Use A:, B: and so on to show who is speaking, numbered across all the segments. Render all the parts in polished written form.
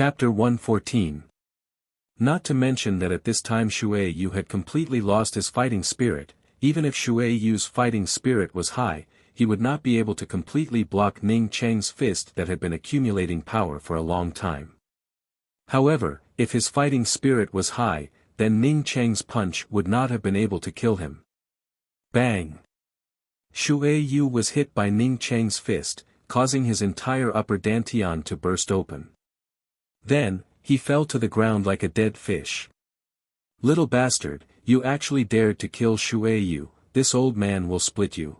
A: Chapter 114. Not to mention that at this time Shui Yu had completely lost his fighting spirit. Even if Shui Yu's fighting spirit was high, he would not be able to completely block Ning Cheng's fist that had been accumulating power for a long time. However, if his fighting spirit was high, then Ning Cheng's punch would not have been able to kill him. Bang! Shui Yu was hit by Ning Cheng's fist, causing his entire upper dantian to burst open. Then, he fell to the ground like a dead fish. Little bastard, you actually dared to kill Shui Yu, this old man will split you.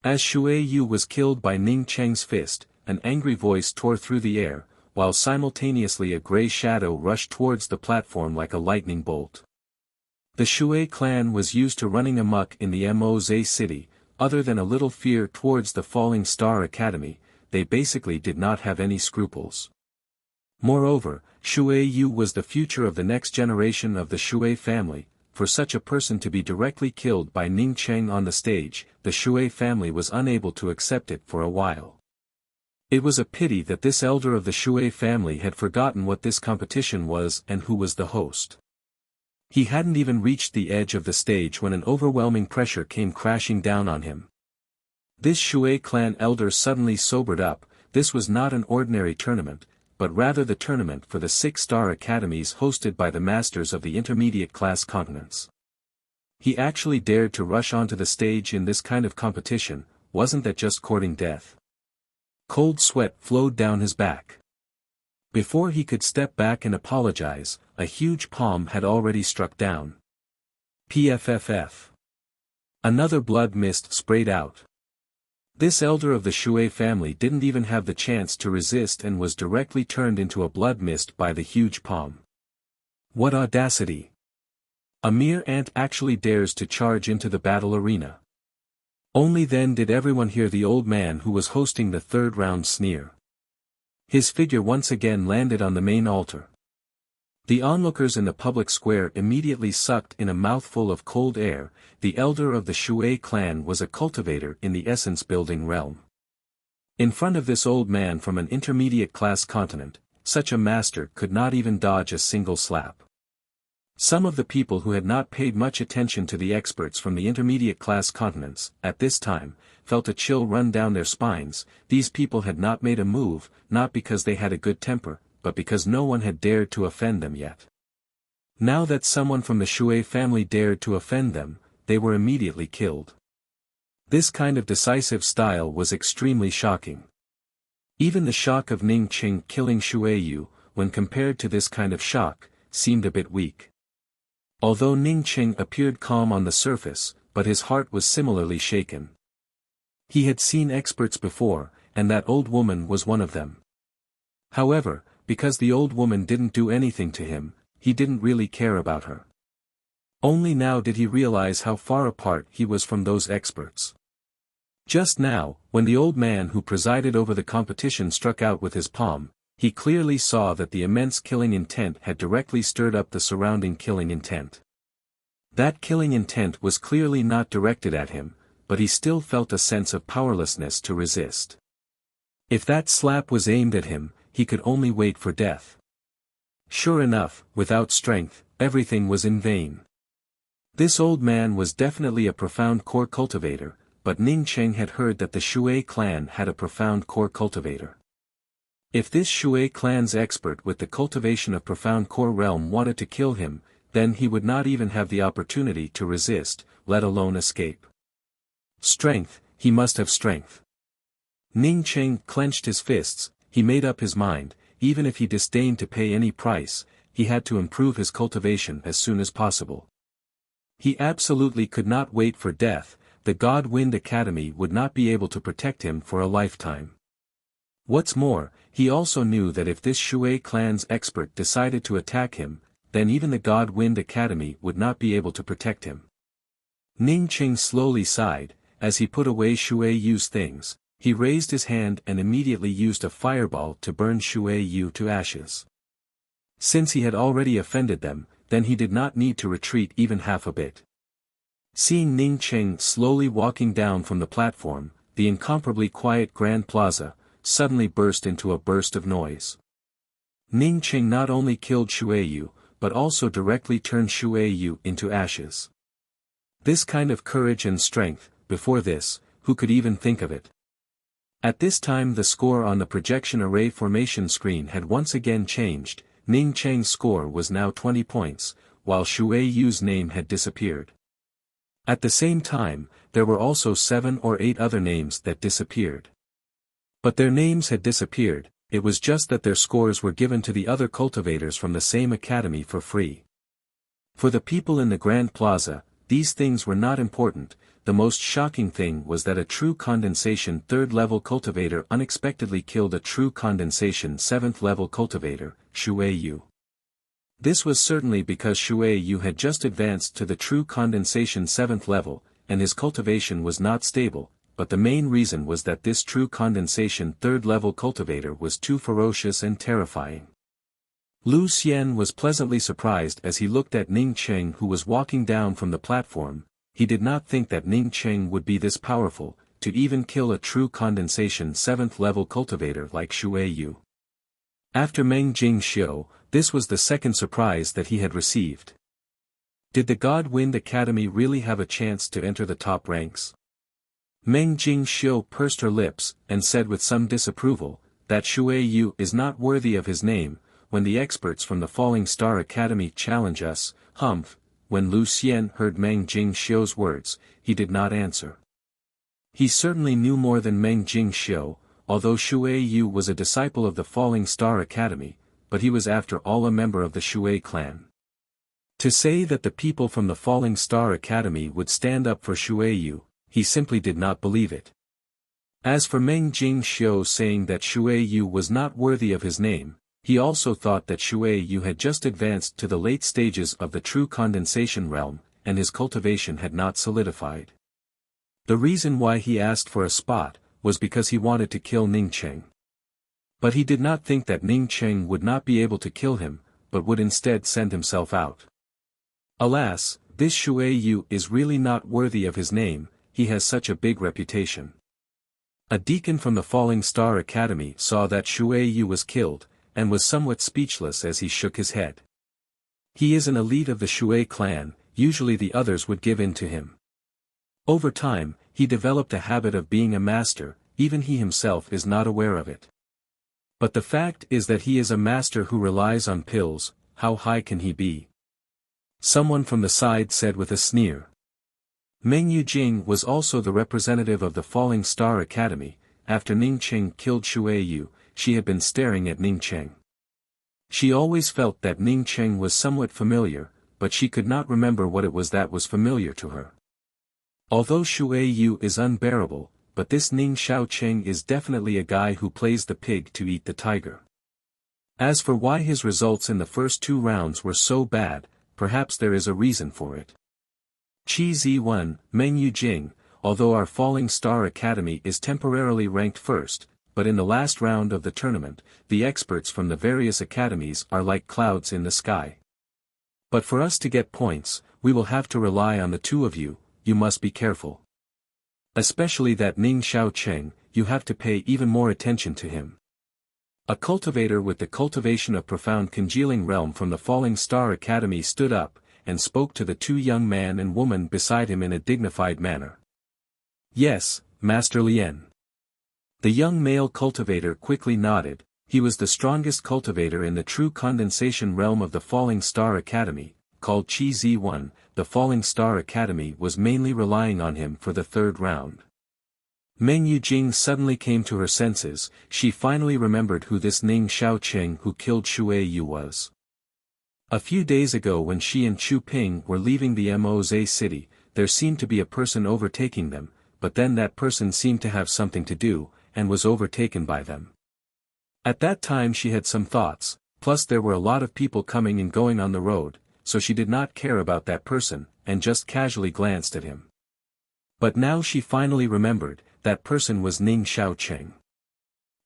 A: As Shui Yu was killed by Ning Cheng's fist, an angry voice tore through the air, while simultaneously a grey shadow rushed towards the platform like a lightning bolt. The Shui clan was used to running amok in the Moze city. Other than a little fear towards the Falling Star Academy, they basically did not have any scruples. Moreover, Shui Yu was the future of the next generation of the Shui family. For such a person to be directly killed by Ning Cheng on the stage, the Shui family was unable to accept it for a while. It was a pity that this elder of the Shui family had forgotten what this competition was and who was the host. He hadn't even reached the edge of the stage when an overwhelming pressure came crashing down on him. This Shui clan elder suddenly sobered up. This was not an ordinary tournament, but rather the tournament for the 6-star academies hosted by the masters of the intermediate class continents. He actually dared to rush onto the stage in this kind of competition. Wasn't that just courting death? Cold sweat flowed down his back. Before he could step back and apologize, a huge palm had already struck down. PFFF. Another blood mist sprayed out. This elder of the Shui family didn't even have the chance to resist and was directly turned into a blood mist by the huge palm. What audacity! A mere ant actually dares to charge into the battle arena. Only then did everyone hear the old man who was hosting the third round sneer. His figure once again landed on the main altar. The onlookers in the public square immediately sucked in a mouthful of cold air. The elder of the Shui clan was a cultivator in the essence-building realm. In front of this old man from an intermediate-class continent, such a master could not even dodge a single slap. Some of the people who had not paid much attention to the experts from the intermediate-class continents, at this time, felt a chill run down their spines. These people had not made a move, not because they had a good temper, but because no one had dared to offend them yet. Now that someone from the Shui family dared to offend them, they were immediately killed. This kind of decisive style was extremely shocking. Even the shock of Ning Cheng killing Shui Yu, when compared to this kind of shock, seemed a bit weak. Although Ning Cheng appeared calm on the surface, but his heart was similarly shaken. He had seen experts before, and that old woman was one of them. However, because the old woman didn't do anything to him, he didn't really care about her. Only now did he realize how far apart he was from those experts. Just now, when the old man who presided over the competition struck out with his palm, he clearly saw that the immense killing intent had directly stirred up the surrounding killing intent. That killing intent was clearly not directed at him, but he still felt a sense of powerlessness to resist. If that slap was aimed at him, he could only wait for death. Sure enough, without strength, everything was in vain. This old man was definitely a profound core cultivator, but Ning Cheng had heard that the Shui clan had a profound core cultivator. If this Shui clan's expert with the cultivation of profound core realm wanted to kill him, then he would not even have the opportunity to resist, let alone escape. Strength, he must have strength. Ning Cheng clenched his fists. He made up his mind, even if he disdained to pay any price, he had to improve his cultivation as soon as possible. He absolutely could not wait for death. The God Wind Academy would not be able to protect him for a lifetime. What's more, he also knew that if this Shui clan's expert decided to attack him, then even the God Wind Academy would not be able to protect him. Ning Cheng slowly sighed. As he put away Shui Yu's things, he raised his hand and immediately used a fireball to burn Shui Yu to ashes. Since he had already offended them, then he did not need to retreat even half a bit. Seeing Ning Cheng slowly walking down from the platform, the incomparably quiet Grand Plaza suddenly burst into a burst of noise. Ning Qing not only killed Shuaiyu, but also directly turned Shuaiyu into ashes. This kind of courage and strength, before this, who could even think of it? At this time the score on the projection array formation screen had once again changed. Ning Cheng's score was now 20 points, while Shuaiyu's name had disappeared. At the same time, there were also 7 or 8 other names that disappeared. But their names had disappeared, it was just that their scores were given to the other cultivators from the same academy for free. For the people in the Grand Plaza, these things were not important. The most shocking thing was that a true condensation 3rd level cultivator unexpectedly killed a true condensation 7th level cultivator, Shuaiyu. This was certainly because Shuaiyu had just advanced to the true condensation 7th level, and his cultivation was not stable, but the main reason was that this true condensation 3rd level cultivator was too ferocious and terrifying. Lu Xian was pleasantly surprised as he looked at Ning Cheng, who was walking down from the platform. He did not think that Ning Cheng would be this powerful, to even kill a true condensation 7th level cultivator like Shuaiyu. After Meng Jingxiu, this was the second surprise that he had received. Did the God Wind Academy really have a chance to enter the top ranks? Meng Jingxiu pursed her lips, and said with some disapproval, that Shuaiyu is not worthy of his name. When the experts from the Falling Star Academy challenge us, humph. When Lu Xian heard Meng Jingxiu's words, he did not answer. He certainly knew more than Meng Jingxiu, although Shuaiyu was a disciple of the Falling Star Academy, but he was after all a member of the Shui clan. To say that the people from the Falling Star Academy would stand up for Shuaiyu, he simply did not believe it. As for Meng Jingxiu saying that Shuaiyu was not worthy of his name, he also thought that Shuaiyu had just advanced to the late stages of the true condensation realm, and his cultivation had not solidified. The reason why he asked for a spot, was because he wanted to kill Ning Cheng. But he did not think that Ning Cheng would not be able to kill him, but would instead send himself out. Alas, this Shuaiyu is really not worthy of his name, he has such a big reputation. A deacon from the Falling Star Academy saw that Shuaiyu was killed, and was somewhat speechless as he shook his head. He is an elite of the Shui clan, usually the others would give in to him. Over time, he developed a habit of being a master, even he himself is not aware of it. But the fact is that he is a master who relies on pills. How high can he be? Someone from the side said with a sneer. Meng Yujing was also the representative of the Falling Star Academy. After Ning Cheng killed Shuaiyu, she had been staring at Ning Cheng. She always felt that Ning Cheng was somewhat familiar, but she could not remember what it was that was familiar to her. Although Shuaiyu is unbearable, but this Ning Xiaoqing is definitely a guy who plays the pig to eat the tiger. As for why his results in the first 2 rounds were so bad, perhaps there is a reason for it. Qi Zi1, Meng Yujing, although our Falling Star Academy is temporarily ranked first, but in the last round of the tournament, the experts from the various academies are like clouds in the sky. But for us to get points, we will have to rely on the 2 of you. You must be careful. Especially that Ning Xiaoqing, you have to pay even more attention to him. A cultivator with the cultivation of profound congealing realm from the Falling Star Academy stood up, and spoke to the 2 young man and woman beside him in a dignified manner. Yes, Master Lien. The young male cultivator quickly nodded. He was the strongest cultivator in the true condensation realm of the Falling Star Academy, called Qi Zi1. The Falling Star Academy was mainly relying on him for the 3rd round. Meng Yujing suddenly came to her senses. She finally remembered who this Ning Xiaoqing who killed Shuaiyu was. A few days ago when she and Chu Ping were leaving the Moze city, there seemed to be a person overtaking them, but then that person seemed to have something to do, and was overtaken by them. At that time she had some thoughts, plus there were a lot of people coming and going on the road, so she did not care about that person, and just casually glanced at him. But now she finally remembered, that person was Ning Xiaoqing.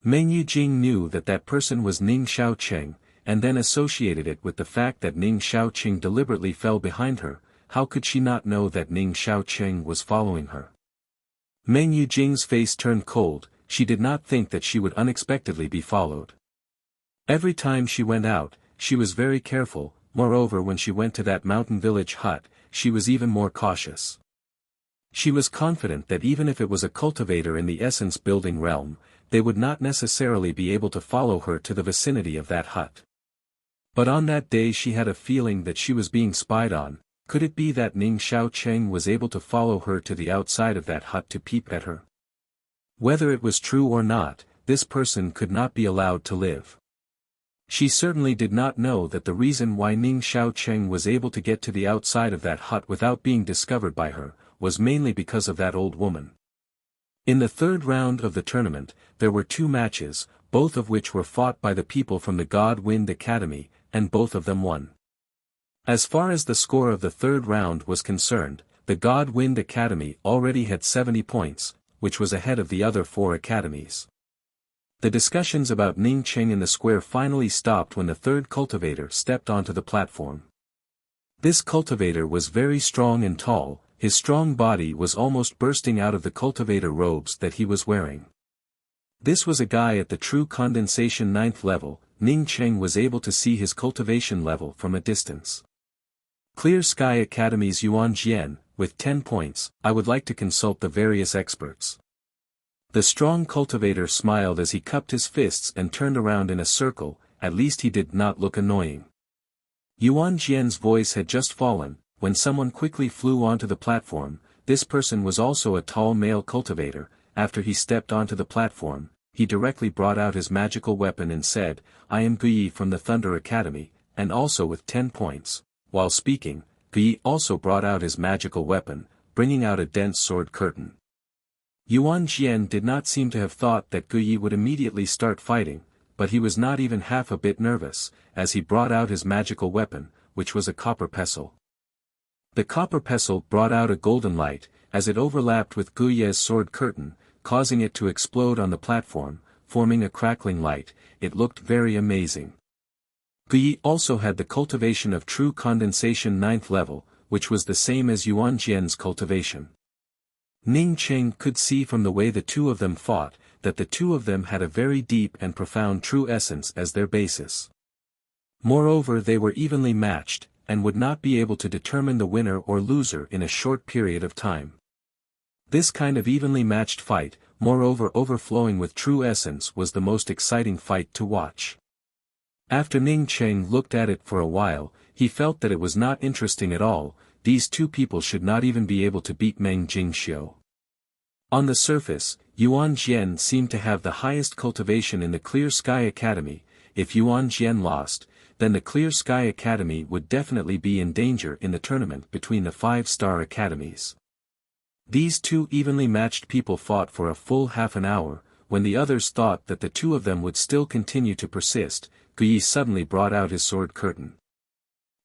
A: Meng Yujing knew that that person was Ning Xiaoqing, and then associated it with the fact that Ning Xiaoqing deliberately fell behind her. How could she not know that Ning Xiaoqing was following her? Meng Yujing's face turned cold. She did not think that she would unexpectedly be followed. Every time she went out, she was very careful, moreover when she went to that mountain village hut, she was even more cautious. She was confident that even if it was a cultivator in the essence building realm, they would not necessarily be able to follow her to the vicinity of that hut. But on that day she had a feeling that she was being spied on. Could it be that Ning Xiaocheng was able to follow her to the outside of that hut to peep at her? Whether it was true or not, this person could not be allowed to live. She certainly did not know that the reason why Ning Xiaocheng was able to get to the outside of that hut without being discovered by her, was mainly because of that old woman. In the third round of the tournament, there were 2 matches, both of which were fought by the people from the God Wind Academy, and both of them won. As far as the score of the third round was concerned, the God Wind Academy already had 70 points, which was ahead of the other 4 academies. The discussions about Ning Cheng in the square finally stopped when the third cultivator stepped onto the platform. This cultivator was very strong and tall, his strong body was almost bursting out of the cultivator robes that he was wearing. This was a guy at the true condensation 9th level. Ning Cheng was able to see his cultivation level from a distance. Clear Sky Academy's Yuan Jian, with 10 points, I would like to consult the various experts. The strong cultivator smiled as he cupped his fists and turned around in a circle, at least he did not look annoying. Yuan Jian's voice had just fallen, when someone quickly flew onto the platform. This person was also a tall male cultivator. After he stepped onto the platform, he directly brought out his magical weapon and said, "I am Guyi from the Thunder Academy," and also with 10 points. While speaking, Guyi also brought out his magical weapon, bringing out a dense sword curtain. Yuan Jian did not seem to have thought that Guyi would immediately start fighting, but he was not even half a bit nervous, as he brought out his magical weapon, which was a copper pestle. The copper pestle brought out a golden light, as it overlapped with Guyi's sword curtain, causing it to explode on the platform, forming a crackling light. It looked very amazing. Guyi also had the cultivation of true condensation 9th level, which was the same as Yuan Jian's cultivation. Ning Cheng could see from the way the 2 of them fought, that the 2 of them had a very deep and profound true essence as their basis. Moreover, they were evenly matched, and would not be able to determine the winner or loser in a short period of time. This kind of evenly matched fight, moreover overflowing with true essence, was the most exciting fight to watch. After Ning Cheng looked at it for a while, he felt that it was not interesting at all. These 2 people should not even be able to beat Meng Jingxiu. On the surface, Yuan Jian seemed to have the highest cultivation in the Clear Sky Academy. If Yuan Jian lost, then the Clear Sky Academy would definitely be in danger in the tournament between the 5-star academies. These 2 evenly matched people fought for a full half an hour. When the others thought that the 2 of them would still continue to persist, Guyi suddenly brought out his sword curtain.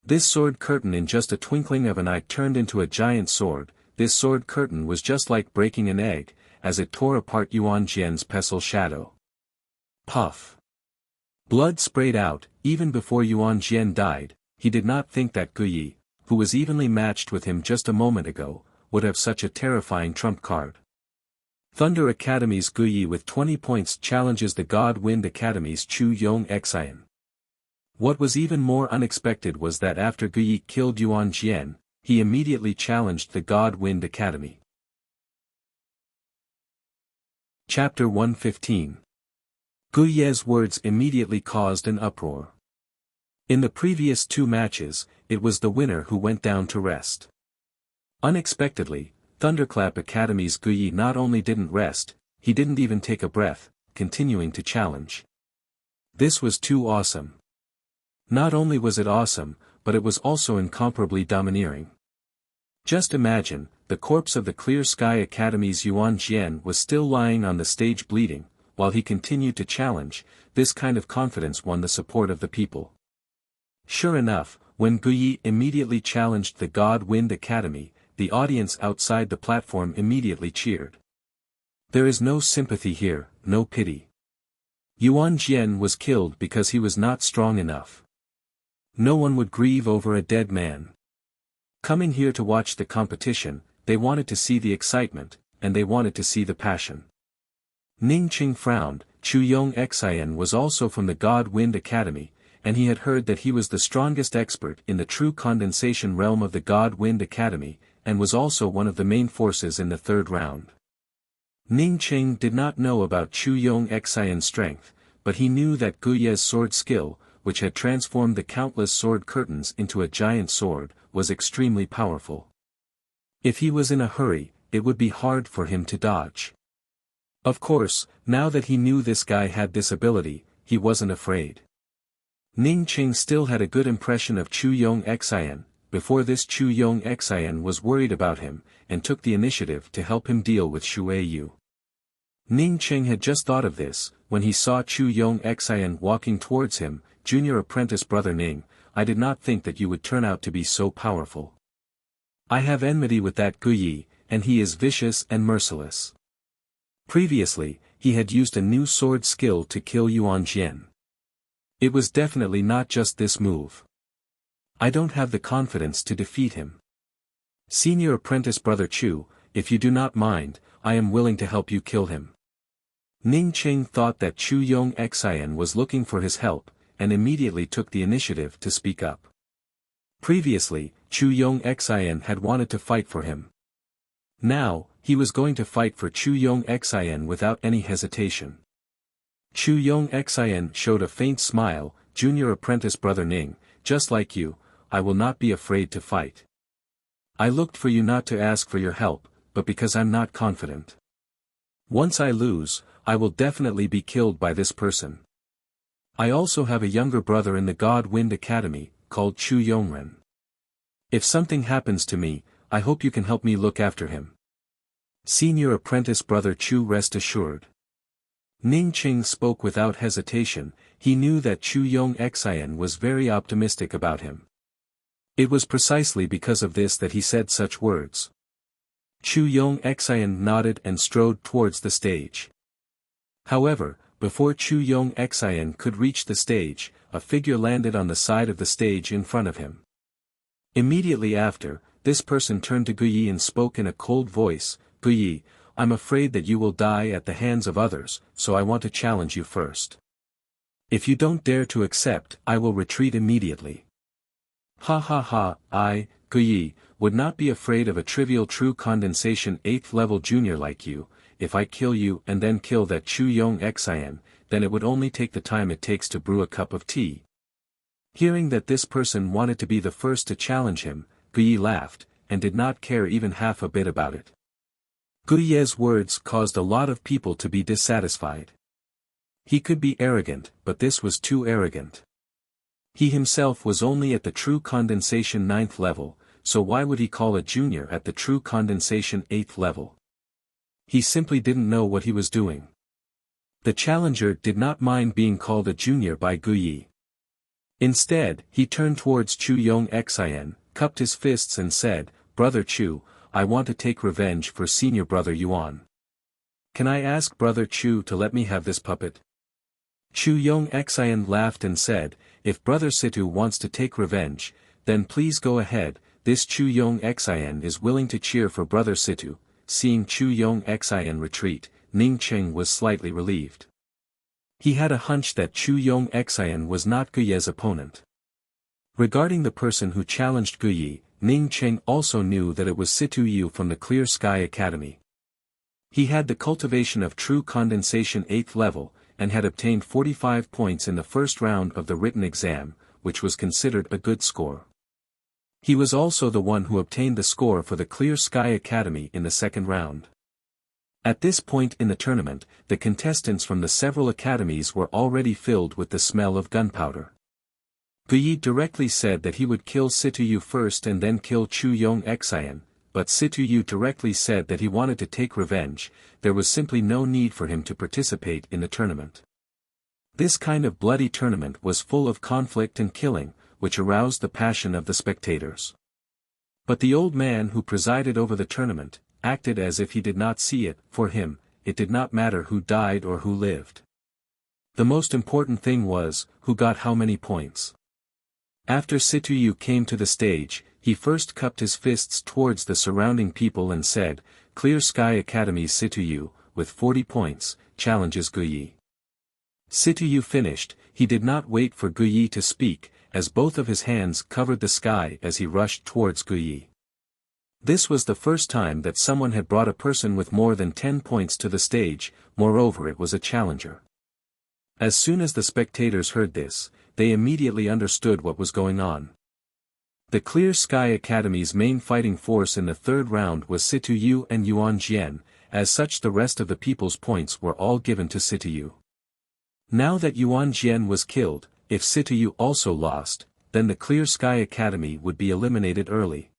A: This sword curtain in just a twinkling of an eye turned into a giant sword. This sword curtain was just like breaking an egg, as it tore apart Yuan Jian's pestle shadow. Puff! Blood sprayed out. Even before Yuan Jian died, he did not think that Guyi, who was evenly matched with him just a moment ago, would have such a terrifying trump card. Thunder Academy's Guyi with 20 points challenges the God Wind Academy's Chu Yong Xian. What was even more unexpected was that after Guyi killed Yuan Jian, he immediately challenged the God Wind Academy. Chapter 115. Guyi's words immediately caused an uproar. In the previous 2 matches, it was the winner who went down to rest. Unexpectedly, Thunderclap Academy's Guyi not only didn't rest, he didn't even take a breath, continuing to challenge. This was too awesome. Not only was it awesome, but it was also incomparably domineering. Just imagine, the corpse of the Clear Sky Academy's Yuan Jian was still lying on the stage bleeding, while he continued to challenge. This kind of confidence won the support of the people. Sure enough, when Guyi immediately challenged the God Wind Academy, the audience outside the platform immediately cheered. There is no sympathy here, no pity. Yuan Jian was killed because he was not strong enough. No one would grieve over a dead man. Coming here to watch the competition, they wanted to see the excitement, and they wanted to see the passion. Ning Cheng frowned. Chu Yong Xian was also from the God Wind Academy, and he had heard that he was the strongest expert in the true condensation realm of the God Wind Academy, and was also one of the main forces in the third round. Ning Qing did not know about Chu Yong Xian's strength, but he knew that Gu Ye's sword skill, which had transformed the countless sword curtains into a giant sword, was extremely powerful. If he was in a hurry, it would be hard for him to dodge. Of course, now that he knew this guy had this ability, he wasn't afraid. Ning Qing still had a good impression of Chu Yong Xian. Before this Chu Yong Xian was worried about him, and took the initiative to help him deal with Xue Yu. Ning Qing had just thought of this, when he saw Chu Yong Xian walking towards him. Junior apprentice brother Ning, I did not think that you would turn out to be so powerful. I have enmity with that Gu Yi, and he is vicious and merciless. Previously, he had used a new sword skill to kill Yuan Jian. It was definitely not just this move. I don't have the confidence to defeat him. Senior apprentice brother Chu, if you do not mind, I am willing to help you kill him. Ning Qing thought that Chu Yong Xian was looking for his help, and immediately took the initiative to speak up. Previously, Chu Yong Xian had wanted to fight for him. Now, he was going to fight for Chu Yong Xian without any hesitation. Chu Yong Xian showed a faint smile. Junior apprentice brother Ning, just like you, I will not be afraid to fight. I looked for you not to ask for your help, but because I'm not confident. Once I lose, I will definitely be killed by this person. I also have a younger brother in the God Wind Academy, called Chu Yongren. If something happens to me, I hope you can help me look after him. Senior apprentice brother Chu, rest assured. Ning Qing spoke without hesitation. He knew that Chu Yong Xian was very optimistic about him. It was precisely because of this that he said such words. Chu Yong Xian nodded and strode towards the stage. However, before Chu Yong Xian could reach the stage, a figure landed on the side of the stage in front of him. Immediately after, this person turned to Gu Yi and spoke in a cold voice, Gu Yi, I'm afraid that you will die at the hands of others, so I want to challenge you first. If you don't dare to accept, I will retreat immediately. Ha ha ha, I, Gu Yi, would not be afraid of a trivial true condensation 8th level junior like you. If I kill you and then kill that Chu Yong Xian, then it would only take the time it takes to brew a cup of tea. Hearing that this person wanted to be the first to challenge him, Gu Yi laughed, and did not care even half a bit about it. Gu Ye's words caused a lot of people to be dissatisfied. He could be arrogant, but this was too arrogant. He himself was only at the true condensation 9th level, so why would he call a junior at the true condensation 8th level? He simply didn't know what he was doing. The challenger did not mind being called a junior by Gu Yi. Instead, he turned towards Chu Yong Xian, cupped his fists and said, Brother Chu, I want to take revenge for senior brother Yuan. Can I ask brother Chu to let me have this puppet? Chu Yong Xian laughed and said, if brother Situ wants to take revenge, then please go ahead. This Chu Yong Xian is willing to cheer for brother Situ. Seeing Chu Yong Xian retreat, Ning Qing was slightly relieved. He had a hunch that Chu Yong Xian was not Gu Ye's opponent. Regarding the person who challenged Gu Yi, Ning Qing also knew that it was Situ Yu from the Clear Sky Academy. He had the cultivation of true condensation 8th level, and had obtained 45 points in the first round of the written exam, which was considered a good score. He was also the one who obtained the score for the Clear Sky Academy in the second round. At this point in the tournament, the contestants from the several academies were already filled with the smell of gunpowder. Gu Yi directly said that he would kill Situ Yu first and then kill Chu Yong Xian, but Situ Yu directly said that he wanted to take revenge. There was simply no need for him to participate in the tournament. This kind of bloody tournament was full of conflict and killing, which aroused the passion of the spectators. But the old man who presided over the tournament, acted as if he did not see it. For him, it did not matter who died or who lived. The most important thing was, who got how many points. After Situ Yu came to the stage, he first cupped his fists towards the surrounding people and said, Clear Sky Academy's Situ Yu, with 40 points, challenges Gu Yi. Situyu finished, he did not wait for Guyi to speak, as both of his hands covered the sky as he rushed towards Guyi. This was the first time that someone had brought a person with more than 10 points to the stage, moreover it was a challenger. As soon as the spectators heard this, they immediately understood what was going on. The Clear Sky Academy's main fighting force in the third round was Situyu and Yuan Jian, as such the rest of the people's points were all given to Situyu. Now that Yuan Jian was killed, if Situyu also lost, then the Clear Sky Academy would be eliminated early.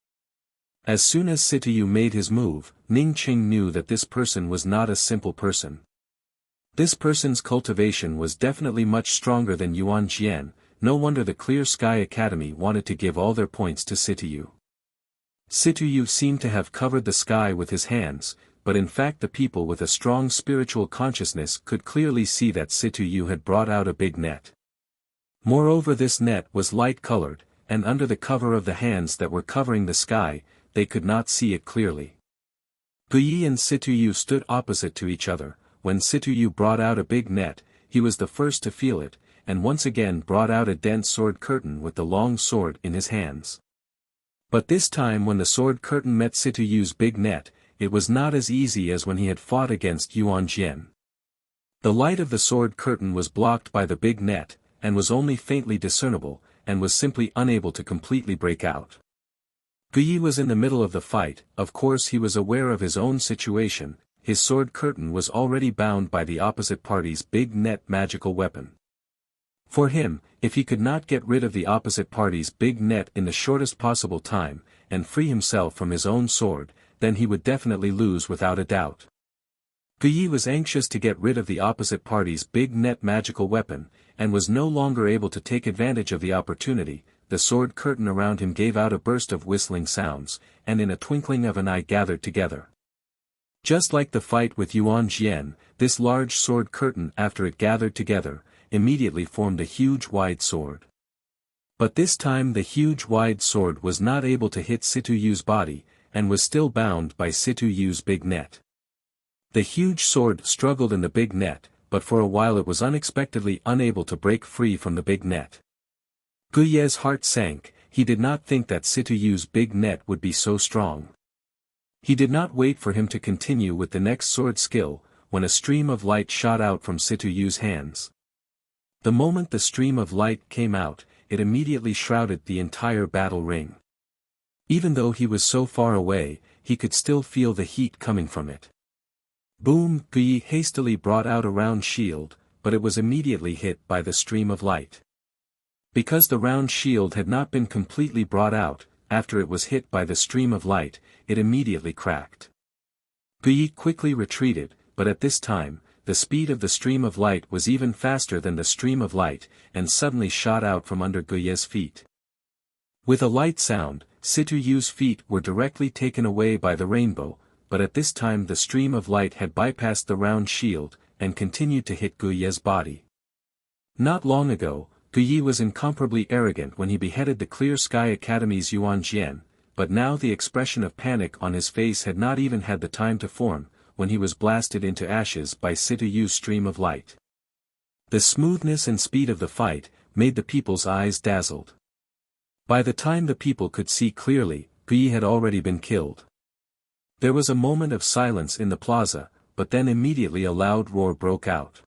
A: As soon as Situyu made his move, Ning Qing knew that this person was not a simple person. This person's cultivation was definitely much stronger than Yuan Jian. No wonder the Clear Sky Academy wanted to give all their points to Situyu. Situyu seemed to have covered the sky with his hands, but in fact the people with a strong spiritual consciousness could clearly see that Situyu had brought out a big net. Moreover, this net was light-colored, and under the cover of the hands that were covering the sky, they could not see it clearly. Guyi and Situyu stood opposite to each other. When Situyu brought out a big net, he was the first to feel it, and once again brought out a dense sword curtain with the long sword in his hands. But this time when the sword curtain met Situyu's big net, it was not as easy as when he had fought against Yuan Jian. The light of the sword curtain was blocked by the big net, and was only faintly discernible, and was simply unable to completely break out. Guyi was in the middle of the fight. Of course he was aware of his own situation. His sword curtain was already bound by the opposite party's big net magical weapon. For him, if he could not get rid of the opposite party's big net in the shortest possible time, and free himself from his own sword, then he would definitely lose without a doubt. Guyi was anxious to get rid of the opposite party's big net magical weapon, and was no longer able to take advantage of the opportunity. The sword curtain around him gave out a burst of whistling sounds, and in a twinkling of an eye gathered together. Just like the fight with Yuan Jian, this large sword curtain after it gathered together, immediately formed a huge wide sword. But this time the huge wide sword was not able to hit Situyu's body, and was still bound by Situyu's big net. The huge sword struggled in the big net, but for a while it was unexpectedly unable to break free from the big net. Guye's heart sank. He did not think that Situyu's big net would be so strong. He did not wait for him to continue with the next sword skill, when a stream of light shot out from Situyu's hands. The moment the stream of light came out, it immediately shrouded the entire battle ring. Even though he was so far away, he could still feel the heat coming from it. Boom! Guyi hastily brought out a round shield, but it was immediately hit by the stream of light. Because the round shield had not been completely brought out, after it was hit by the stream of light, it immediately cracked. Guyi quickly retreated, but at this time, the speed of the stream of light was even faster than the stream of light, and suddenly shot out from under Guye's feet. With a light sound, Situyu's feet were directly taken away by the rainbow, but at this time the stream of light had bypassed the round shield, and continued to hit Guye's body. Not long ago, Guyi was incomparably arrogant when he beheaded the Clear Sky Academy's Yuan Jian, but now the expression of panic on his face had not even had the time to form, when he was blasted into ashes by Situyu's stream of light. The smoothness and speed of the fight made the people's eyes dazzled. By the time the people could see clearly, Guyi had already been killed. There was a moment of silence in the plaza, but then immediately a loud roar broke out.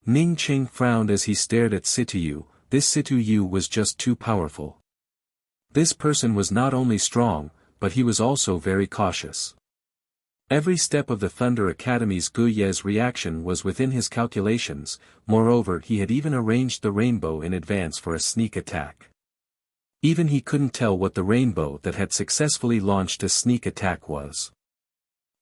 A: Ning Qing frowned as he stared at Situyu. This Situyu was just too powerful. This person was not only strong, but he was also very cautious. Every step of the Thunder Academy's Guye's reaction was within his calculations. Moreover, he had even arranged the rainbow in advance for a sneak attack. Even he couldn't tell what the rainbow that had successfully launched a sneak attack was.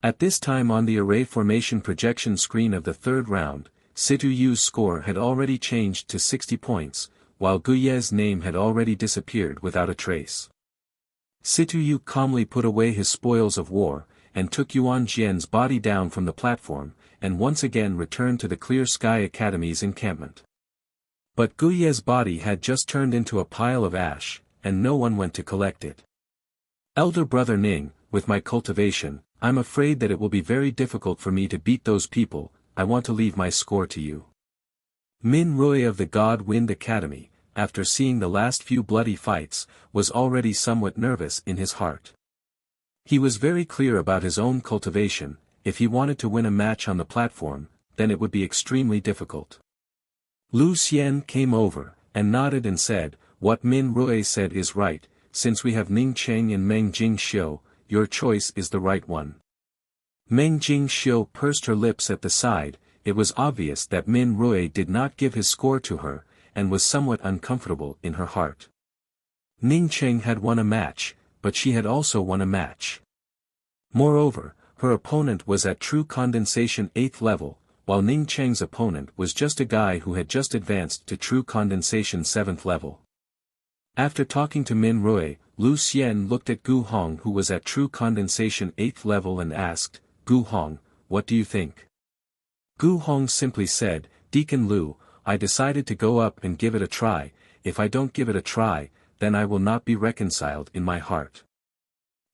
A: At this time on the array formation projection screen of the third round, Situyu's score had already changed to 60 points, while Guye's name had already disappeared without a trace. Situyu calmly put away his spoils of war, and took Yuan Jian's body down from the platform, and once again returned to the Clear Sky Academy's encampment. But Guye's body had just turned into a pile of ash, and no one went to collect it. Elder brother Ning, with my cultivation, I'm afraid that it will be very difficult for me to beat those people. I want to leave my score to you. Min Rui of the God Wind Academy, after seeing the last few bloody fights, was already somewhat nervous in his heart. He was very clear about his own cultivation. If he wanted to win a match on the platform, then it would be extremely difficult. Lu Xian came over, and nodded and said, "What Min Rui said is right, since we have Ning Cheng and Meng Jingxiu, your choice is the right one." Meng Jingxiu pursed her lips at the side. It was obvious that Min Rui did not give his score to her, and was somewhat uncomfortable in her heart. Ning Cheng had won a match, but she had also won a match. Moreover, her opponent was at true condensation 8th level, while Ning Cheng's opponent was just a guy who had just advanced to true condensation 7th level. After talking to Min Rui, Lu Xian looked at Gu Hong, who was at true condensation 8th level, and asked, "Gu Hong, what do you think?" Gu Hong simply said, "Deacon Lu, I decided to go up and give it a try. If I don't give it a try, then I will not be reconciled in my heart."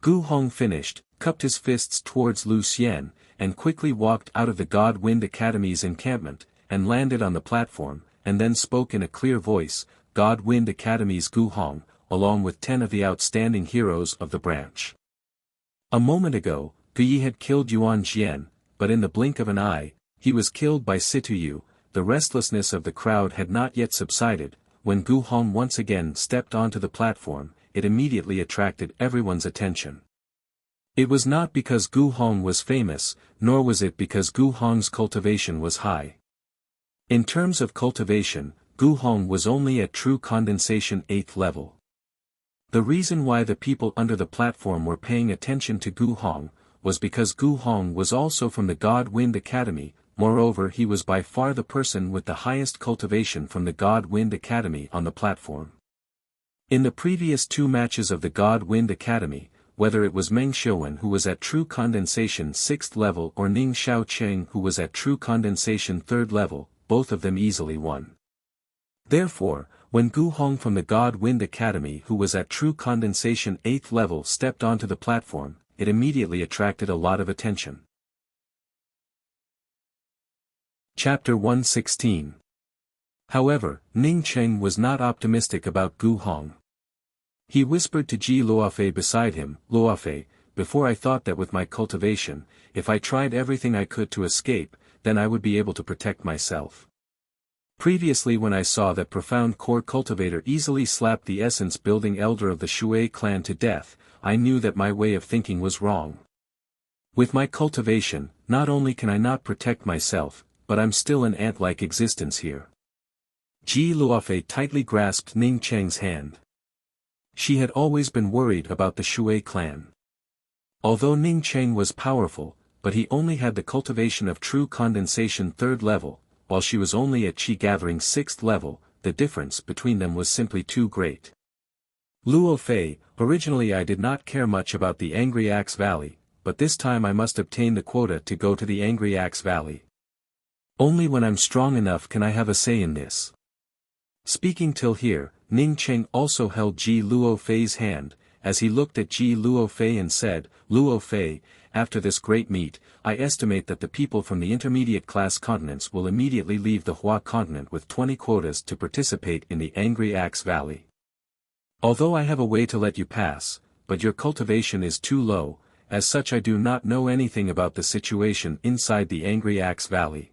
A: Gu Hong finished, cupped his fists towards Lu Xian, and quickly walked out of the God Wind Academy's encampment, and landed on the platform, and then spoke in a clear voice, "God Wind Academy's Gu Hong, along with 10 of the outstanding heroes of the branch. A moment ago, Gu Yi had killed Yuan Jian, but in the blink of an eye, he was killed by Situyu." The restlessness of the crowd had not yet subsided. When Gu Hong once again stepped onto the platform, it immediately attracted everyone's attention. It was not because Gu Hong was famous, nor was it because Gu Hong's cultivation was high. In terms of cultivation, Gu Hong was only at true condensation 8th level. The reason why the people under the platform were paying attention to Gu Hong, was because Gu Hong was also from the God Wind Academy. Moreover, he was by far the person with the highest cultivation from the God Wind Academy on the platform. In the previous 2 matches of the God Wind Academy, whether it was Meng Xiuwen who was at true condensation 6th level or Ning Xiaocheng who was at true condensation 3rd level, both of them easily won. Therefore, when Gu Hong from the God Wind Academy, who was at true condensation 8th level, stepped onto the platform, it immediately attracted a lot of attention. Chapter 116. However, Ning Cheng was not optimistic about Gu Hong. He whispered to Ji Luofei beside him, "Luofei, before I thought that with my cultivation, if I tried everything I could to escape, then I would be able to protect myself. Previously, when I saw that profound core cultivator easily slap the essence building elder of the Shui clan to death, I knew that my way of thinking was wrong. With my cultivation, not only can I not protect myself, but I'm still an ant-like existence here." Ji Luofei tightly grasped Ning Cheng's hand. She had always been worried about the Shui clan. Although Ning Cheng was powerful, but he only had the cultivation of true condensation 3rd level, while she was only at Qi gathering 6th level. The difference between them was simply too great. "Luofei, originally I did not care much about the Angry Axe Valley, but this time I must obtain the quota to go to the Angry Axe Valley. Only when I'm strong enough can I have a say in this." Speaking till here, Ning Cheng also held Ji Luofei's hand, as he looked at Ji Luofei and said, "Luofei, after this great meet, I estimate that the people from the intermediate class continents will immediately leave the Hua continent with 20 quotas to participate in the Angry Axe Valley. Although I have a way to let you pass, but your cultivation is too low, as such I do not know anything about the situation inside the Angry Axe Valley.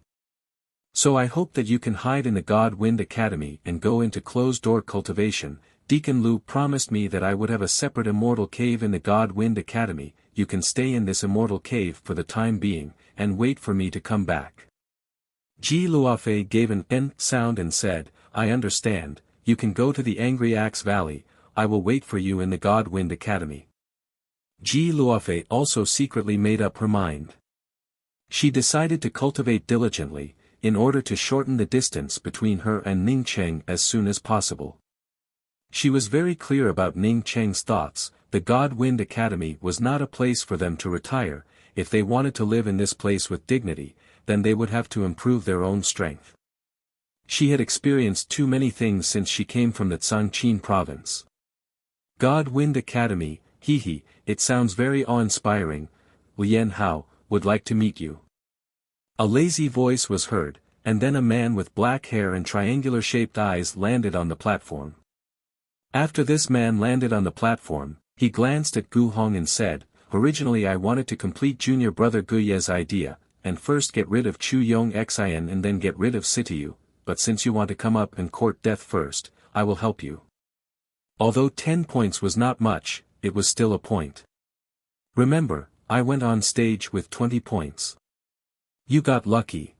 A: So I hope that you can hide in the God Wind Academy and go into closed-door cultivation. Deacon Lu promised me that I would have a separate immortal cave in the God Wind Academy. You can stay in this immortal cave for the time being, and wait for me to come back." Ji Luofei gave an "n" sound and said, "I understand, you can go to the Angry Axe Valley, I will wait for you in the God Wind Academy." Ji Luofei also secretly made up her mind. She decided to cultivate diligently, in order to shorten the distance between her and Ning Cheng as soon as possible. She was very clear about Ning Cheng's thoughts. The God Wind Academy was not a place for them to retire. If they wanted to live in this place with dignity, then they would have to improve their own strength. She had experienced too many things since she came from the Changqing province. God Wind Academy, hee, it sounds very awe-inspiring. Lian Hao would like to meet you. A lazy voice was heard, and then a man with black hair and triangular-shaped eyes landed on the platform. After this man landed on the platform, he glanced at Gu Hong and said, "Originally I wanted to complete junior brother Gu Ye's idea, and first get rid of Chu Yong Xin and then get rid of Sitiyu, but since you want to come up and court death first, I will help you." Although 10 points was not much, it was still a point. Remember, I went on stage with 20 points. You got lucky.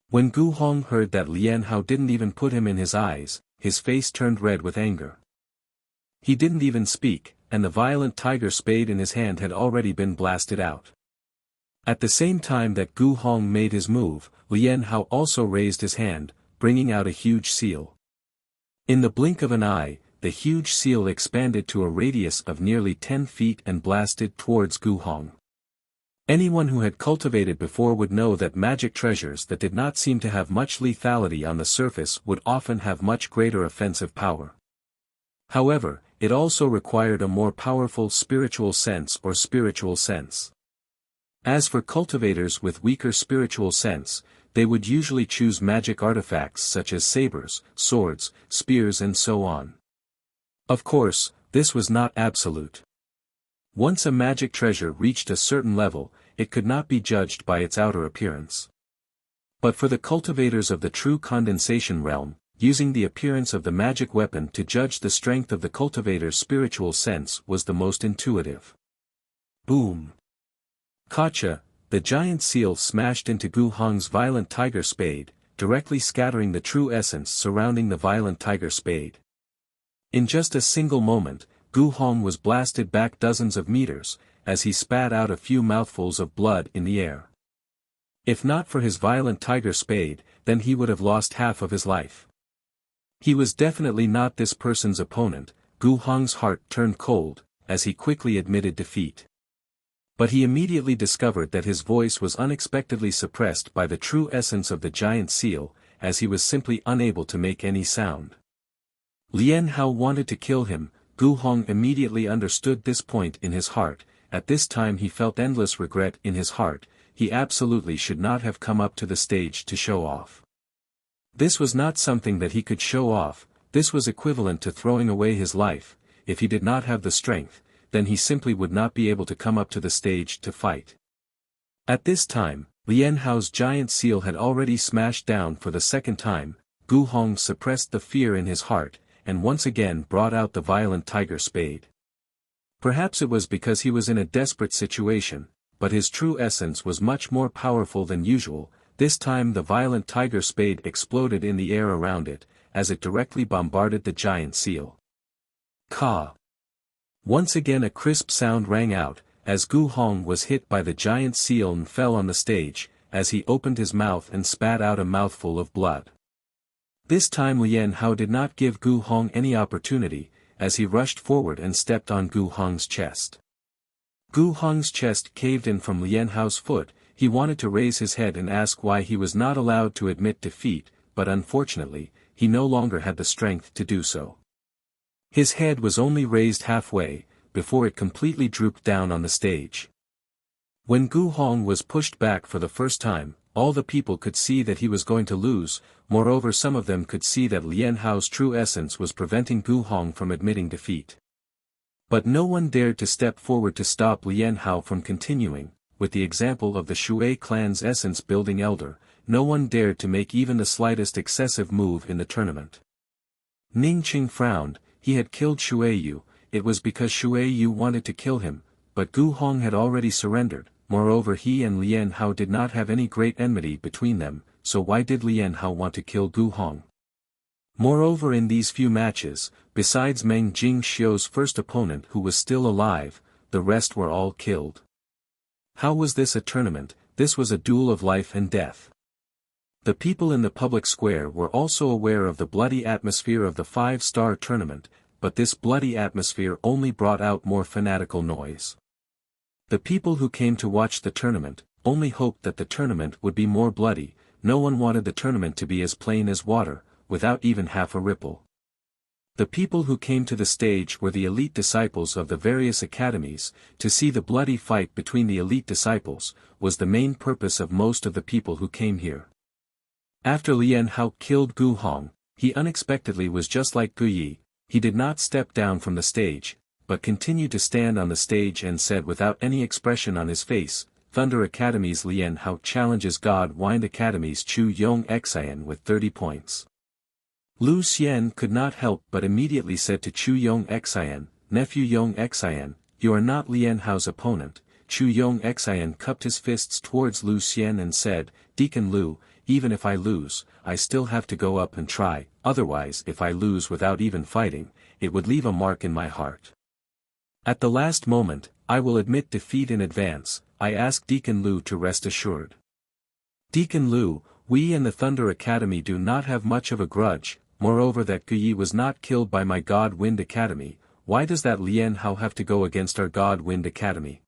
A: When Gu Hong heard that Lian Hao didn't even put him in his eyes, his face turned red with anger. He didn't even speak, and the violent tiger spade in his hand had already been blasted out. At the same time that Gu Hong made his move, Lian Hao also raised his hand, bringing out a huge seal. In the blink of an eye, the huge seal expanded to a radius of nearly 10 feet and blasted towards Gu Hong. Anyone who had cultivated before would know that magic treasures that did not seem to have much lethality on the surface would often have much greater offensive power. However, it also required a more powerful spiritual sense or spiritual sense. As for cultivators with weaker spiritual sense, they would usually choose magic artifacts such as sabers, swords, spears and so on. Of course, this was not absolute. Once a magic treasure reached a certain level, it could not be judged by its outer appearance. But for the cultivators of the true condensation realm, using the appearance of the magic weapon to judge the strength of the cultivator's spiritual sense was the most intuitive. Boom! Kacha, the giant seal smashed into Gu Hong's violent tiger spade, directly scattering the true essence surrounding the violent tiger spade. In just a single moment, Gu Hong was blasted back dozens of meters, as he spat out a few mouthfuls of blood in the air. If not for his violent tiger spade, then he would have lost half of his life. He was definitely not this person's opponent. Gu Hong's heart turned cold, as he quickly admitted defeat. But he immediately discovered that his voice was unexpectedly suppressed by the true essence of the giant seal, as he was simply unable to make any sound. Lian Hao wanted to kill him. Gu Hong immediately understood this point in his heart. At this time he felt endless regret in his heart. He absolutely should not have come up to the stage to show off. This was not something that he could show off, this was equivalent to throwing away his life. If he did not have the strength, then he simply would not be able to come up to the stage to fight. At this time, Lian Hao's giant seal had already smashed down for the second time. Gu Hong suppressed the fear in his heart, and once again brought out the violent tiger spade. Perhaps it was because he was in a desperate situation, but his true essence was much more powerful than usual. This time the violent tiger spade exploded in the air around it, as it directly bombarded the giant seal. Ka! Once again a crisp sound rang out, as Gu Hong was hit by the giant seal and fell on the stage, as he opened his mouth and spat out a mouthful of blood. This time Lian Hao did not give Gu Hong any opportunity, as he rushed forward and stepped on Gu Hong's chest. Gu Hong's chest caved in from Lian Hao's foot. He wanted to raise his head and ask why he was not allowed to admit defeat, but unfortunately, he no longer had the strength to do so. His head was only raised halfway, before it completely drooped down on the stage. When Gu Hong was pushed back for the first time, all the people could see that he was going to lose. Moreover, some of them could see that Lian Hao's true essence was preventing Gu Hong from admitting defeat. But no one dared to step forward to stop Lian Hao from continuing. With the example of the Shui clan's essence-building elder, no one dared to make even the slightest excessive move in the tournament. Ning Qing frowned. He had killed Shui Yu. It was because Shui Yu wanted to kill him, but Gu Hong had already surrendered. Moreover, he and Lian Hao did not have any great enmity between them, so why did Lian Hao want to kill Gu Hong? Moreover, in these few matches, besides Meng Jingxiu's first opponent who was still alive, the rest were all killed. How was this a tournament? This was a duel of life and death. The people in the public square were also aware of the bloody atmosphere of the 5-star tournament, but this bloody atmosphere only brought out more fanatical noise. The people who came to watch the tournament only hoped that the tournament would be more bloody. No one wanted the tournament to be as plain as water, without even half a ripple. The people who came to the stage were the elite disciples of the various academies. To see the bloody fight between the elite disciples was the main purpose of most of the people who came here. After Lian Hao killed Gu Hong, he unexpectedly was just like Gu Yi. He did not step down from the stage, but continued to stand on the stage and said without any expression on his face, Thunder Academy's Lian Hao challenges God Wind Academy's Chu Yong Xian with 30 points. Lu Xian could not help but immediately said to Chu Yong Xian, Nephew Yong Xian, you are not Lian Hao's opponent. Chu Yong Xian cupped his fists towards Lu Xian and said, Deacon Lu, even if I lose, I still have to go up and try, otherwise if I lose without even fighting, it would leave a mark in my heart. At the last moment, I will admit defeat in advance, I ask Deacon Lu to rest assured. Deacon Lu, we and the Thunder Academy do not have much of a grudge, moreover that Gu Yi was not killed by my God Wind Academy, why does that Lian Hao have to go against our God Wind Academy?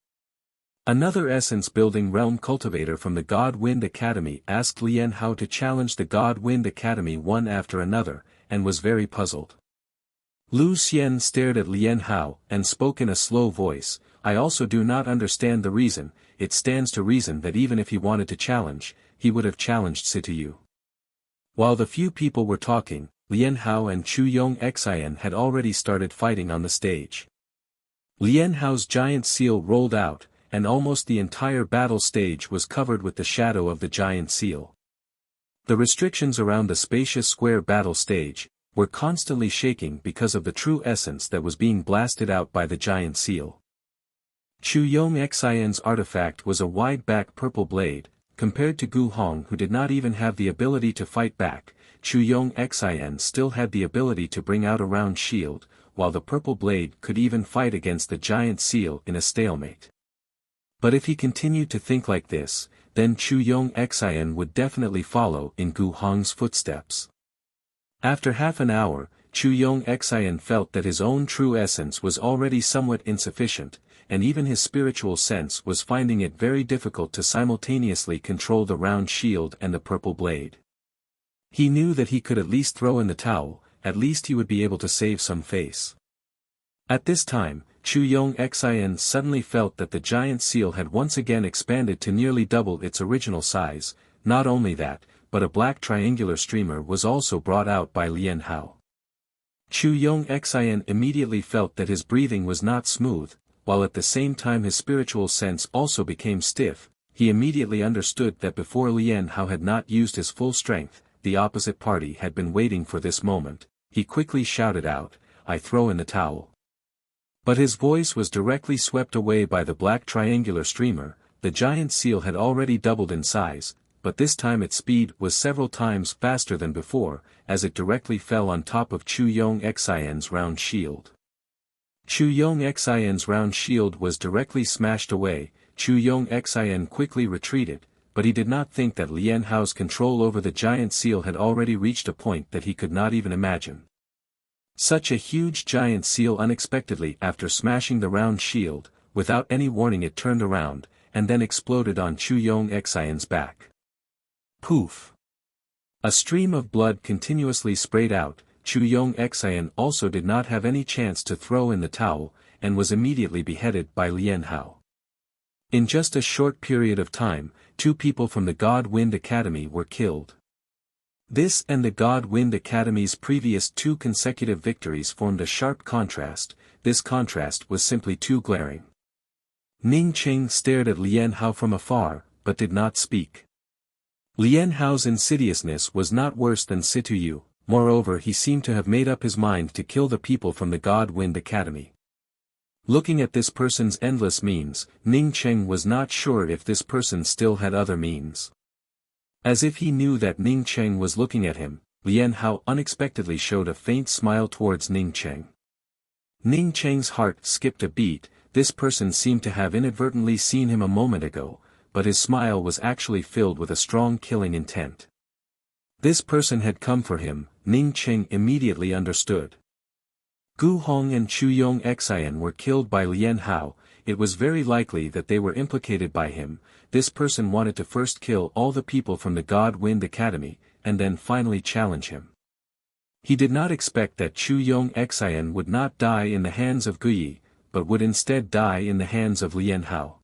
A: Another essence-building realm cultivator from the God Wind Academy asked Lian Hao to challenge the God Wind Academy one after another, and was very puzzled. Lu Xian stared at Lian Hao, and spoke in a slow voice, I also do not understand the reason, it stands to reason that even if he wanted to challenge, he would have challenged Situ. While the few people were talking, Lian Hao and Chu Yong Xian had already started fighting on the stage. Lian Hao's giant seal rolled out, and almost the entire battle stage was covered with the shadow of the giant seal. The restrictions around the spacious square battle stage were constantly shaking because of the true essence that was being blasted out by the giant seal. Chu Yong Xian's artifact was a wide-back purple blade, compared to Gu Hong who did not even have the ability to fight back. Chu Yong Xian still had the ability to bring out a round shield, while the purple blade could even fight against the giant seal in a stalemate. But if he continued to think like this, then Chu Yong Xian would definitely follow in Gu Hong's footsteps. After half an hour, Chu Yong Xian felt that his own true essence was already somewhat insufficient, and even his spiritual sense was finding it very difficult to simultaneously control the round shield and the purple blade. He knew that he could at least throw in the towel, at least he would be able to save some face. At this time, Chu Yong Xian suddenly felt that the giant seal had once again expanded to nearly double its original size. Not only that, but a black triangular streamer was also brought out by Lian Hao. Chu Yong Xian immediately felt that his breathing was not smooth, while at the same time his spiritual sense also became stiff. He immediately understood that before Lian Hao had not used his full strength, the opposite party had been waiting for this moment. He quickly shouted out, I throw in the towel. But his voice was directly swept away by the black triangular streamer. The giant seal had already doubled in size, but this time its speed was several times faster than before, as it directly fell on top of Chu Yong Xian's round shield. Chu Yong Xian's round shield was directly smashed away. Chu Yong Xian quickly retreated, but he did not think that Lian Hao's control over the giant seal had already reached a point that he could not even imagine. Such a huge giant seal unexpectedly after smashing the round shield, without any warning it turned around, and then exploded on Chu Yong Xian's back. Poof! A stream of blood continuously sprayed out. Chu Yong Xian also did not have any chance to throw in the towel, and was immediately beheaded by Lian Hao. In just a short period of time, 2 people from the God Wind Academy were killed. This and the God Wind Academy's previous 2 consecutive victories formed a sharp contrast. This contrast was simply too glaring. Ning Qing stared at Lian Hao from afar, but did not speak. Lian Hao's insidiousness was not worse than Situ. Moreover, he seemed to have made up his mind to kill the people from the God Wind Academy. Looking at this person's endless means, Ning Qing was not sure if this person still had other means. As if he knew that Ning Qing was looking at him, Lian Hao unexpectedly showed a faint smile towards Ning Qing. Ning Qing's heart skipped a beat. This person seemed to have inadvertently seen him a moment ago, but his smile was actually filled with a strong killing intent. This person had come for him. Ning Qing immediately understood. Gu Hong and Chu Yong Xian were killed by Lian Hao. It was very likely that they were implicated by him. This person wanted to first kill all the people from the God Wind Academy, and then finally challenge him. He did not expect that Chu Yong Xian would not die in the hands of Gu Yi, but would instead die in the hands of Lian Hao.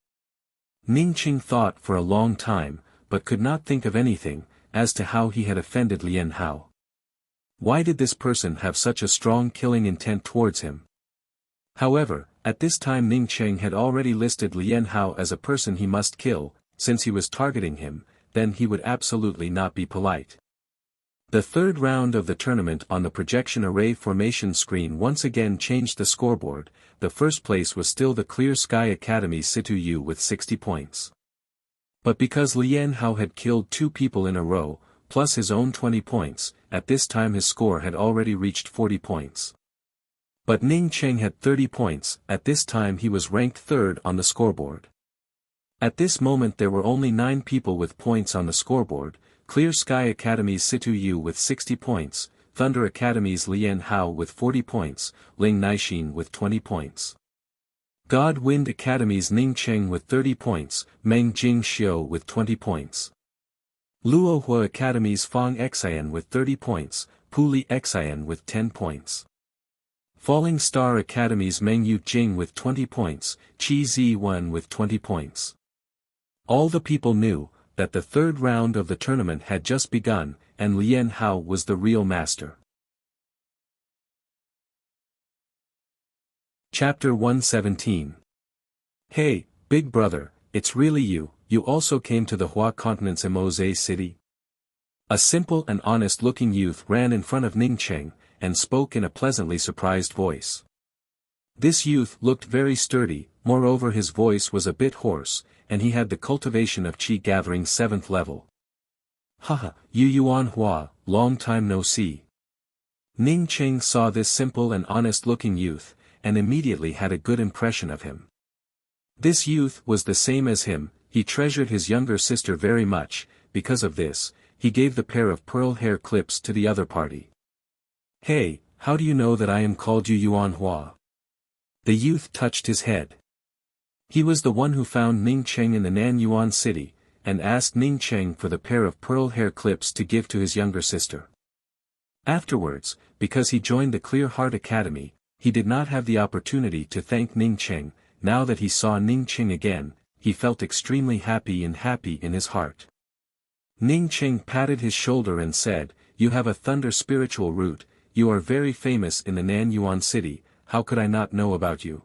A: Ning Qing thought for a long time, but could not think of anything. as to how he had offended Lian Hao. Why did this person have such a strong killing intent towards him? However, at this time Ning Cheng had already listed Lian Hao as a person he must kill, since he was targeting him, then he would absolutely not be polite. The third round of the tournament on the projection array formation screen once again changed the scoreboard. The first place was still the Clear Sky Academy's Situ Yu with 60 points. But because Lian Hao had killed 2 people in a row, plus his own 20 points, at this time his score had already reached 40 points. But Ning Cheng had 30 points, at this time he was ranked third on the scoreboard. At this moment there were only 9 people with points on the scoreboard: Clear Sky Academy's Situ Yu with 60 points, Thunder Academy's Lian Hao with 40 points, Ling Naixin with 20 points. God Wind Academy's Ning Cheng with 30 points, Meng Jing Xiu with 20 points. Luohua Academy's Fang Xian with 30 points, Puli Xian with 10 points. Falling Star Academy's Meng Yu Jing with 20 points, Qi Ziwen with 20 points. All the people knew that the third round of the tournament had just begun, and Lian Hao was the real master. Chapter 117. Hey, big brother, it's really you. You also came to the Hua Continent's Emoze City? A simple and honest-looking youth ran in front of Ning Cheng, and spoke in a pleasantly surprised voice. This youth looked very sturdy, moreover his voice was a bit hoarse, and he had the cultivation of Qi gathering 7th level. Haha, Yu Yuan Hua, long time no see. Ning Cheng saw this simple and honest-looking youth, and immediately had a good impression of him. This youth was the same as him. He treasured his younger sister very much. Because of this, he gave the pair of pearl hair clips to the other party. Hey, how do you know that I am called Yu Yuan Hua? The youth touched his head. He was the one who found Ning Cheng in the Nanyuan city, and asked Ning Cheng for the pair of pearl hair clips to give to his younger sister. Afterwards, because he joined the Clear Heart Academy, he did not have the opportunity to thank Ning Cheng. Now that he saw Ning Cheng again, he felt extremely happy in his heart. Ning Cheng patted his shoulder and said, "You have a thunder spiritual root, you are very famous in the Nanyuan city, how could I not know about you?"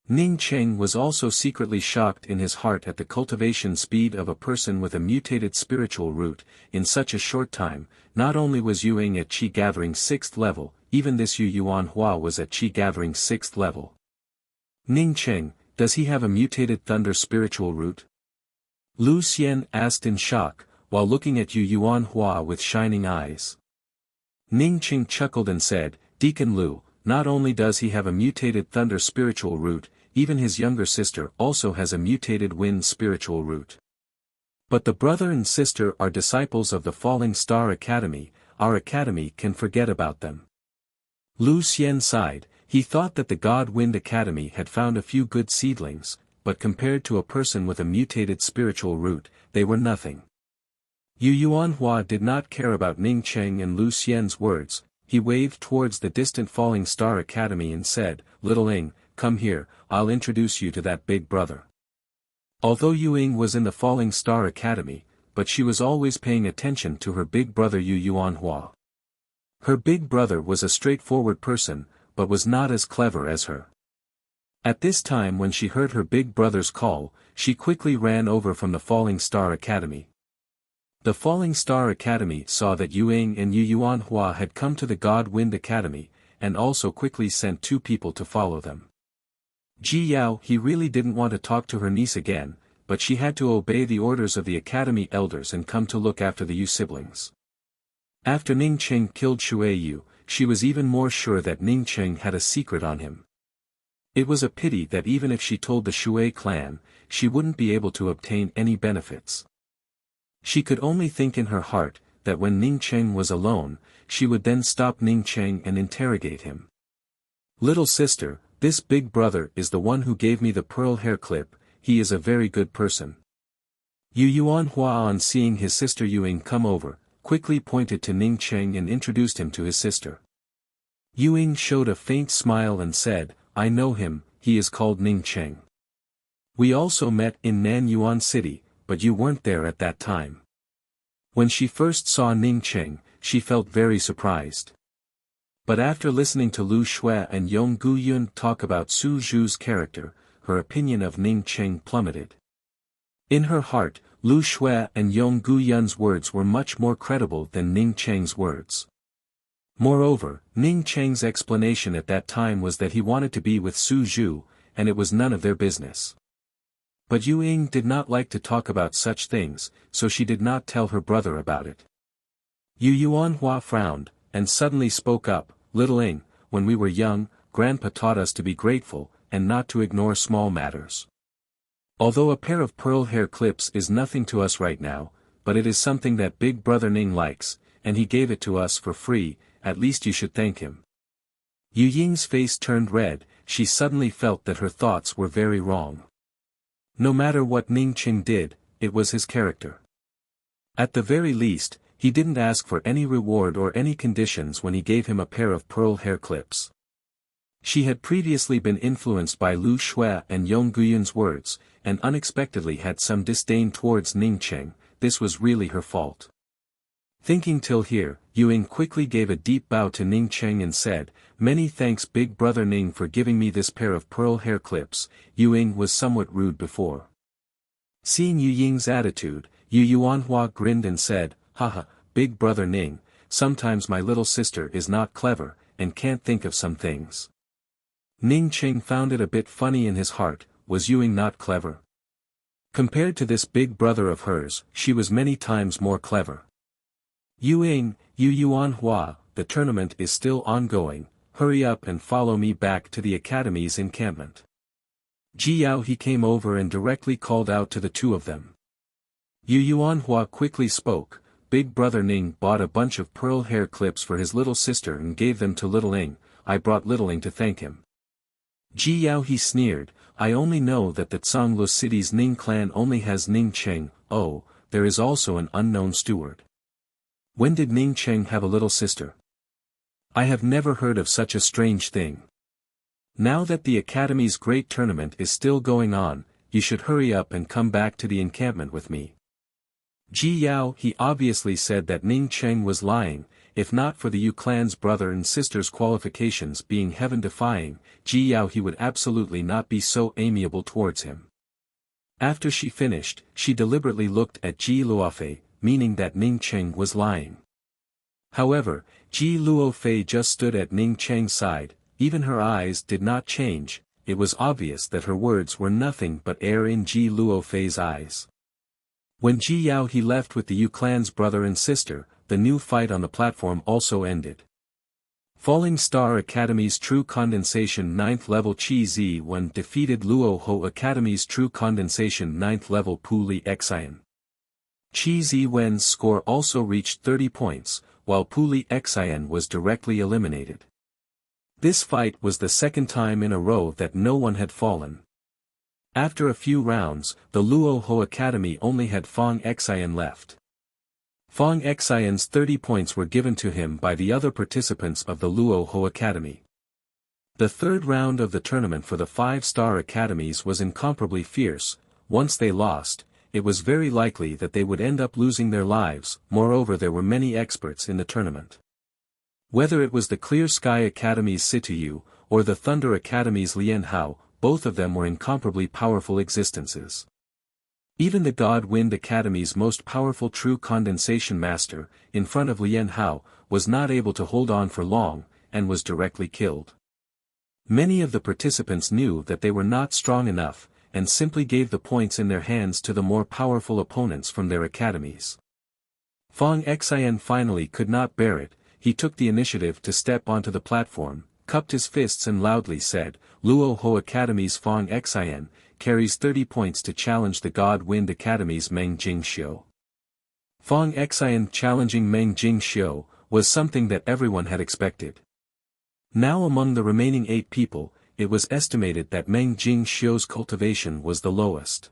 A: Ning Cheng was also secretly shocked in his heart at the cultivation speed of a person with a mutated spiritual root. In such a short time, not only was Yu Ying at Qi gathering 6th level, even this Yu Yuan Hua was at Qi gathering 6th level. Ning Cheng, does he have a mutated thunder spiritual root? Lu Xian asked in shock, while looking at Yu Yuan Hua with shining eyes. Ning Cheng chuckled and said, "Deacon Lu, not only does he have a mutated thunder spiritual root, even his younger sister also has a mutated wind spiritual root. But the brother and sister are disciples of the Falling Star Academy, our academy can forget about them." Lu Xian sighed. He thought that the God Wind Academy had found a few good seedlings, but compared to a person with a mutated spiritual root, they were nothing. Yu Yuan Hua did not care about Ning Cheng and Lu Xian's words. He waved towards the distant Falling Star Academy and said, "Little Ying, come here, I'll introduce you to that big brother." Although Yu Ying was in the Falling Star Academy, but she was always paying attention to her big brother Yu Yuan Hua. Her big brother was a straightforward person, but was not as clever as her. At this time when she heard her big brother's call, she quickly ran over from the Falling Star Academy. The Falling Star Academy saw that Yu Ying and Yu Yuan Hua had come to the God Wind Academy, and also quickly sent 2 people to follow them. Ji Yao, he really didn't want to talk to her niece again, but she had to obey the orders of the Academy elders and come to look after the Yu siblings. After Ning Cheng killed Shui Yu, she was even more sure that Ning Cheng had a secret on him. It was a pity that even if she told the Shui clan, she wouldn't be able to obtain any benefits. She could only think in her heart, that when Ning Cheng was alone, she would then stop Ning Cheng and interrogate him. "Little sister, this big brother is the one who gave me the pearl hair clip, he is a very good person." Yu Yuan Hua, on seeing his sister Yu Ying come over, quickly pointed to Ning Cheng and introduced him to his sister. Yu Ying showed a faint smile and said, "I know him, he is called Ning Cheng. We also met in Nanyuan City, but you weren't there at that time." When she first saw Ning Cheng, she felt very surprised. But after listening to Lu Shui and Yong Guyun talk about Su Zhu's character, her opinion of Ning Cheng plummeted. In her heart, Lu Shui and Yong Guyun's words were much more credible than Ning Cheng's words. Moreover, Ning Cheng's explanation at that time was that he wanted to be with Su Zhu, and it was none of their business. But Yu Ying did not like to talk about such things, so she did not tell her brother about it. Yu Yuanhua frowned, and suddenly spoke up, "Little Ying, when we were young, Grandpa taught us to be grateful, and not to ignore small matters. Although a pair of pearl hair clips is nothing to us right now, but it is something that Big Brother Ning likes, and he gave it to us for free, at least you should thank him." Yu Ying's face turned red, she suddenly felt that her thoughts were very wrong. No matter what Ning Cheng did, it was his character. At the very least, he didn't ask for any reward or any conditions when he gave him a pair of pearl hair clips. She had previously been influenced by Lu Shui and Yong Guyun's words, and unexpectedly had some disdain towards Ning Cheng. This was really her fault. Thinking till here, Yu Ying quickly gave a deep bow to Ning Cheng and said, "Many thanks Big Brother Ning for giving me this pair of pearl hair clips." Yu Ying was somewhat rude before. Seeing Yu Ying's attitude, Yu Yuanhua grinned and said, "Haha, Big Brother Ning, sometimes my little sister is not clever, and can't think of some things." Ning Cheng found it a bit funny in his heart, was Yu Ying not clever? Compared to this big brother of hers, she was many times more clever. "Yu Ying, Yu Yuanhua, the tournament is still ongoing, hurry up and follow me back to the academy's encampment." Ji Yao he came over and directly called out to the two of them. Yu Yuanhua quickly spoke, "Big Brother Ning bought a bunch of pearl hair clips for his little sister and gave them to Little Ying. I brought Little Ying to thank him." Ji Yao he sneered, "I only know that the Zhonglu city's Ning clan only has Ning Cheng. Oh, there is also an unknown steward. When did Ning Cheng have a little sister? I have never heard of such a strange thing. Now that the Academy's great tournament is still going on, you should hurry up and come back to the encampment with me." Ji Yao he obviously said that Ning Cheng was lying, if not for the Yu clan's brother and sister's qualifications being heaven-defying, Ji Yao he would absolutely not be so amiable towards him. After she finished, she deliberately looked at Ji Luofei, meaning that Ning Cheng was lying. However, Ji Luofei just stood at Ning Cheng's side, even her eyes did not change. It was obvious that her words were nothing but air in Ji Luofei's eyes. When Ji Yao he left with the Yu clan's brother and sister, the new fight on the platform also ended. Falling Star Academy's True Condensation 9th level Qi Zi1 defeated Luo Ho Academy's True Condensation 9th level Pu Li Xian. Qi Zi-wen's score also reached 30 points, while Pu Li Xian was directly eliminated. This fight was the second time in a row that no one had fallen. After a few rounds, the Luo Ho Academy only had Fang Xian left. Fang Xian's 30 points were given to him by the other participants of the Luo Ho Academy. The third round of the tournament for the 5-star academies was incomparably fierce. Once they lost, it was very likely that they would end up losing their lives. Moreover, there were many experts in the tournament. Whether it was the Clear Sky Academy's Situyu, or the Thunder Academy's Lian Hao, both of them were incomparably powerful existences. Even the God Wind Academy's most powerful True Condensation Master, in front of Lian Hao, was not able to hold on for long, and was directly killed. Many of the participants knew that they were not strong enough, and simply gave the points in their hands to the more powerful opponents from their academies. Fang Xian finally could not bear it. He took the initiative to step onto the platform, cupped his fists and loudly said, "Luo Ho Academy's Fang Xian carries 30 points to challenge the God Wind Academy's Meng Jingxiu." Fang Xian challenging Meng Jingxiu was something that everyone had expected. Now among the remaining 8 people, it was estimated that Meng Jingxiu's cultivation was the lowest.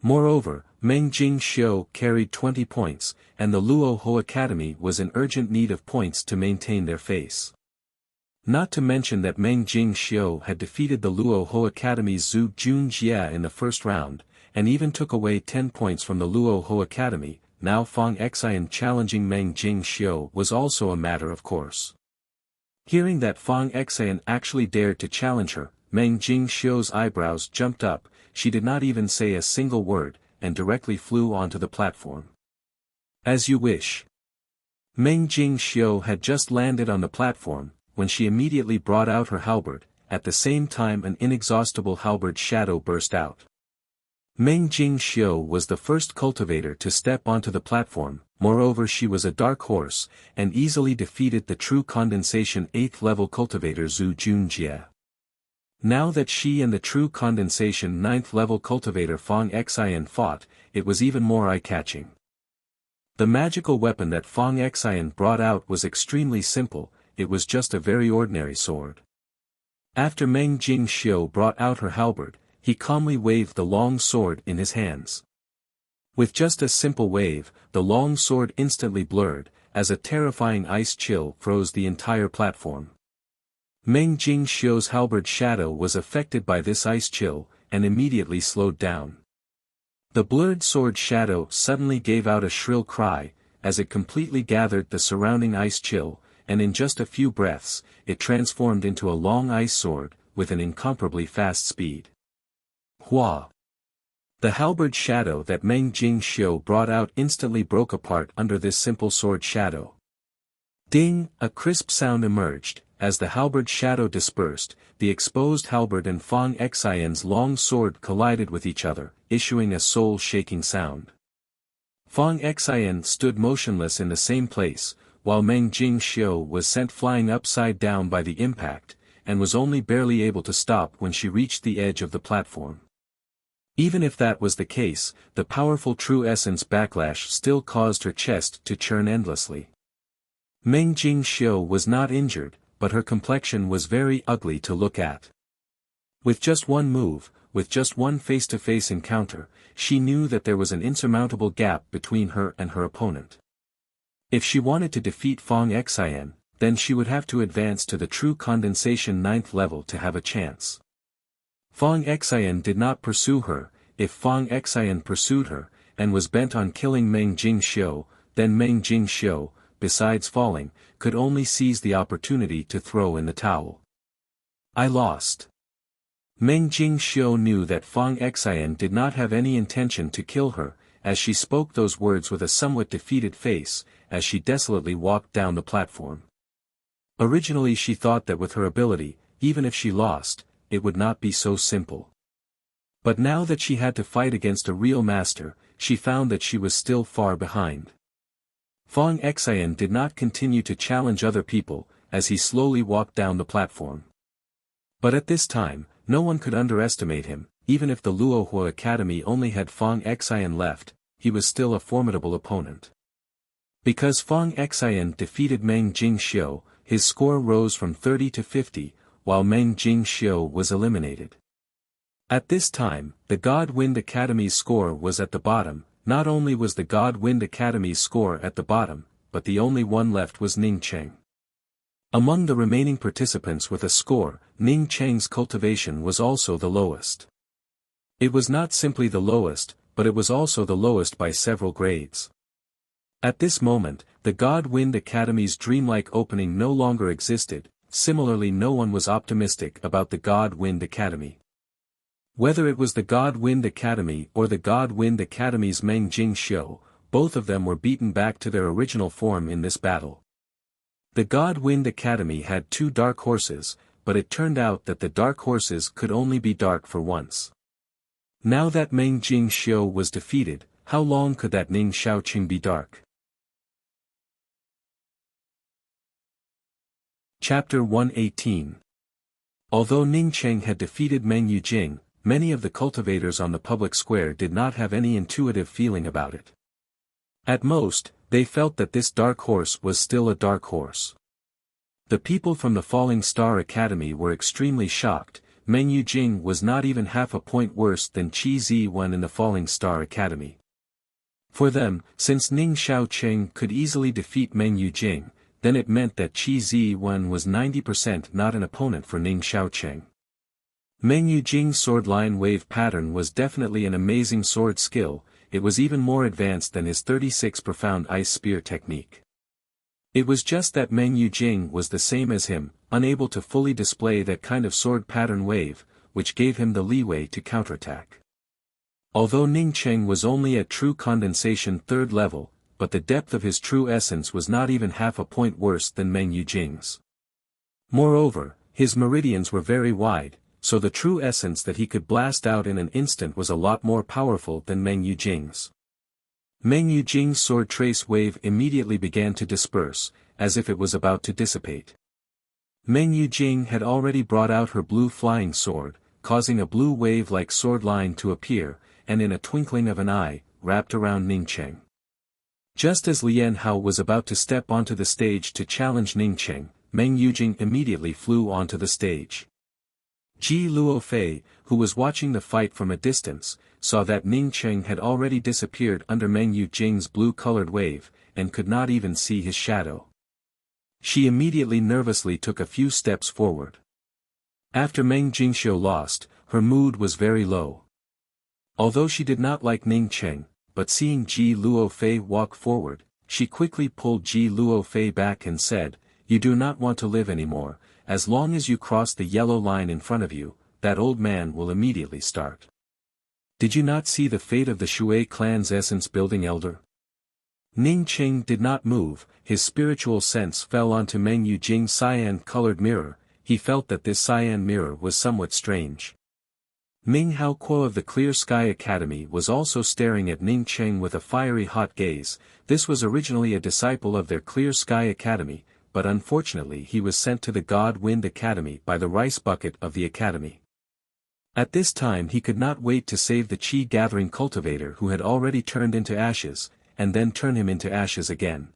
A: Moreover, Meng Jingxiu carried 20 points, and the Luo Ho Academy was in urgent need of points to maintain their face. Not to mention that Meng Jingxiu had defeated the Luo Ho Academy's Zhu Junjie in the first round, and even took away 10 points from the Luo Ho Academy. now Fang Xian challenging Meng Jingxiu was also a matter of course. Hearing that Fang Xian actually dared to challenge her, Meng Jingxiu's eyebrows jumped up, she did not even say a single word, and directly flew onto the platform. As you wish. Meng Jingxiu had just landed on the platform, when she immediately brought out her halberd, at the same time an inexhaustible halberd shadow burst out. Meng Jingxiu was the first cultivator to step onto the platform, moreover she was a dark horse, and easily defeated the true condensation 8th level cultivator Zhu Junjie. Now that she and the true condensation 9th level cultivator Fang Xian fought, it was even more eye-catching. The magical weapon that Fang Xian brought out was extremely simple, it was just a very ordinary sword. After Meng Jingxiu brought out her halberd, he calmly waved the long sword in his hands. With just a simple wave, the long sword instantly blurred, as a terrifying ice chill froze the entire platform. Meng Jingxiu's halberd shadow was affected by this ice chill, and immediately slowed down. The blurred sword shadow suddenly gave out a shrill cry, as it completely gathered the surrounding ice chill, and in just a few breaths, it transformed into a long ice sword, with an incomparably fast speed. Hua! The halberd shadow that Meng Jingxiu brought out instantly broke apart under this simple sword shadow. Ding! A crisp sound emerged, as the halberd shadow dispersed, the exposed halberd and Fang Xian's long sword collided with each other, issuing a soul-shaking sound. Fang Xian stood motionless in the same place, while Meng Jingxiu was sent flying upside down by the impact, and was only barely able to stop when she reached the edge of the platform. Even if that was the case, the powerful true essence backlash still caused her chest to churn endlessly. Meng Jingxiu was not injured, but her complexion was very ugly to look at. With just one move, with just one face-to-face encounter, she knew that there was an insurmountable gap between her and her opponent. If she wanted to defeat Fang Xian, then she would have to advance to the true condensation 9th level to have a chance. Fang Xian did not pursue her. If Fang Xian pursued her, and was bent on killing Meng Jingxiu, then Meng Jingxiu, besides falling, could only seize the opportunity to throw in the towel. I lost. Meng Jingxiu knew that Fang Xian did not have any intention to kill her, as she spoke those words with a somewhat defeated face, as she desolately walked down the platform. Originally she thought that with her ability, even if she lost, it would not be so simple. But now that she had to fight against a real master, she found that she was still far behind. Fang Xian did not continue to challenge other people, as he slowly walked down the platform. But at this time, no one could underestimate him, even if the Luohua Academy only had Fang Xian left, he was still a formidable opponent. Because Fang Xian defeated Meng Jingxiu, his score rose from 30 to 50, while Meng Jingxiu was eliminated. At this time, the God Wind Academy's score was at the bottom. Not only was the God Wind Academy's score at the bottom, but the only one left was Ning Cheng. Among the remaining participants with a score, Ning Cheng's cultivation was also the lowest. It was not simply the lowest, but it was also the lowest by several grades. At this moment, the God Wind Academy's dreamlike opening no longer existed. Similarly, no one was optimistic about the God Wind Academy. Whether it was the God Wind Academy or the God Wind Academy's Meng Jingxiu, both of them were beaten back to their original form in this battle. The God Wind Academy had 2 dark horses, but it turned out that the dark horses could only be dark for once. Now that Meng Jingxiu was defeated, how long could that Ning Shaoqing be dark? Chapter 118. Although Ning Cheng had defeated Meng Yujing, many of the cultivators on the public square did not have any intuitive feeling about it. At most, they felt that this dark horse was still a dark horse. The people from the Falling Star Academy were extremely shocked. Meng Yujing was not even half a point worse than Qi Ziwen in the Falling Star Academy. For them, since Ning Shaoqing could easily defeat Meng Yujing, then it meant that Qi Ziwen was 90% not an opponent for Ning Shaoqing. Meng Yujing's sword line wave pattern was definitely an amazing sword skill. it was even more advanced than his 36 profound ice spear technique. It was just that Meng Yujing was the same as him, unable to fully display that kind of sword pattern wave, which gave him the leeway to counterattack. Although Ning Cheng was only at true condensation 3rd level, but the depth of his true essence was not even half a point worse than Meng Yujing's. Moreover, his meridians were very wide, so the true essence that he could blast out in an instant was a lot more powerful than Meng Yujing's. Meng Yujing's sword trace wave immediately began to disperse, as if it was about to dissipate. Meng Yujing had already brought out her blue flying sword, causing a blue wave-like sword line to appear, and in a twinkling of an eye, wrapped around Ning Cheng. Just as Lian Hao was about to step onto the stage to challenge Ning Cheng, Meng Yujing immediately flew onto the stage. Ji Luofei, who was watching the fight from a distance, saw that Ning Cheng had already disappeared under Meng Yujing's blue-colored wave, and could not even see his shadow. She immediately nervously took a few steps forward. After Meng Jingxiu lost, her mood was very low. Although she did not like Ning Cheng, but seeing Ji Luofei walk forward, she quickly pulled Ji Luofei back and said, "You do not want to live anymore. As long as you cross the yellow line in front of you, that old man will immediately start. Did you not see the fate of the Shui clan's essence-building elder?" Ning Cheng did not move, his spiritual sense fell onto Meng Yujing's cyan-colored mirror. He felt that this cyan mirror was somewhat strange. Ming Hao Kuo of the Clear Sky Academy was also staring at Ning Cheng with a fiery hot gaze. This was originally a disciple of their Clear Sky Academy, but unfortunately he was sent to the God Wind Academy by the rice bucket of the academy. At this time he could not wait to save the chi-gathering cultivator who had already turned into ashes, and then turn him into ashes again.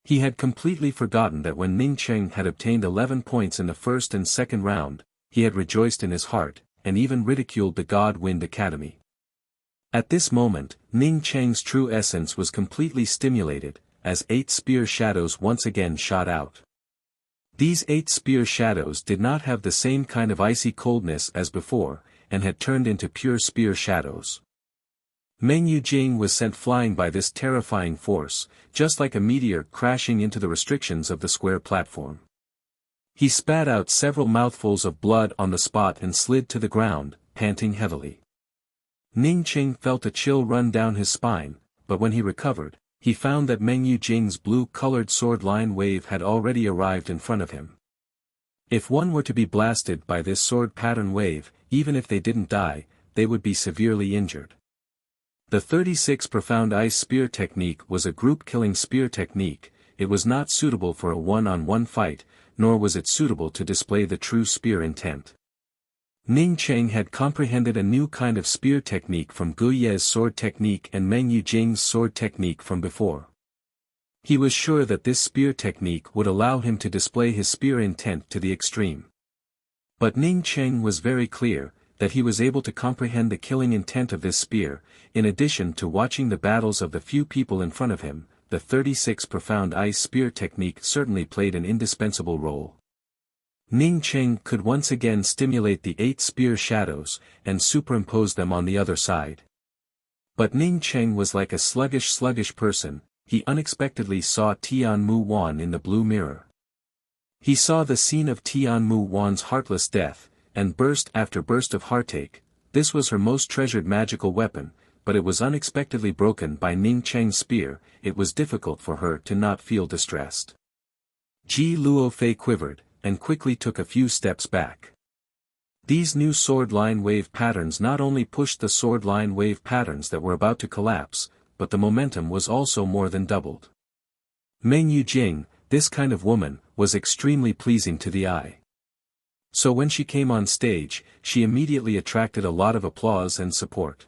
A: He had completely forgotten that when Ning Cheng had obtained 11 points in the first and second round, he had rejoiced in his heart, and even ridiculed the God Wind Academy. At this moment, Ning Cheng's true essence was completely stimulated, as 8 spear shadows once again shot out. These 8 spear shadows did not have the same kind of icy coldness as before, and had turned into pure spear shadows. Meng Yujing was sent flying by this terrifying force, just like a meteor crashing into the restrictions of the square platform. He spat out several mouthfuls of blood on the spot and slid to the ground, panting heavily. Ning Cheng felt a chill run down his spine, but when he recovered, he found that Meng Yujing's blue-colored sword line wave had already arrived in front of him. If one were to be blasted by this sword pattern wave, even if they didn't die, they would be severely injured. The 36 Profound Ice Spear technique was a group-killing spear technique. It was not suitable for a one-on-one fight, nor was it suitable to display the true spear intent. Ning Cheng had comprehended a new kind of spear technique from Gu Ye's sword technique and Meng Yujing's sword technique from before. He was sure that this spear technique would allow him to display his spear intent to the extreme. But Ning Cheng was very clear, that he was able to comprehend the killing intent of this spear. In addition to watching the battles of the few people in front of him, the 36 Profound Ice Spear technique certainly played an indispensable role. Ning Cheng could once again stimulate the 8 spear shadows, and superimpose them on the other side. But Ning Cheng was like a sluggish person. He unexpectedly saw Tianmu Wan in the blue mirror. He saw the scene of Tianmu Wan's heartless death, and burst after burst of heartache. This was her most treasured magical weapon, but it was unexpectedly broken by Ning Cheng's spear. It was difficult for her to not feel distressed. Ji Luofei quivered, and quickly took a few steps back. These new sword line wave patterns not only pushed the sword line wave patterns that were about to collapse, but the momentum was also more than doubled. Meng Yujing, this kind of woman, was extremely pleasing to the eye. So when she came on stage, she immediately attracted a lot of applause and support.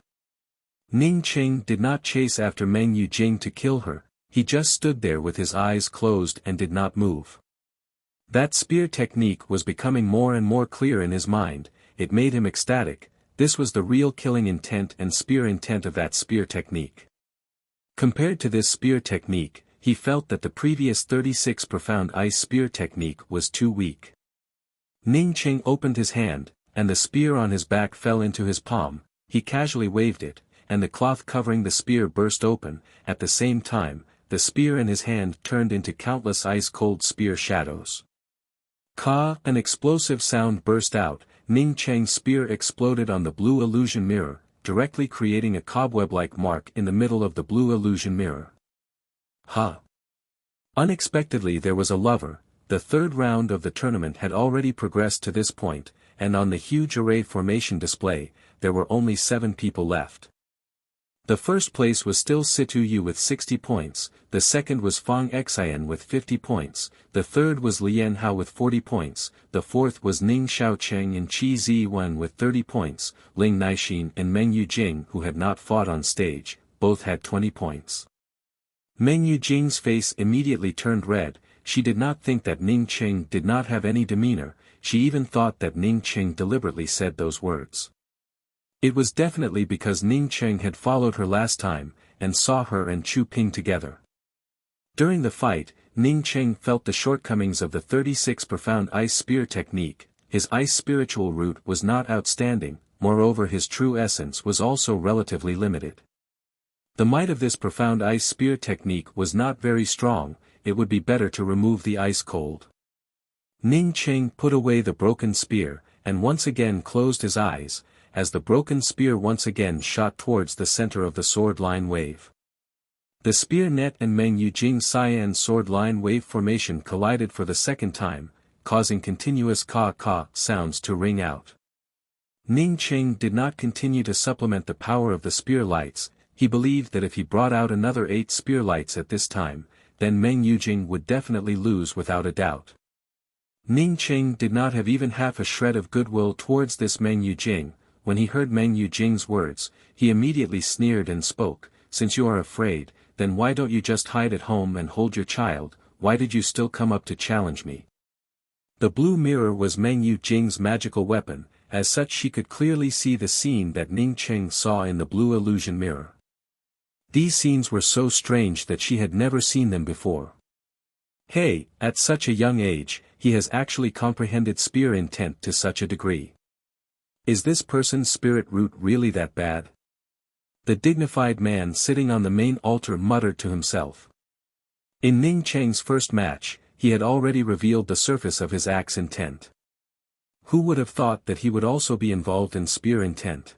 A: Ning Cheng did not chase after Meng Yujing to kill her, he just stood there with his eyes closed and did not move. That spear technique was becoming more and more clear in his mind. It made him ecstatic. This was the real killing intent and spear intent of that spear technique. Compared to this spear technique, he felt that the previous 36 Profound Ice Spear technique was too weak. Ning Cheng opened his hand, and the spear on his back fell into his palm. He casually waved it, and the cloth covering the spear burst open. At the same time, the spear in his hand turned into countless ice-cold spear shadows. Ka! An explosive sound burst out. Ning Cheng's spear exploded on the blue illusion mirror, directly creating a cobweb-like mark in the middle of the blue illusion mirror. Ha! Unexpectedly there was a lover. The third round of the tournament had already progressed to this point, and on the huge array formation display, there were only 7 people left. The first place was still Situ Yu with 60 points, the second was Fang Xian with 50 points, the third was Lian Hao with 40 points, the fourth was Ning Xiaocheng and Qi Ziwen with 30 points, Ling Naixin and Meng Yujing, who had not fought on stage, both had 20 points. Meng Yujing's face immediately turned red. She did not think that Ning Cheng did not have any demeanor, she even thought that Ning Cheng deliberately said those words. It was definitely because Ning Cheng had followed her last time, and saw her and Chu Ping together. During the fight, Ning Cheng felt the shortcomings of the 36 profound ice spear technique. His ice spiritual root was not outstanding, moreover his true essence was also relatively limited. The might of this profound ice spear technique was not very strong, it would be better to remove the ice cold. Ning Cheng put away the broken spear, and once again closed his eyes, as the broken spear once again shot towards the center of the sword line wave. The spear net and Meng Yujing's cyan sword line wave formation collided for the second time, causing continuous ka-ka sounds to ring out. Ning Cheng did not continue to supplement the power of the spear lights. He believed that if he brought out another 8 spear lights at this time, then Meng Yujing would definitely lose without a doubt. Ning Cheng did not have even half a shred of goodwill towards this Meng Yujing. When he heard Meng Yujing's words, he immediately sneered and spoke, "Since you are afraid, then why don't you just hide at home and hold your child, why did you still come up to challenge me?" The blue mirror was Meng Yujing's magical weapon, as such she could clearly see the scene that Ning Cheng saw in the blue illusion mirror. These scenes were so strange that she had never seen them before. Hey, at such a young age, he has actually comprehended spear intent to such a degree. Is this person's spirit root really that bad? The dignified man sitting on the main altar muttered to himself. In Ning Cheng's first match, he had already revealed the surface of his axe intent. Who would have thought that he would also be involved in spear intent?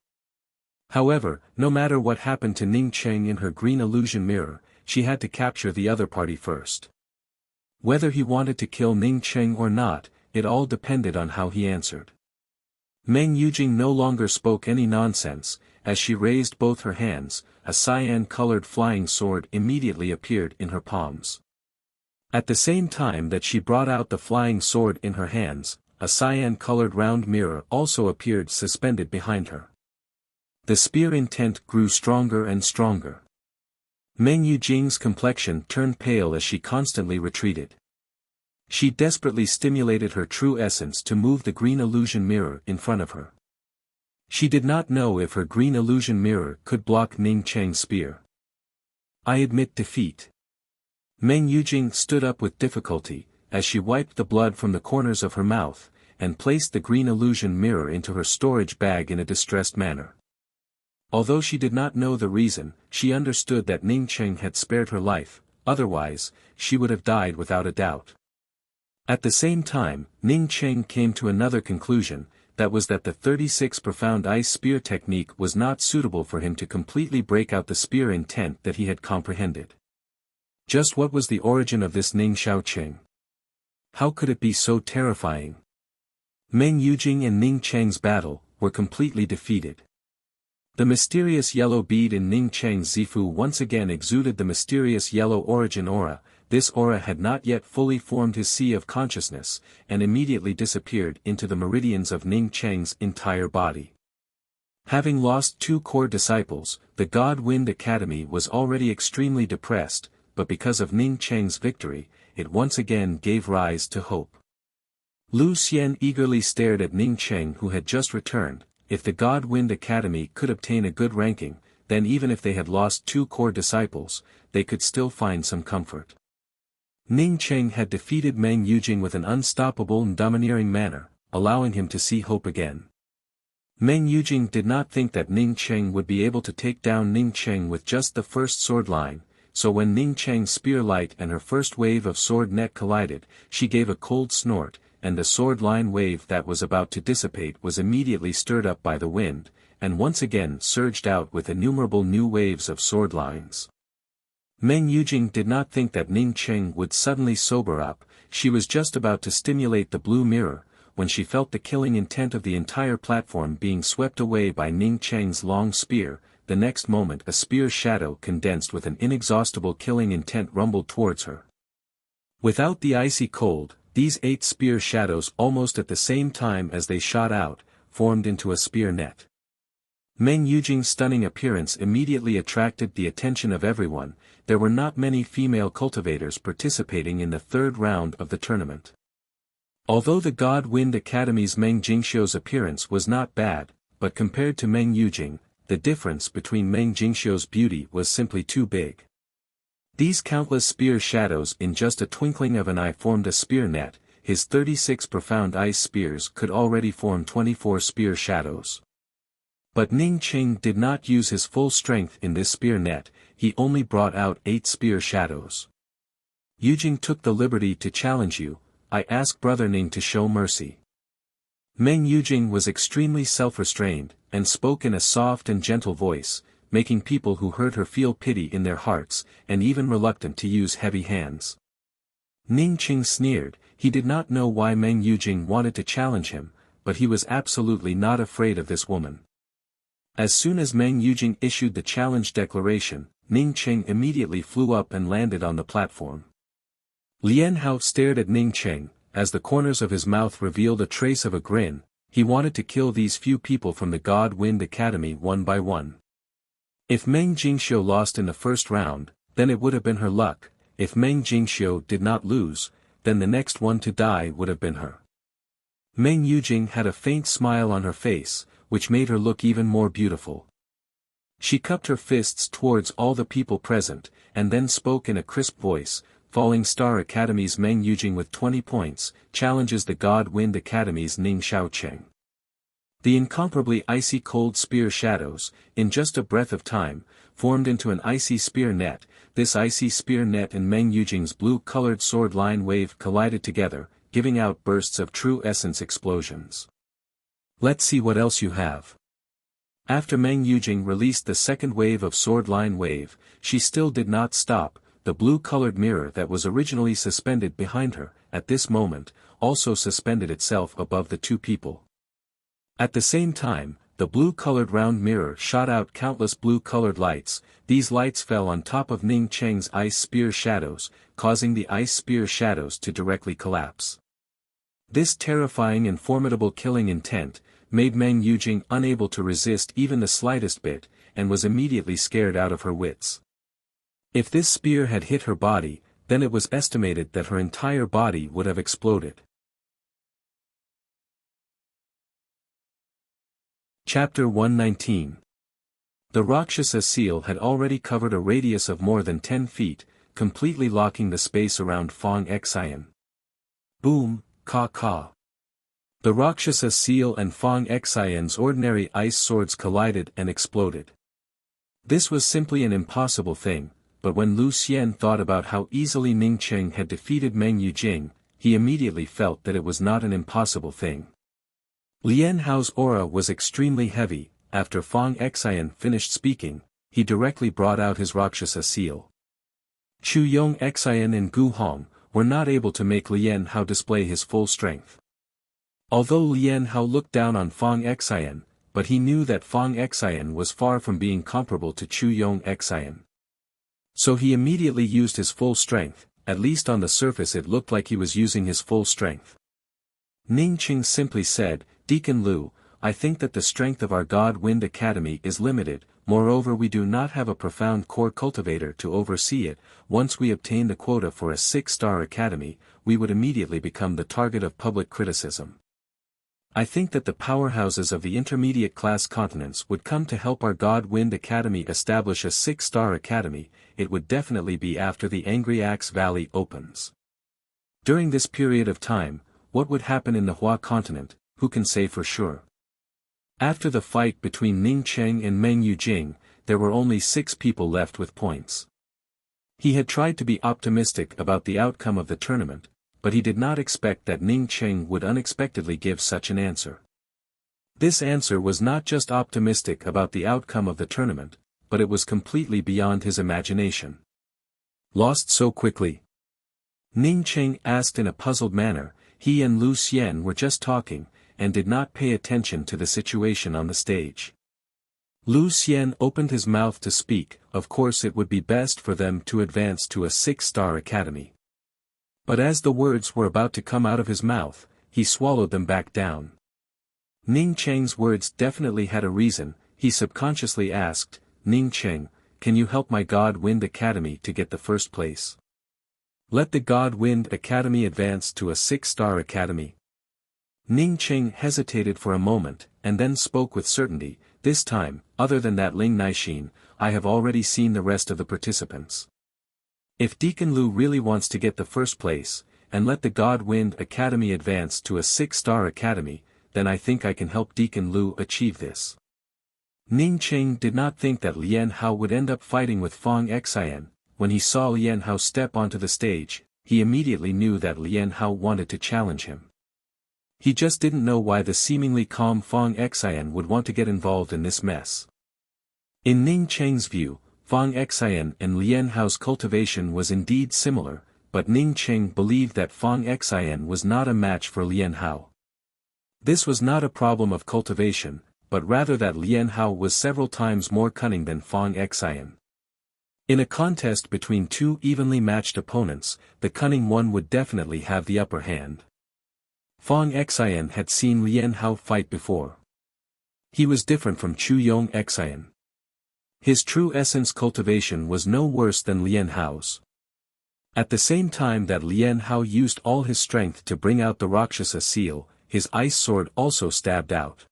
A: However, no matter what happened to Ning Cheng in her green illusion mirror, she had to capture the other party first. Whether he wanted to kill Ning Cheng or not, it all depended on how he answered. Meng Yujing no longer spoke any nonsense. As she raised both her hands, a cyan-colored flying sword immediately appeared in her palms. At the same time that she brought out the flying sword in her hands, a cyan-colored round mirror also appeared suspended behind her. The spear intent grew stronger and stronger. Meng Yujing's complexion turned pale as she constantly retreated. She desperately stimulated her true essence to move the green illusion mirror in front of her. She did not know if her green illusion mirror could block Ning Cheng's spear. I admit defeat. Meng Yujing stood up with difficulty, as she wiped the blood from the corners of her mouth, and placed the green illusion mirror into her storage bag in a distressed manner. Although she did not know the reason, she understood that Ning Cheng had spared her life, otherwise, she would have died without a doubt. At the same time, Ning Cheng came to another conclusion, that was that the 36 profound ice spear technique was not suitable for him to completely break out the spear intent that he had comprehended. Just what was the origin of this Ning Xiaocheng? How could it be so terrifying? Meng Yujing and Ning Cheng's battle were completely defeated. The mysterious yellow bead in Ning Cheng's Zifu once again exuded the mysterious yellow origin aura. This aura had not yet fully formed his sea of consciousness, and immediately disappeared into the meridians of Ning Cheng's entire body. Having lost 2 core disciples, the God Wind Academy was already extremely depressed, but because of Ning Cheng's victory, it once again gave rise to hope. Lu Xian eagerly stared at Ning Cheng who had just returned. If the God Wind Academy could obtain a good ranking, then even if they had lost 2 core disciples, they could still find some comfort. Ning Cheng had defeated Meng Yujing with an unstoppable and domineering manner, allowing him to see hope again. Meng Yujing did not think that Ning Cheng would be able to take down Ning Cheng with just the first sword line, so when Ning Cheng's spear light and her first wave of sword net collided, she gave a cold snort, and the sword line wave that was about to dissipate was immediately stirred up by the wind, and once again surged out with innumerable new waves of sword lines. Meng Yujing did not think that Ning Cheng would suddenly sober up. She was just about to stimulate the blue mirror, when she felt the killing intent of the entire platform being swept away by Ning Cheng's long spear. The next moment a spear shadow condensed with an inexhaustible killing intent rumbled towards her. Without the icy cold, these 8 spear shadows almost at the same time as they shot out, formed into a spear net. Meng Yujing's stunning appearance immediately attracted the attention of everyone. There were not many female cultivators participating in the third round of the tournament. Although the God Wind Academy's Meng Jingxiu's appearance was not bad, but compared to Meng Yujing, the difference between Meng Jingxiu's beauty was simply too big. These countless spear shadows in just a twinkling of an eye formed a spear net. His 36 profound ice spears could already form 24 spear shadows. But Ning Cheng did not use his full strength in this spear net, he only brought out 8 spear shadows. Yujing took the liberty to challenge you. I ask Brother Ning to show mercy. Meng Yujing was extremely self-restrained, and spoke in a soft and gentle voice, making people who heard her feel pity in their hearts, and even reluctant to use heavy hands. Ning Cheng sneered. He did not know why Meng Yujing wanted to challenge him, but he was absolutely not afraid of this woman. As soon as Meng Yujing issued the challenge declaration, Ning Cheng immediately flew up and landed on the platform. Lian Hao stared at Ning Cheng, as the corners of his mouth revealed a trace of a grin. He wanted to kill these few people from the God Wind Academy one by one. If Meng Jingxiu lost in the first round, then it would have been her luck. If Meng Jingxiu did not lose, then the next one to die would have been her. Meng Yujing had a faint smile on her face, which made her look even more beautiful. She cupped her fists towards all the people present, and then spoke in a crisp voice. Falling Star Academy's Meng Yujing with 20 points, challenges the God Wind Academy's Ning Xiaocheng. The incomparably icy cold spear shadows, in just a breath of time, formed into an icy spear net. This icy spear net and Meng Yujing's blue-colored sword line wave collided together, giving out bursts of true essence explosions. Let's see what else you have. After Meng Yujing released the second wave of sword line wave, she still did not stop. The blue-colored mirror that was originally suspended behind her, at this moment, also suspended itself above the 2 people. At the same time, the blue-colored round mirror shot out countless blue-colored lights. These lights fell on top of Ning Cheng's ice spear shadows, causing the ice spear shadows to directly collapse. This terrifying and formidable killing intent made Meng Yujing unable to resist even the slightest bit, and was immediately scared out of her wits. If this spear had hit her body, then it was estimated that her entire body would have exploded. Chapter 119. The Rakshasa seal had already covered a radius of more than 10 feet, completely locking the space around Fong Xian. Boom, ka. The Rakshasa seal and Fong Xian's ordinary ice swords collided and exploded. This was simply an impossible thing. But when Lu Xian thought about how easily Ning Cheng had defeated Meng Yujing, he immediately felt that it was not an impossible thing. Lian Hao's aura was extremely heavy. After Fong Xian finished speaking, he directly brought out his Rakshasa seal. Chu Yong Xian and Gu Hong were not able to make Lian Hao display his full strength. Although Lian Hao looked down on Fong Xian, but he knew that Fong Xian was far from being comparable to Chu Yong Xian. So he immediately used his full strength. At least on the surface it looked like he was using his full strength. Ning Cheng simply said, Deacon Lu, I think that the strength of our God Wind Academy is limited, moreover we do not have a profound core cultivator to oversee it. Once we obtain the quota for a 6-star academy, we would immediately become the target of public criticism. I think that the powerhouses of the intermediate class continents would come to help our God Wind Academy establish a 6-star academy. It would definitely be after the Angry Axe Valley opens. During this period of time, what would happen in the Hua continent, who can say for sure? After the fight between Ning Cheng and Meng Yujing, there were only 6 people left with points. He had tried to be optimistic about the outcome of the tournament, but he did not expect that Ning Cheng would unexpectedly give such an answer. This answer was not just optimistic about the outcome of the tournament, but it was completely beyond his imagination. Lost so quickly? Ning Cheng asked in a puzzled manner. He and Lu Xian were just talking, and did not pay attention to the situation on the stage. Lu Xian opened his mouth to speak. Of course it would be best for them to advance to a 6-star academy. But as the words were about to come out of his mouth, he swallowed them back down. Ning Cheng's words definitely had a reason. He subconsciously asked, "Ning Cheng, can you help my God-Wind Academy to get the first place? Let the God-Wind Academy advance to a 6-star academy." Ning Cheng hesitated for a moment, and then spoke with certainty. "This time, other than that Ling Naixin, I have already seen the rest of the participants. If Deacon Lu really wants to get the first place, and let the God-Wind Academy advance to a 6-star academy, then I think I can help Deacon Lu achieve this." Ning Cheng did not think that Lian Hao would end up fighting with Fong Xian. When he saw Lian Hao step onto the stage, he immediately knew that Lian Hao wanted to challenge him. He just didn't know why the seemingly calm Fong Xian would want to get involved in this mess. In Ning Cheng's view, Fong Xian and Lian Hao's cultivation was indeed similar, but Ning Cheng believed that Fong Xian was not a match for Lian Hao. This was not a problem of cultivation, but rather that Lian Hao was several times more cunning than Fong Xian. In a contest between 2 evenly matched opponents, the cunning one would definitely have the upper hand. Fong Xian had seen Lian Hao fight before. He was different from Chu Yong Xian. His true essence cultivation was no worse than Lian Hao's. At the same time that Lian Hao used all his strength to bring out the Rakshasa seal, his ice sword also stabbed out.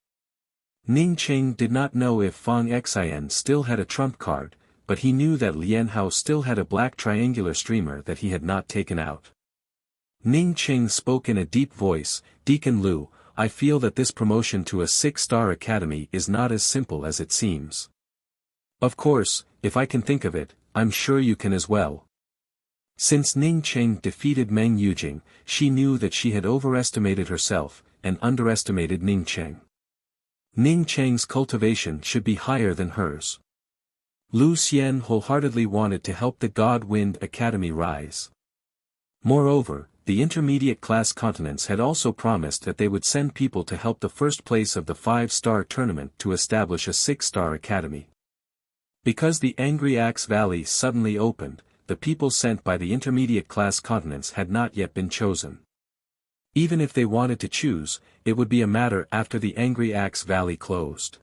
A: Ning Cheng did not know if Fong Xian still had a trump card, but he knew that Lian Hao still had a black triangular streamer that he had not taken out. Ning Cheng spoke in a deep voice, "Deacon Lu, I feel that this promotion to a 6-star academy is not as simple as it seems. Of course, if I can think of it, I'm sure you can as well." Since Ning Cheng defeated Meng Yujing, she knew that she had overestimated herself, and underestimated Ning Cheng. Ning Cheng's cultivation should be higher than hers. Lu Xian wholeheartedly wanted to help the God-Wind Academy rise. Moreover, the intermediate class continents had also promised that they would send people to help the first place of the 5-star tournament to establish a 6-star academy. Because the Angry Axe Valley suddenly opened, the people sent by the intermediate class continents had not yet been chosen. Even if they wanted to choose, it would be a matter after the Angry Axe Valley closed.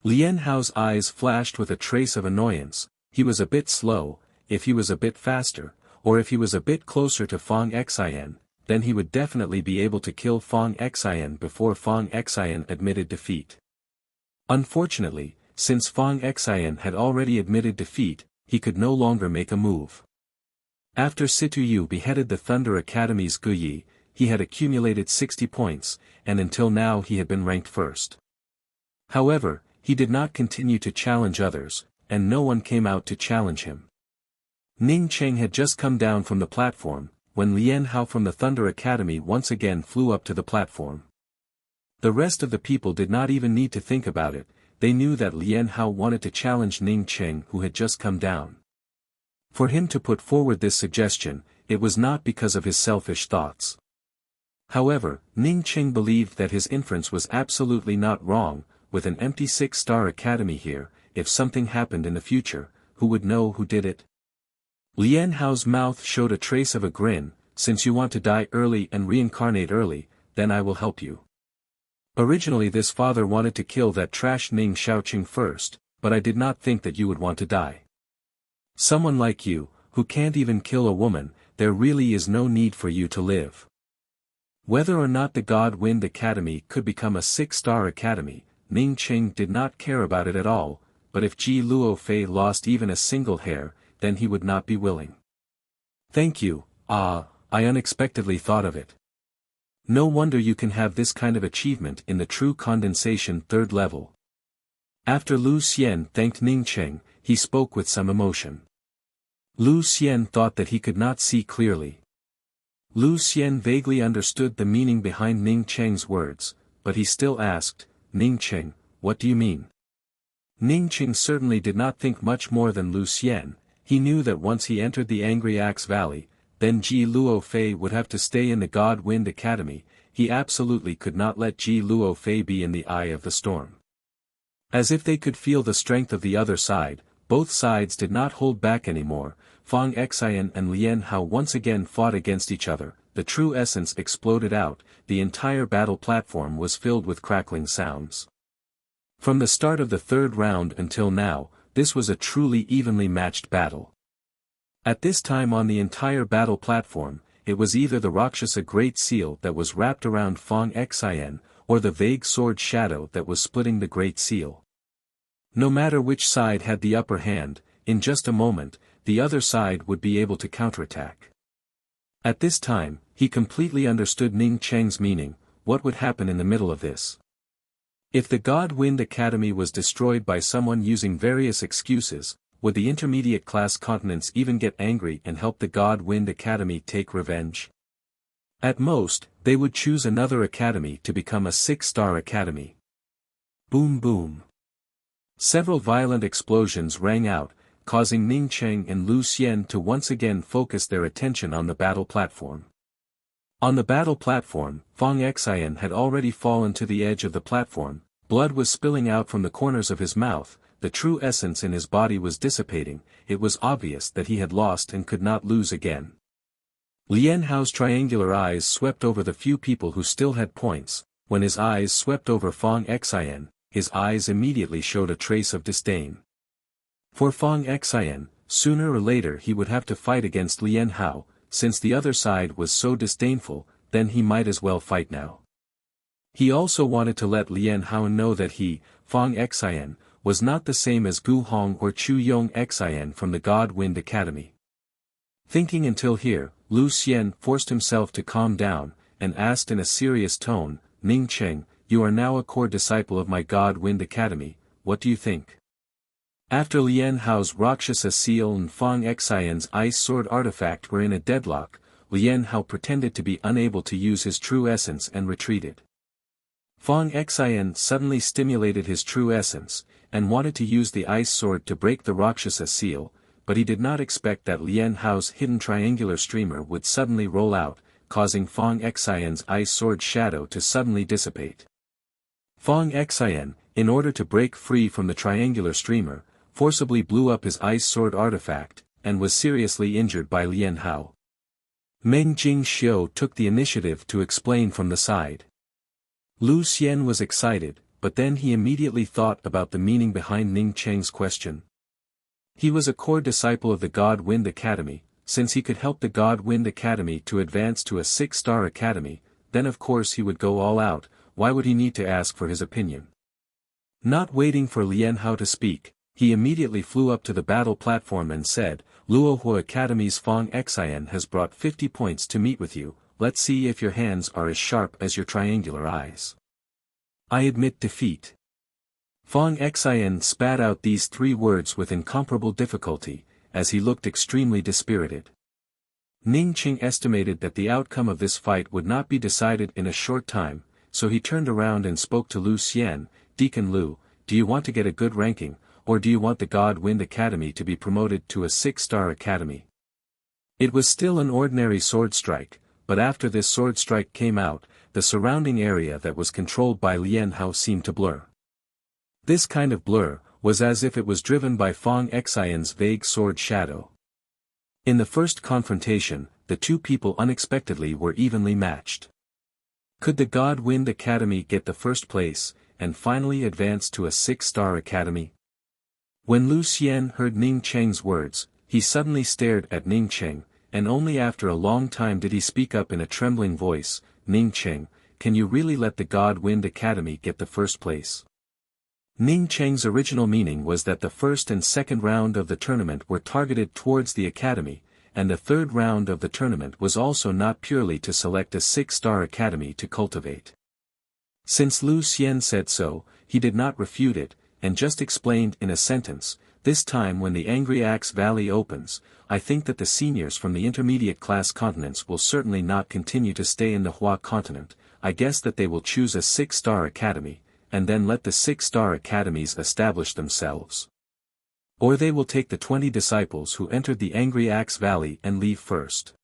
A: Lian Hao's eyes flashed with a trace of annoyance. He was a bit slow. If he was a bit faster, or if he was a bit closer to Fong Xian, then he would definitely be able to kill Fong Xian before Fong Xian admitted defeat. Unfortunately, since Fong Xian had already admitted defeat, he could no longer make a move. After Situyu beheaded the Thunder Academy's Guyi, he had accumulated 60 points, and until now he had been ranked first. However, he did not continue to challenge others, and no one came out to challenge him. Ning Cheng had just come down from the platform, when Lian Hao from the Thunder Academy once again flew up to the platform. The rest of the people did not even need to think about it. They knew that Lian Hao wanted to challenge Ning Cheng, who had just come down. For him to put forward this suggestion, it was not because of his selfish thoughts. However, Ning Cheng believed that his inference was absolutely not wrong. With an empty 6-star academy here, if something happened in the future, who would know who did it? Lian Hao's mouth showed a trace of a grin. "Since you want to die early and reincarnate early, then I will help you. Originally this father wanted to kill that trash Ning Shaoqing first, but I did not think that you would want to die. Someone like you, who can't even kill a woman, there really is no need for you to live." Whether or not the God-Wind Academy could become a 6-star academy, Ning Cheng did not care about it at all, but if Ji Luofei lost even a single hair, then he would not be willing. "Thank you, I unexpectedly thought of it." No wonder you can have this kind of achievement in the true condensation third level. After Lu Xian thanked Ning Cheng, he spoke with some emotion. Lu Xian thought that he could not see clearly. Lu Xian vaguely understood the meaning behind Ning Cheng's words, but he still asked, Ning Cheng, what do you mean? Ning Cheng certainly did not think much more than Lu Xian. He knew that once he entered the Angry Axe Valley, then Ji Luo Fei would have to stay in the God Wind Academy. He absolutely could not let Ji Luo Fei be in the eye of the storm. As if they could feel the strength of the other side, both sides did not hold back anymore. Fang Xian and Lian Hao once again fought against each other. The true essence exploded out. The entire battle platform was filled with crackling sounds. From the start of the third round until now, this was a truly evenly matched battle. At this time on the entire battle platform, it was either the Rakshasa Great Seal that was wrapped around Fang Xian, or the vague sword shadow that was splitting the Great Seal. No matter which side had the upper hand, in just a moment, the other side would be able to counterattack. At this time, he completely understood Ning Cheng's meaning. What would happen in the middle of this? If the God Wind Academy was destroyed by someone using various excuses, would the intermediate class continents even get angry and help the God Wind Academy take revenge? At most, they would choose another academy to become a 6-star academy. Boom boom. Several violent explosions rang out, causing Ning Cheng and Lu Xian to once again focus their attention on the battle platform. On the battle platform, Fang Xian had already fallen to the edge of the platform. Blood was spilling out from the corners of his mouth. The true essence in his body was dissipating. It was obvious that he had lost and could not lose again. Lian Hao's triangular eyes swept over the few people who still had points. When his eyes swept over Fang Xian, his eyes immediately showed a trace of disdain. For Fang Xian, sooner or later he would have to fight against Lian Hao. Since the other side was so disdainful, then he might as well fight now. He also wanted to let Lian Hao know that he, Fang Xian, was not the same as Gu Hong or Chu Yong Xian from the God Wind Academy. Thinking until here, Lu Xian forced himself to calm down, and asked in a serious tone, Ning Cheng, you are now a core disciple of my God Wind Academy, what do you think? After Lian Hao's Rakshasa seal and Fang Xian's ice sword artifact were in a deadlock, Lian Hao pretended to be unable to use his true essence and retreated. Fang Xian suddenly stimulated his true essence, and wanted to use the ice sword to break the Rakshasa seal, but he did not expect that Lian Hao's hidden triangular streamer would suddenly roll out, causing Fang Xian's ice sword shadow to suddenly dissipate. Fang Xian, in order to break free from the triangular streamer, forcibly blew up his ice sword artifact, and was seriously injured by Lian Hao. Meng Jingxiu took the initiative to explain from the side. Lu Xian was excited, but then he immediately thought about the meaning behind Ning Cheng's question. He was a core disciple of the God Wind Academy. Since he could help the God Wind Academy to advance to a 6-star academy, then of course he would go all out. Why would he need to ask for his opinion? Not waiting for Lian Hao to speak, he immediately flew up to the battle platform and said, Luohua Academy's Fang Xian has brought 50 points to meet with you. Let's see if your hands are as sharp as your triangular eyes. I admit defeat. Fang Xian spat out these 3 words with incomparable difficulty, as he looked extremely dispirited. Ning Cheng estimated that the outcome of this fight would not be decided in a short time, so he turned around and spoke to Lu Xian, Deacon Lu, do you want to get a good ranking, or do you want the God Wind Academy to be promoted to a 6-star academy? It was still an ordinary sword strike, but after this sword strike came out, the surrounding area that was controlled by Lian Hao seemed to blur. This kind of blur was as if it was driven by Fang Xian's vague sword shadow. In the first confrontation, the two people unexpectedly were evenly matched. Could the God Wind Academy get the first place, and finally advance to a 6-star academy? When Lu Xian heard Ning Cheng's words, he suddenly stared at Ning Cheng, and only after a long time did he speak up in a trembling voice, Ning Cheng, can you really let the God Wind Academy get the first place? Ning Cheng's original meaning was that the first and second round of the tournament were targeted towards the academy, and the third round of the tournament was also not purely to select a 6-star academy to cultivate. Since Lu Xian said so, he did not refute it, and just explained in a sentence, "This time when the Angry Axe Valley opens, I think that the seniors from the intermediate class continents will certainly not continue to stay in the Hua continent. I guess that they will choose a 6-star academy, and then let the 6-star academies establish themselves. Or they will take the 20 disciples who entered the Angry Axe Valley and leave first."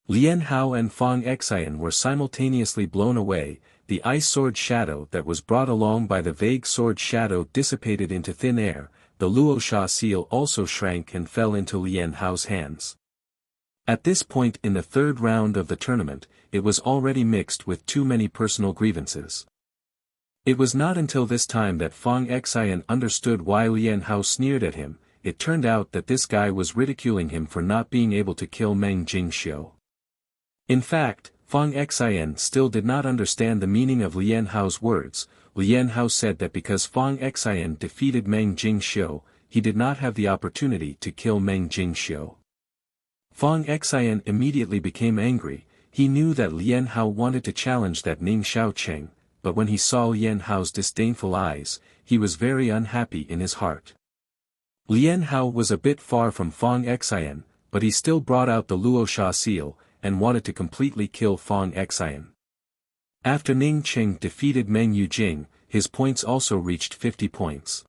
A: Lian Hao and Fang Xian were simultaneously blown away. The ice sword shadow that was brought along by the vague sword shadow dissipated into thin air. The Luosha seal also shrank and fell into Lian Hao's hands. At this point in the third round of the tournament, it was already mixed with too many personal grievances. It was not until this time that Fang Xian understood why Lian Hao sneered at him. It turned out that this guy was ridiculing him for not being able to kill Meng Jingxiu. In fact, Fang Xian still did not understand the meaning of Lian Hao's words. Lian Hao said that because Fang Xian defeated Meng Jingxiu, he did not have the opportunity to kill Meng Jingxiu. Fang Xian immediately became angry. He knew that Lian Hao wanted to challenge that Ning Xiaoqing, but when he saw Lian Hao's disdainful eyes, he was very unhappy in his heart. Lian Hao was a bit far from Fang Xian, but he still brought out the Luosha seal, and wanted to completely kill Fang Xian. After Ning Qing defeated Meng Yujing, his points also reached 50 points.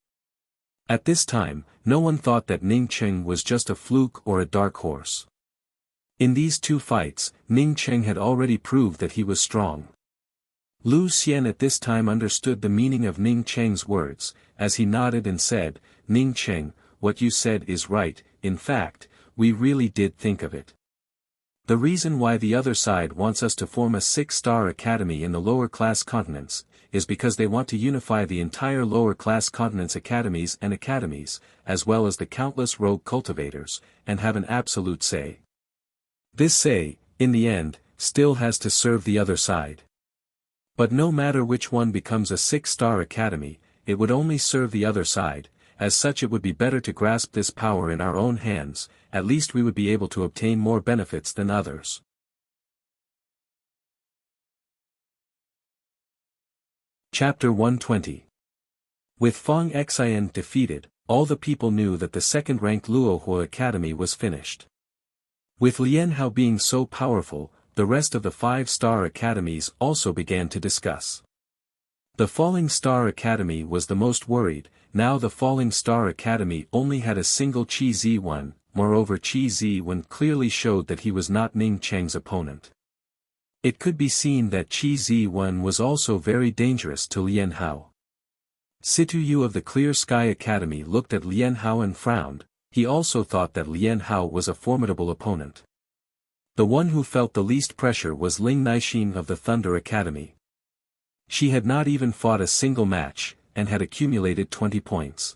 A: At this time, no one thought that Ning Qing was just a fluke or a dark horse. In these two fights, Ning Qing had already proved that he was strong. Lu Xian at this time understood the meaning of Ning Qing's words, as he nodded and said, "Ning Qing, what you said is right. In fact, we really did think of it. The reason why the other side wants us to form a 6-star academy in the lower-class continents, is because they want to unify the entire lower-class continents' academies, as well as the countless rogue cultivators, and have an absolute say. This say, in the end, still has to serve the other side. But no matter which one becomes a 6-star academy, it would only serve the other side. As such it would be better to grasp this power in our own hands, at least we would be able to obtain more benefits than others." Chapter 120. With Fang Xian defeated, all the people knew that the second-ranked Luohua Academy was finished. With Lian Hao being so powerful, the rest of the 5-star academies also began to discuss. The Falling Star Academy was the most worried. Now the Falling Star Academy only had a single Qi Ziwen, moreover Qi Ziwen clearly showed that he was not Ning Cheng's opponent. It could be seen that Qi Ziwen was also very dangerous to Lian Hao. Situ Yu of the Clear Sky Academy looked at Lian Hao and frowned. He also thought that Lian Hao was a formidable opponent. The one who felt the least pressure was Ling Naixin of the Thunder Academy. She had not even fought a single match, and had accumulated 20 points.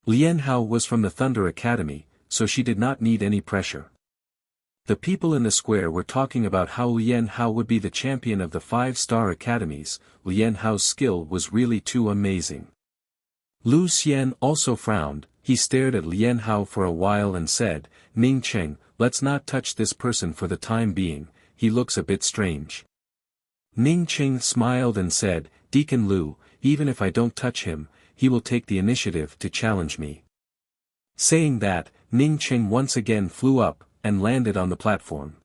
A: Lian Hao was from the Thunder Academy, so she did not need any pressure. The people in the square were talking about how Lian Hao would be the champion of the 5-star academies. Lian Hao's skill was really too amazing. Lu Xian also frowned. He stared at Lian Hao for a while and said, "Ning Cheng, let's not touch this person for the time being, he looks a bit strange." Ning Cheng smiled and said, "Deacon Lu, even if I don't touch him, he will take the initiative to challenge me." Saying that, Ning Cheng once again flew up, and landed on the platform.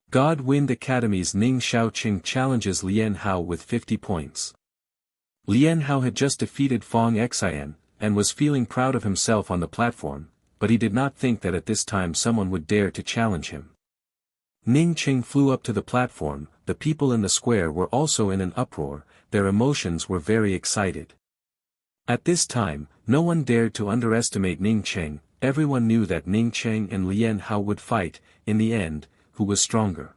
A: God Wind Academy's Ning Xiaoqing challenges Lian Hao with 50 points. Lian Hao had just defeated Fang Xian, and was feeling proud of himself on the platform, but he did not think that at this time someone would dare to challenge him. Ning Cheng flew up to the platform. The people in the square were also in an uproar. Their emotions were very excited. At this time, no one dared to underestimate Ning Cheng. Everyone knew that Ning Cheng and Lian Hao would fight. In the end, who was stronger?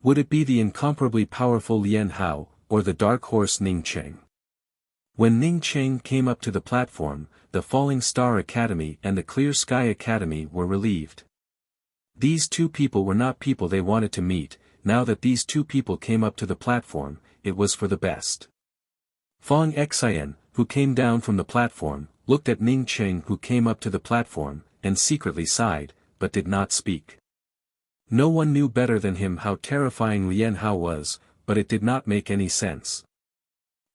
A: Would it be the incomparably powerful Lian Hao, or the dark horse Ning Cheng? When Ning Cheng came up to the platform, the Falling Star Academy and the Clear Sky Academy were relieved. These two people were not people they wanted to meet. Now that these two people came up to the platform, it was for the best. Fang Xian, who came down from the platform, looked at Ning Cheng who came up to the platform, and secretly sighed, but did not speak. No one knew better than him how terrifying Lian Hao was, but it did not make any sense.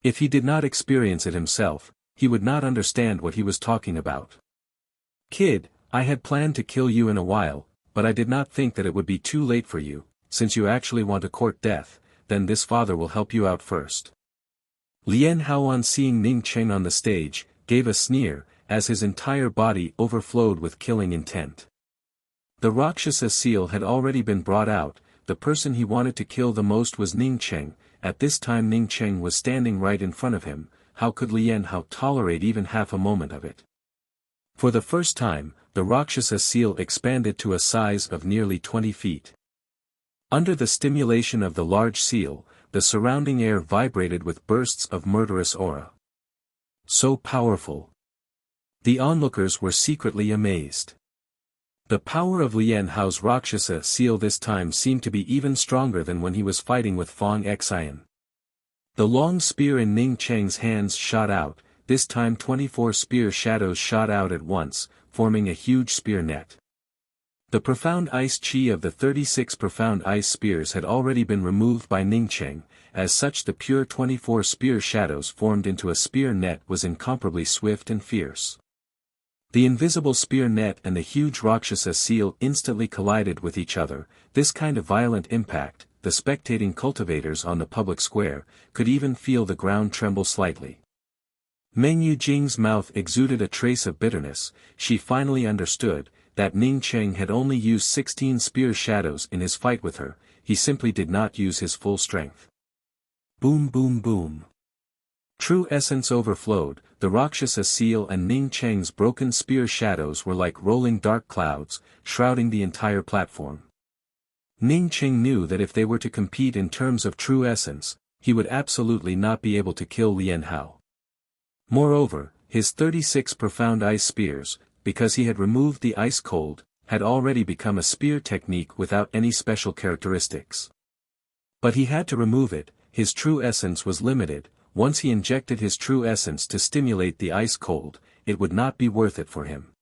A: If he did not experience it himself, he would not understand what he was talking about. "Kid, I had planned to kill you in a while, but I did not think that it would be too late for you. Since you actually want to court death, then this father will help you out first." Lian Hao, on seeing Ning Cheng on the stage, gave a sneer, as his entire body overflowed with killing intent. The Rakshasa seal had already been brought out. The person he wanted to kill the most was Ning Cheng. At this time Ning Cheng was standing right in front of him. How could Lian Hao tolerate even half a moment of it? For the first time, the Rakshasa seal expanded to a size of nearly 20 feet. Under the stimulation of the large seal, the surrounding air vibrated with bursts of murderous aura. So powerful. The onlookers were secretly amazed. The power of Lian Hao's Rakshasa seal this time seemed to be even stronger than when he was fighting with Fong Xian. The long spear in Ning Cheng's hands shot out. This time 24 spear shadows shot out at once, forming a huge spear net. The profound ice chi of the 36 profound ice spears had already been removed by Ning Cheng. As such, the pure 24 spear shadows formed into a spear net was incomparably swift and fierce. The invisible spear net and the huge Rakshasa seal instantly collided with each other. This kind of violent impact, the spectating cultivators on the public square, could even feel the ground tremble slightly. Meng Yujing's mouth exuded a trace of bitterness. She finally understood that Ning Cheng had only used 16 spear shadows in his fight with her. He simply did not use his full strength. Boom boom boom. True essence overflowed. The Rakshasa seal and Ning Cheng's broken spear shadows were like rolling dark clouds, shrouding the entire platform. Ning Cheng knew that if they were to compete in terms of true essence, he would absolutely not be able to kill Lian Hao. Moreover, his 36 profound ice spears, because he had removed the ice cold, had already become a spear technique without any special characteristics. But he had to remove it. His true essence was limited. Once he injected his true essence to stimulate the ice cold, it would not be worth it for him.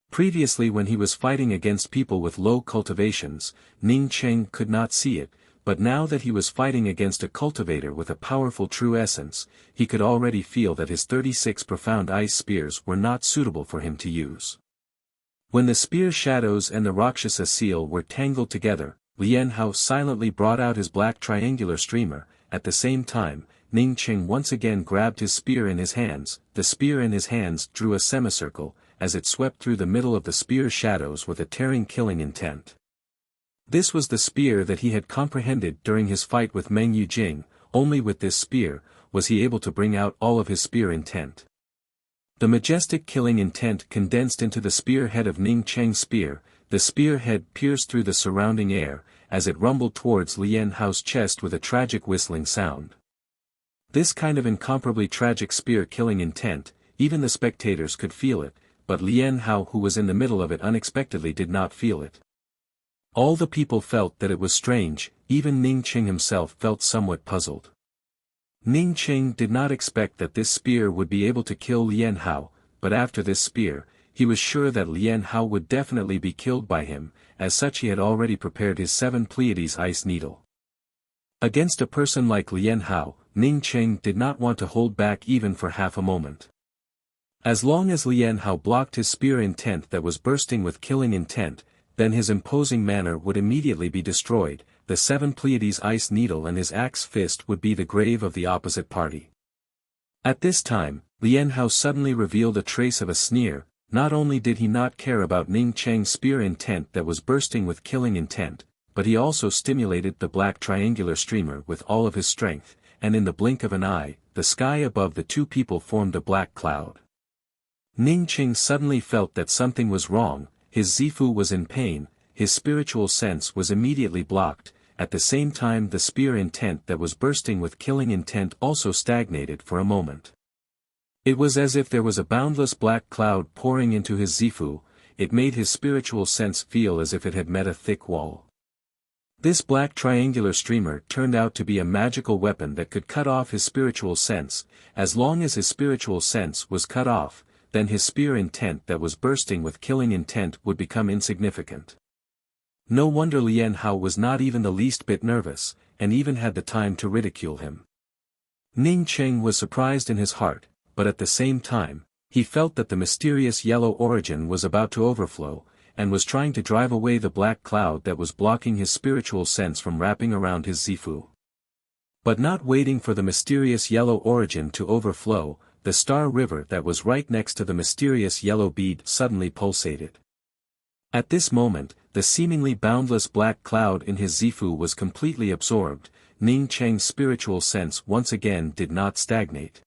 A: Previously, when he was fighting against people with low cultivations, Ning Cheng could not see it, but now that he was fighting against a cultivator with a powerful true essence, he could already feel that his 36 profound ice spears were not suitable for him to use. When the spear shadows and the Rakshasa seal were tangled together, Lian Hao silently brought out his black triangular streamer. At the same time, Ning Cheng once again grabbed his spear in his hands. The spear in his hands drew a semicircle, as it swept through the middle of the spear shadows with a tearing killing intent. This was the spear that he had comprehended during his fight with Meng Yujing. Only with this spear was he able to bring out all of his spear intent. The majestic killing intent condensed into the spear head of Ning Cheng's spear. The spear head pierced through the surrounding air, as it rumbled towards Lian Hao's chest with a tragic whistling sound. This kind of incomparably tragic spear-killing intent, even the spectators could feel it, but Lian Hao, who was in the middle of it, unexpectedly did not feel it. All the people felt that it was strange. Even Ning Cheng himself felt somewhat puzzled. Ning Cheng did not expect that this spear would be able to kill Lian Hao, but after this spear, he was sure that Lian Hao would definitely be killed by him. As such, he had already prepared his 7 Pleiades ice needle. Against a person like Lian Hao, Ning Cheng did not want to hold back even for half a moment. As long as Lian Hao blocked his spear intent that was bursting with killing intent, then his imposing manner would immediately be destroyed. The 7 Pleiades ice needle and his axe fist would be the grave of the opposite party. At this time, Lian Hao suddenly revealed a trace of a sneer. Not only did he not care about Ning Cheng's spear intent that was bursting with killing intent, but he also stimulated the black triangular streamer with all of his strength, and in the blink of an eye, the sky above the two people formed a black cloud. Ning Cheng suddenly felt that something was wrong. His Zifu was in pain, his spiritual sense was immediately blocked. At the same time, the spear intent that was bursting with killing intent also stagnated for a moment. It was as if there was a boundless black cloud pouring into his Zifu. It made his spiritual sense feel as if it had met a thick wall. This black triangular streamer turned out to be a magical weapon that could cut off his spiritual sense. As long as his spiritual sense was cut off, then his spear intent that was bursting with killing intent would become insignificant. No wonder Lien Hao was not even the least bit nervous, and even had the time to ridicule him. Ning Cheng was surprised in his heart, but at the same time, he felt that the mysterious yellow origin was about to overflow, and was trying to drive away the black cloud that was blocking his spiritual sense from wrapping around his Zifu. But not waiting for the mysterious yellow origin to overflow, the star river that was right next to the mysterious yellow bead suddenly pulsated. At this moment, the seemingly boundless black cloud in his Zifu was completely absorbed. Ning Cheng's spiritual sense once again did not stagnate.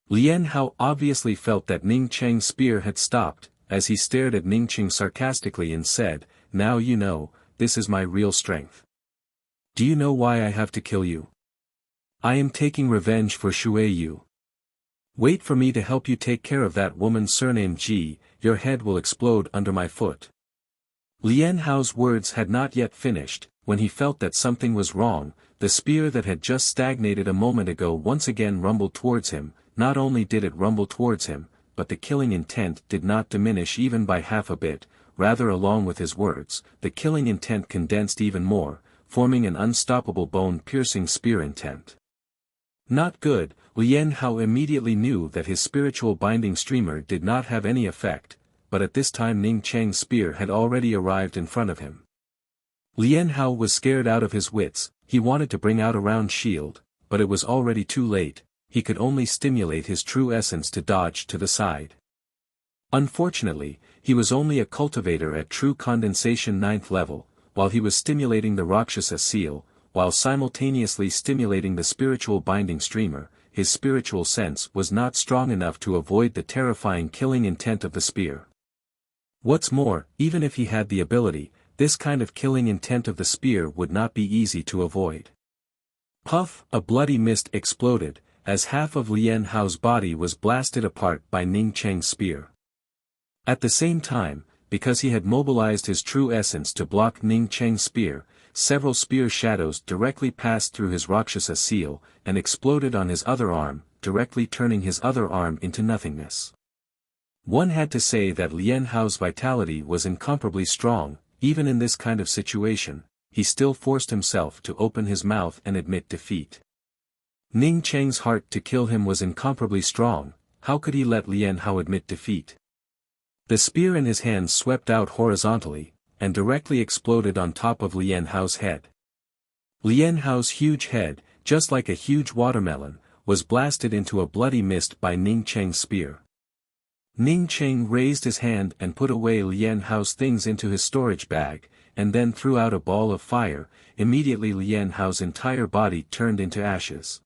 A: Lien Hao obviously felt that Ning Cheng's spear had stopped, as he stared at Ning Cheng sarcastically and said, "Now you know, this is my real strength. Do you know why I have to kill you? I am taking revenge for Shui Yu. Wait for me to help you take care of that woman surnamed Ji, your head will explode under my foot." Lien Hao's words had not yet finished, when he felt that something was wrong. The spear that had just stagnated a moment ago once again rumbled towards him. Not only did it rumble towards him, but the killing intent did not diminish even by half a bit, rather along with his words, the killing intent condensed even more, forming an unstoppable bone-piercing spear intent. Not good. Lien Hao immediately knew that his spiritual binding streamer did not have any effect, but at this time Ning Cheng's spear had already arrived in front of him. Lien Hao was scared out of his wits. He wanted to bring out a round shield, but it was already too late. He could only stimulate his true essence to dodge to the side. Unfortunately, he was only a cultivator at true condensation 9th level, while he was stimulating the Rakshasa seal, while simultaneously stimulating the spiritual binding streamer. His spiritual sense was not strong enough to avoid the terrifying killing intent of the spear. What's more, even if he had the ability, this kind of killing intent of the spear would not be easy to avoid. Puff! A bloody mist exploded, as half of Lien Hao's body was blasted apart by Ning Cheng's spear. At the same time, because he had mobilized his true essence to block Ning Cheng's spear, several spear shadows directly passed through his Rakshasa seal, and exploded on his other arm, directly turning his other arm into nothingness. One had to say that Lien Hao's vitality was incomparably strong. Even in this kind of situation, he still forced himself to open his mouth and admit defeat. Ning Cheng's heart to kill him was incomparably strong. How could he let Lien Hao admit defeat? The spear in his hand swept out horizontally, and directly exploded on top of Lien Hao's head. Lien Hao's huge head, just like a huge watermelon, was blasted into a bloody mist by Ning Cheng's spear. Ning Cheng raised his hand and put away Lien Hao's things into his storage bag, and then threw out a ball of fire. Immediately Lien Hao's entire body turned into ashes.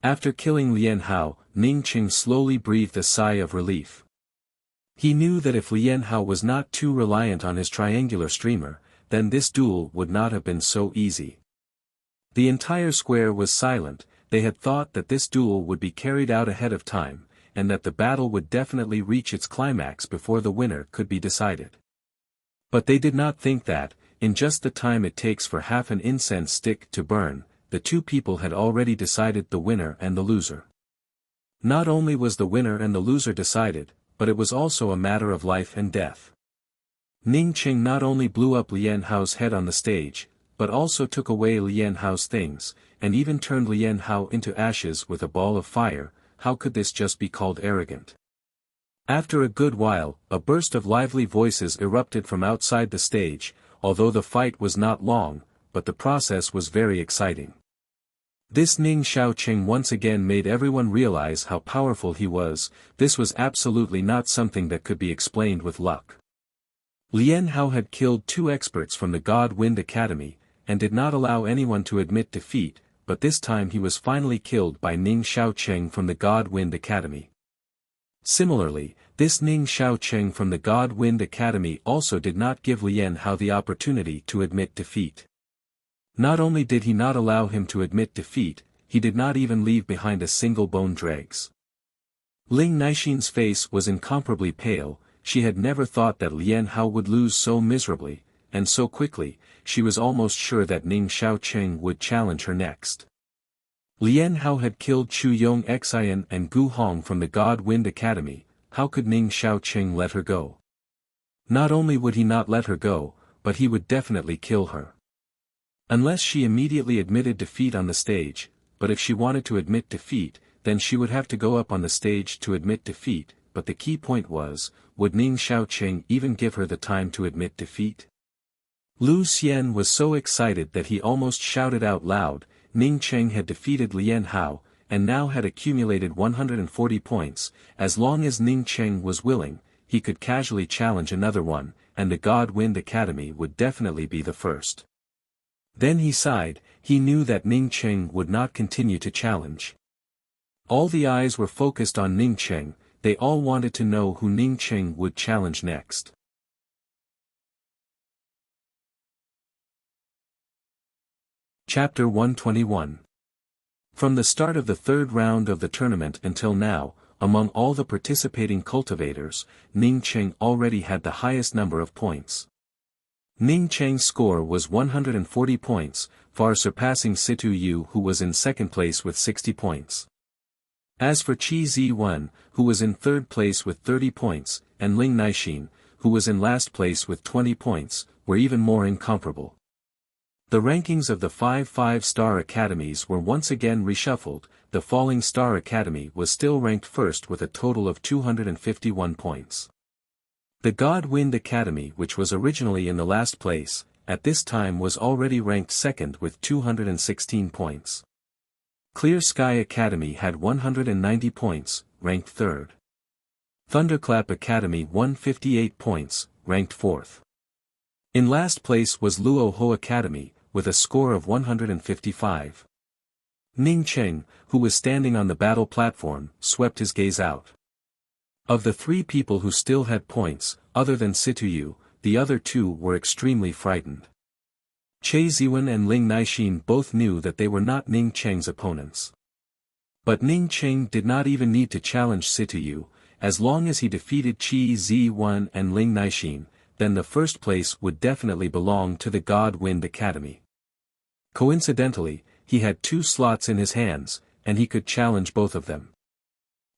A: After killing Lien Hao, Ning Cheng slowly breathed a sigh of relief. He knew that if Lien Hao was not too reliant on his triangular streamer, then this duel would not have been so easy. The entire square was silent. They had thought that this duel would be carried out ahead of time, and that the battle would definitely reach its climax before the winner could be decided. But they did not think that, in just the time it takes for half an incense stick to burn, the two people had already decided the winner and the loser. Not only was the winner and the loser decided, but it was also a matter of life and death. Ning Cheng not only blew up Lien Hao's head on the stage, but also took away Lien Hao's things, and even turned Lien Hao into ashes with a ball of fire. How could this just be called arrogant? After a good while, a burst of lively voices erupted from outside the stage. Although the fight was not long, but the process was very exciting. This Ning Xiaoqing once again made everyone realize how powerful he was. This was absolutely not something that could be explained with luck. Lien Hao had killed 2 experts from the God Wind Academy, and did not allow anyone to admit defeat, but this time he was finally killed by Ning Xiaoqing from the God Wind Academy. Similarly, this Ning Xiaoqing from the God Wind Academy also did not give Lien Hao the opportunity to admit defeat. Not only did he not allow him to admit defeat, he did not even leave behind a single bone dregs. Ling Naixin's face was incomparably pale. She had never thought that Lien Hao would lose so miserably, and so quickly. She was almost sure that Ning Xiaoqing would challenge her next. Lien Hao had killed Chu Yong Xian and Gu Hong from the God Wind Academy, how could Ning Xiaoqing let her go? Not only would he not let her go, but he would definitely kill her. Unless she immediately admitted defeat on the stage, but if she wanted to admit defeat, then she would have to go up on the stage to admit defeat, but the key point was, would Ning Xiaoqing even give her the time to admit defeat? Lu Xian was so excited that he almost shouted out loud. Ning Cheng had defeated Lian Hao, and now had accumulated 140 points. As long as Ning Cheng was willing, he could casually challenge another one, and the God Wind Academy would definitely be the first. Then he sighed. He knew that Ning Cheng would not continue to challenge. All the eyes were focused on Ning Cheng. They all wanted to know who Ning Cheng would challenge next. Chapter 121. From the start of the third round of the tournament until now, among all the participating cultivators, Ning Cheng already had the highest number of points. Ning Cheng's score was 140 points, far surpassing Situ Yu, who was in second place with 60 points. As for Qi Ziwen, who was in third place with 30 points, and Ling Naixin, who was in last place with 20 points, were even more incomparable. The rankings of the 5 5-star academies were once again reshuffled. The Falling Star Academy was still ranked first with a total of 251 points. The God Wind Academy, which was originally in the last place, at this time was already ranked second with 216 points. Clear Sky Academy had 190 points, ranked third. Thunderclap Academy 158 points, ranked fourth. In last place was Luo Ho Academy, with a score of 155. Ning Cheng, who was standing on the battle platform, swept his gaze out. Of the three people who still had points, other than Situ Yu, the other two were extremely frightened. Che Ziwen and Ling Naixin both knew that they were not Ning Cheng's opponents. But Ning Cheng did not even need to challenge Situ Yu. As long as he defeated Qi Ziwen and Ling Naixin, then the first place would definitely belong to the God Wind Academy. Coincidentally, he had 2 slots in his hands, and he could challenge both of them.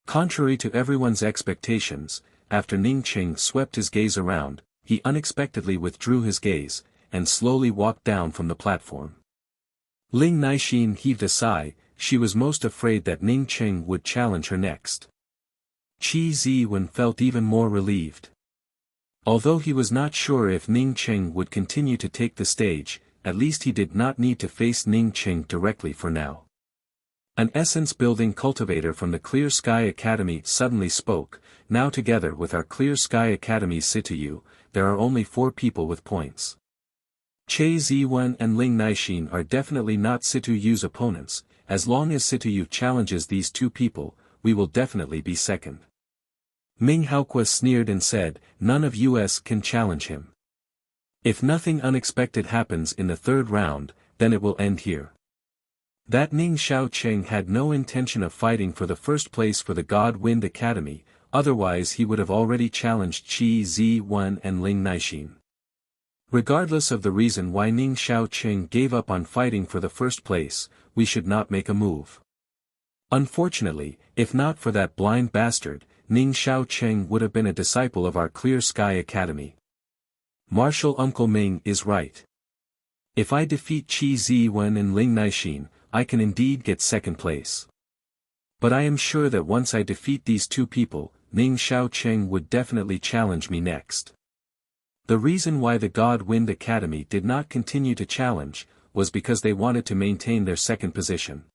A: Contrary to everyone's expectations, after Ning Cheng swept his gaze around, he unexpectedly withdrew his gaze, and slowly walked down from the platform. Ling Naixin heaved a sigh. She was most afraid that Ning Cheng would challenge her next. Qi Ziwen felt even more relieved. Although he was not sure if Ning Cheng would continue to take the stage, at least he did not need to face Ning Cheng directly for now. An essence-building cultivator from the Clear Sky Academy suddenly spoke. Now together with our Clear Sky Academy's Situ Yu, there are only 4 people with points. Che Ziwen and Ling Naixin are definitely not Situ Yu's opponents. As long as Situ Yu challenges these 2 people, we will definitely be second. Ming Haoqua sneered and said, none of us can challenge him. If nothing unexpected happens in the third round, then it will end here. That Ning Xiaoqing had no intention of fighting for the first place for the God Wind Academy, otherwise he would have already challenged Qi Ziwen and Ling Naixin. Regardless of the reason why Ning Xiaoqing gave up on fighting for the first place, we should not make a move. Unfortunately, if not for that blind bastard, Ning Xiaoqing would have been a disciple of our Clear Sky Academy. Martial Uncle Ming is right. If I defeat Qi Ziwen and Ling Naixin, I can indeed get second place. But I am sure that once I defeat these 2 people, Ning Xiaoqing would definitely challenge me next. The reason why the God Wind Academy did not continue to challenge, was because they wanted to maintain their second position.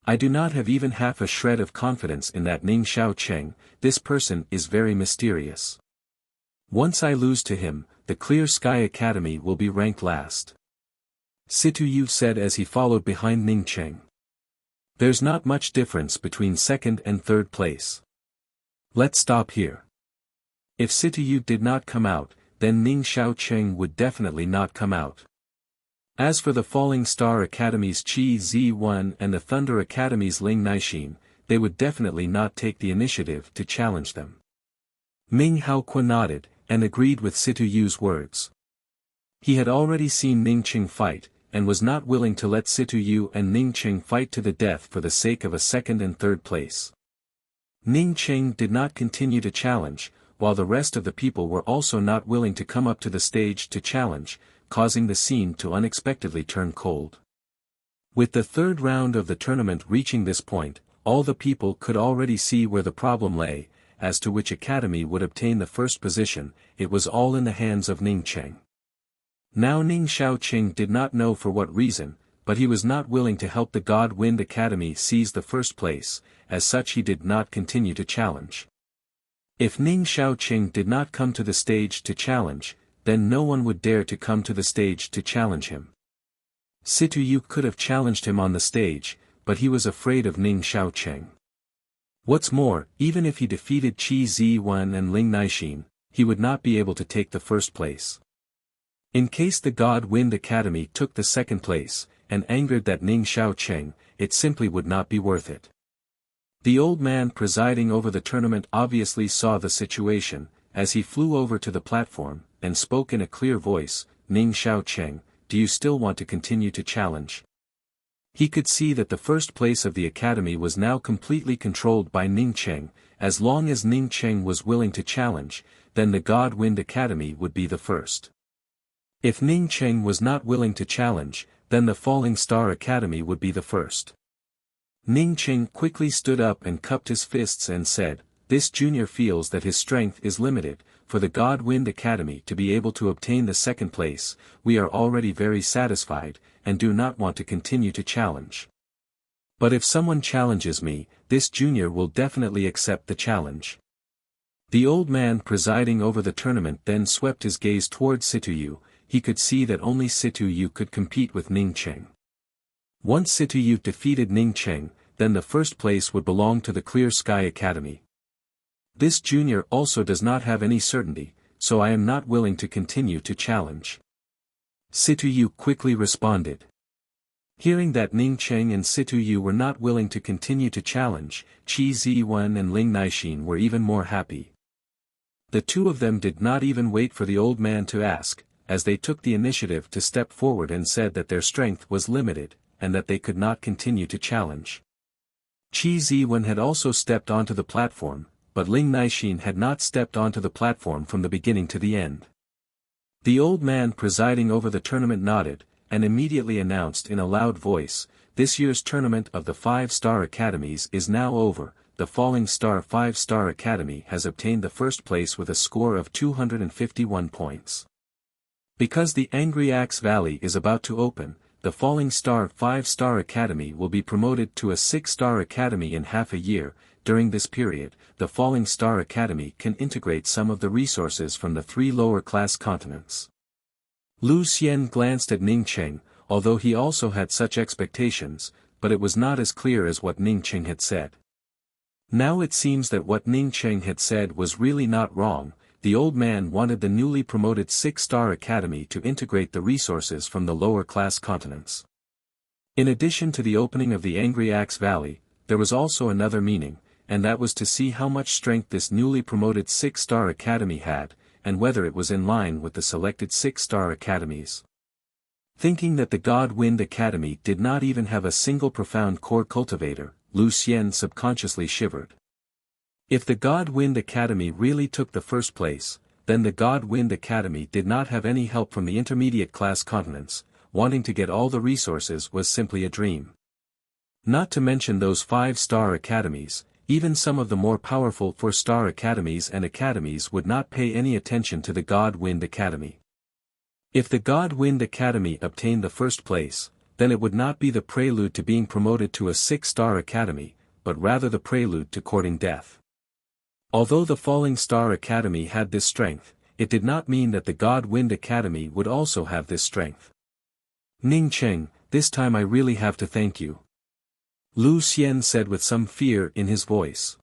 A: I do not have even half a shred of confidence in that Ning Xiaoqing. This person is very mysterious. Once I lose to him, the Clear Sky Academy will be ranked last. Situ Yu said as he followed behind Ning Cheng. There's not much difference between second and third place. Let's stop here. If Situ Yu did not come out, then Ning Xiaoqing would definitely not come out. As for the Falling Star Academy's Qi Ziwen and the Thunder Academy's Ling Naixin, they would definitely not take the initiative to challenge them. Ming Haoqua nodded, and agreed with Situ Yu's words. He had already seen Ning Cheng fight, and was not willing to let Situ Yu and Ning Cheng fight to the death for the sake of a second and third place. Ning Cheng did not continue to challenge, while the rest of the people were also not willing to come up to the stage to challenge, causing the scene to unexpectedly turn cold. With the third round of the tournament reaching this point, all the people could already see where the problem lay, as to which academy would obtain the first position. It was all in the hands of Ning Cheng. Now Ning Xiaoqing did not know for what reason, but he was not willing to help the God-Wind Academy seize the first place, as such he did not continue to challenge. If Ning Xiaoqing did not come to the stage to challenge, then no one would dare to come to the stage to challenge him. Situ Yu could have challenged him on the stage, but he was afraid of Ning Xiaoqing. What's more, even if he defeated Qi Ziwen and Ling Naixin, he would not be able to take the first place. In case the God-Wind Academy took the second place, and angered that Ning Xiaoqing, it simply would not be worth it. The old man presiding over the tournament obviously saw the situation, as he flew over to the platform, and spoke in a clear voice, "Ning Xiaoqing, do you still want to continue to challenge?" He could see that the first place of the academy was now completely controlled by Ning Cheng. As long as Ning Cheng was willing to challenge, then the God-Wind Academy would be the first. If Ning Cheng was not willing to challenge, then the Falling Star Academy would be the first. Ning Cheng quickly stood up and cupped his fists and said, "This junior feels that his strength is limited. For the God-Wind Academy to be able to obtain the second place, we are already very satisfied, and do not want to continue to challenge. But if someone challenges me, this junior will definitely accept the challenge." The old man presiding over the tournament then swept his gaze towards Situ Yu. He could see that only Situ Yu could compete with Ning Cheng. Once Situ Yu defeated Ning Cheng, then the first place would belong to the Clear Sky Academy. This junior also does not have any certainty, so I am not willing to continue to challenge. Situ Yu quickly responded. Hearing that Ning Cheng and Situ Yu were not willing to continue to challenge, Qi Ziwen and Ling Naixin were even more happy. The two of them did not even wait for the old man to ask, as they took the initiative to step forward and said that their strength was limited, and that they could not continue to challenge. Qi Ziwen had also stepped onto the platform, but Ling Naixin had not stepped onto the platform from the beginning to the end. The old man presiding over the tournament nodded, and immediately announced in a loud voice, "This year's tournament of the 5-Star Academies is now over. The Falling Star 5-Star Academy has obtained the first place with a score of 251 points. Because the Angry Axe Valley is about to open, the Falling Star 5-Star Academy will be promoted to a 6-Star Academy in half a year. During this period, the Falling Star Academy can integrate some of the resources from the 3 lower-class continents." Lu Xian glanced at Ning Cheng, although he also had such expectations, but it was not as clear as what Ning Cheng had said. Now it seems that what Ning Cheng had said was really not wrong. The old man wanted the newly promoted 6-Star Academy to integrate the resources from the lower-class continents. In addition to the opening of the Angry Axe Valley, there was also another meaning, and that was to see how much strength this newly promoted 6-Star Academy had, and whether it was in line with the selected 6-Star Academies. Thinking that the God-Wind Academy did not even have a single profound core cultivator, Lu Xian subconsciously shivered. If the God-Wind Academy really took the first place, then the God-Wind Academy did not have any help from the intermediate class continents. Wanting to get all the resources was simply a dream. Not to mention those 5-Star Academies, even some of the more powerful 4-Star Academies and Academies would not pay any attention to the God-Wind Academy. If the God-Wind Academy obtained the first place, then it would not be the prelude to being promoted to a 6-Star Academy, but rather the prelude to courting death. Although the Falling Star Academy had this strength, it did not mean that the God-Wind Academy would also have this strength. "Ning Cheng, this time I really have to thank you," Lu Xian said with some fear in his voice.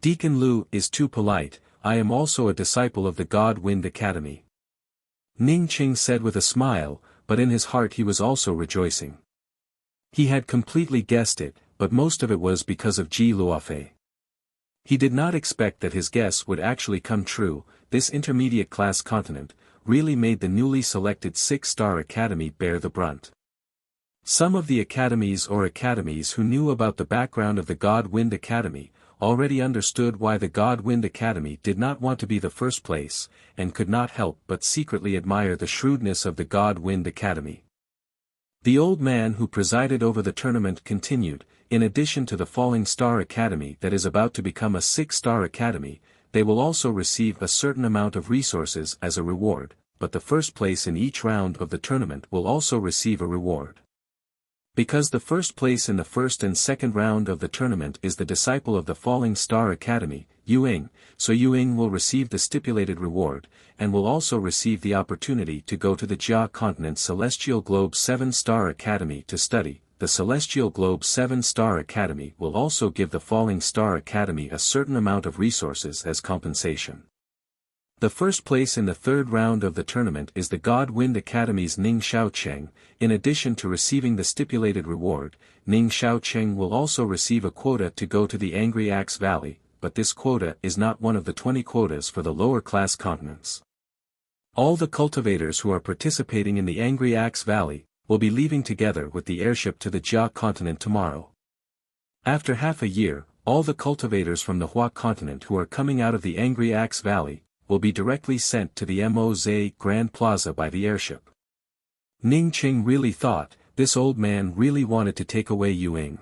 A: "Deacon Lu is too polite. I am also a disciple of the God-Wind Academy," Ning Cheng said with a smile, but in his heart he was also rejoicing. He had completely guessed it, but most of it was because of Ji Luofei. He did not expect that his guess would actually come true. This intermediate class continent really made the newly selected 6-Star Academy bear the brunt. Some of the academies who knew about the background of the God-Wind Academy already understood why the God Wind Academy did not want to be the first place, and could not help but secretly admire the shrewdness of the God Wind Academy. The old man who presided over the tournament continued, in addition to the Falling Star Academy that is about to become a 6-star academy, they will also receive a certain amount of resources as a reward, but the first place in each round of the tournament will also receive a reward. Because the first place in the first and second round of the tournament is the disciple of the Falling Star Academy, Yuing, so Yuing will receive the stipulated reward, and will also receive the opportunity to go to the Jia Continent Celestial Globe 7-Star Academy to study. The Celestial Globe 7-Star Academy will also give the Falling Star Academy a certain amount of resources as compensation. The first place in the third round of the tournament is the God Wind Academy's Ning Xiaocheng. In addition to receiving the stipulated reward, Ning Xiaocheng will also receive a quota to go to the Angry Axe Valley, but this quota is not one of the 20 quotas for the lower-class continents. All the cultivators who are participating in the Angry Axe Valley will be leaving together with the airship to the Jia Continent tomorrow. After half a year, all the cultivators from the Hua Continent who are coming out of the Angry Axe Valley will be directly sent to the Moze Grand Plaza by the airship. Ning Qing really thought, this old man really wanted to take away Yuing.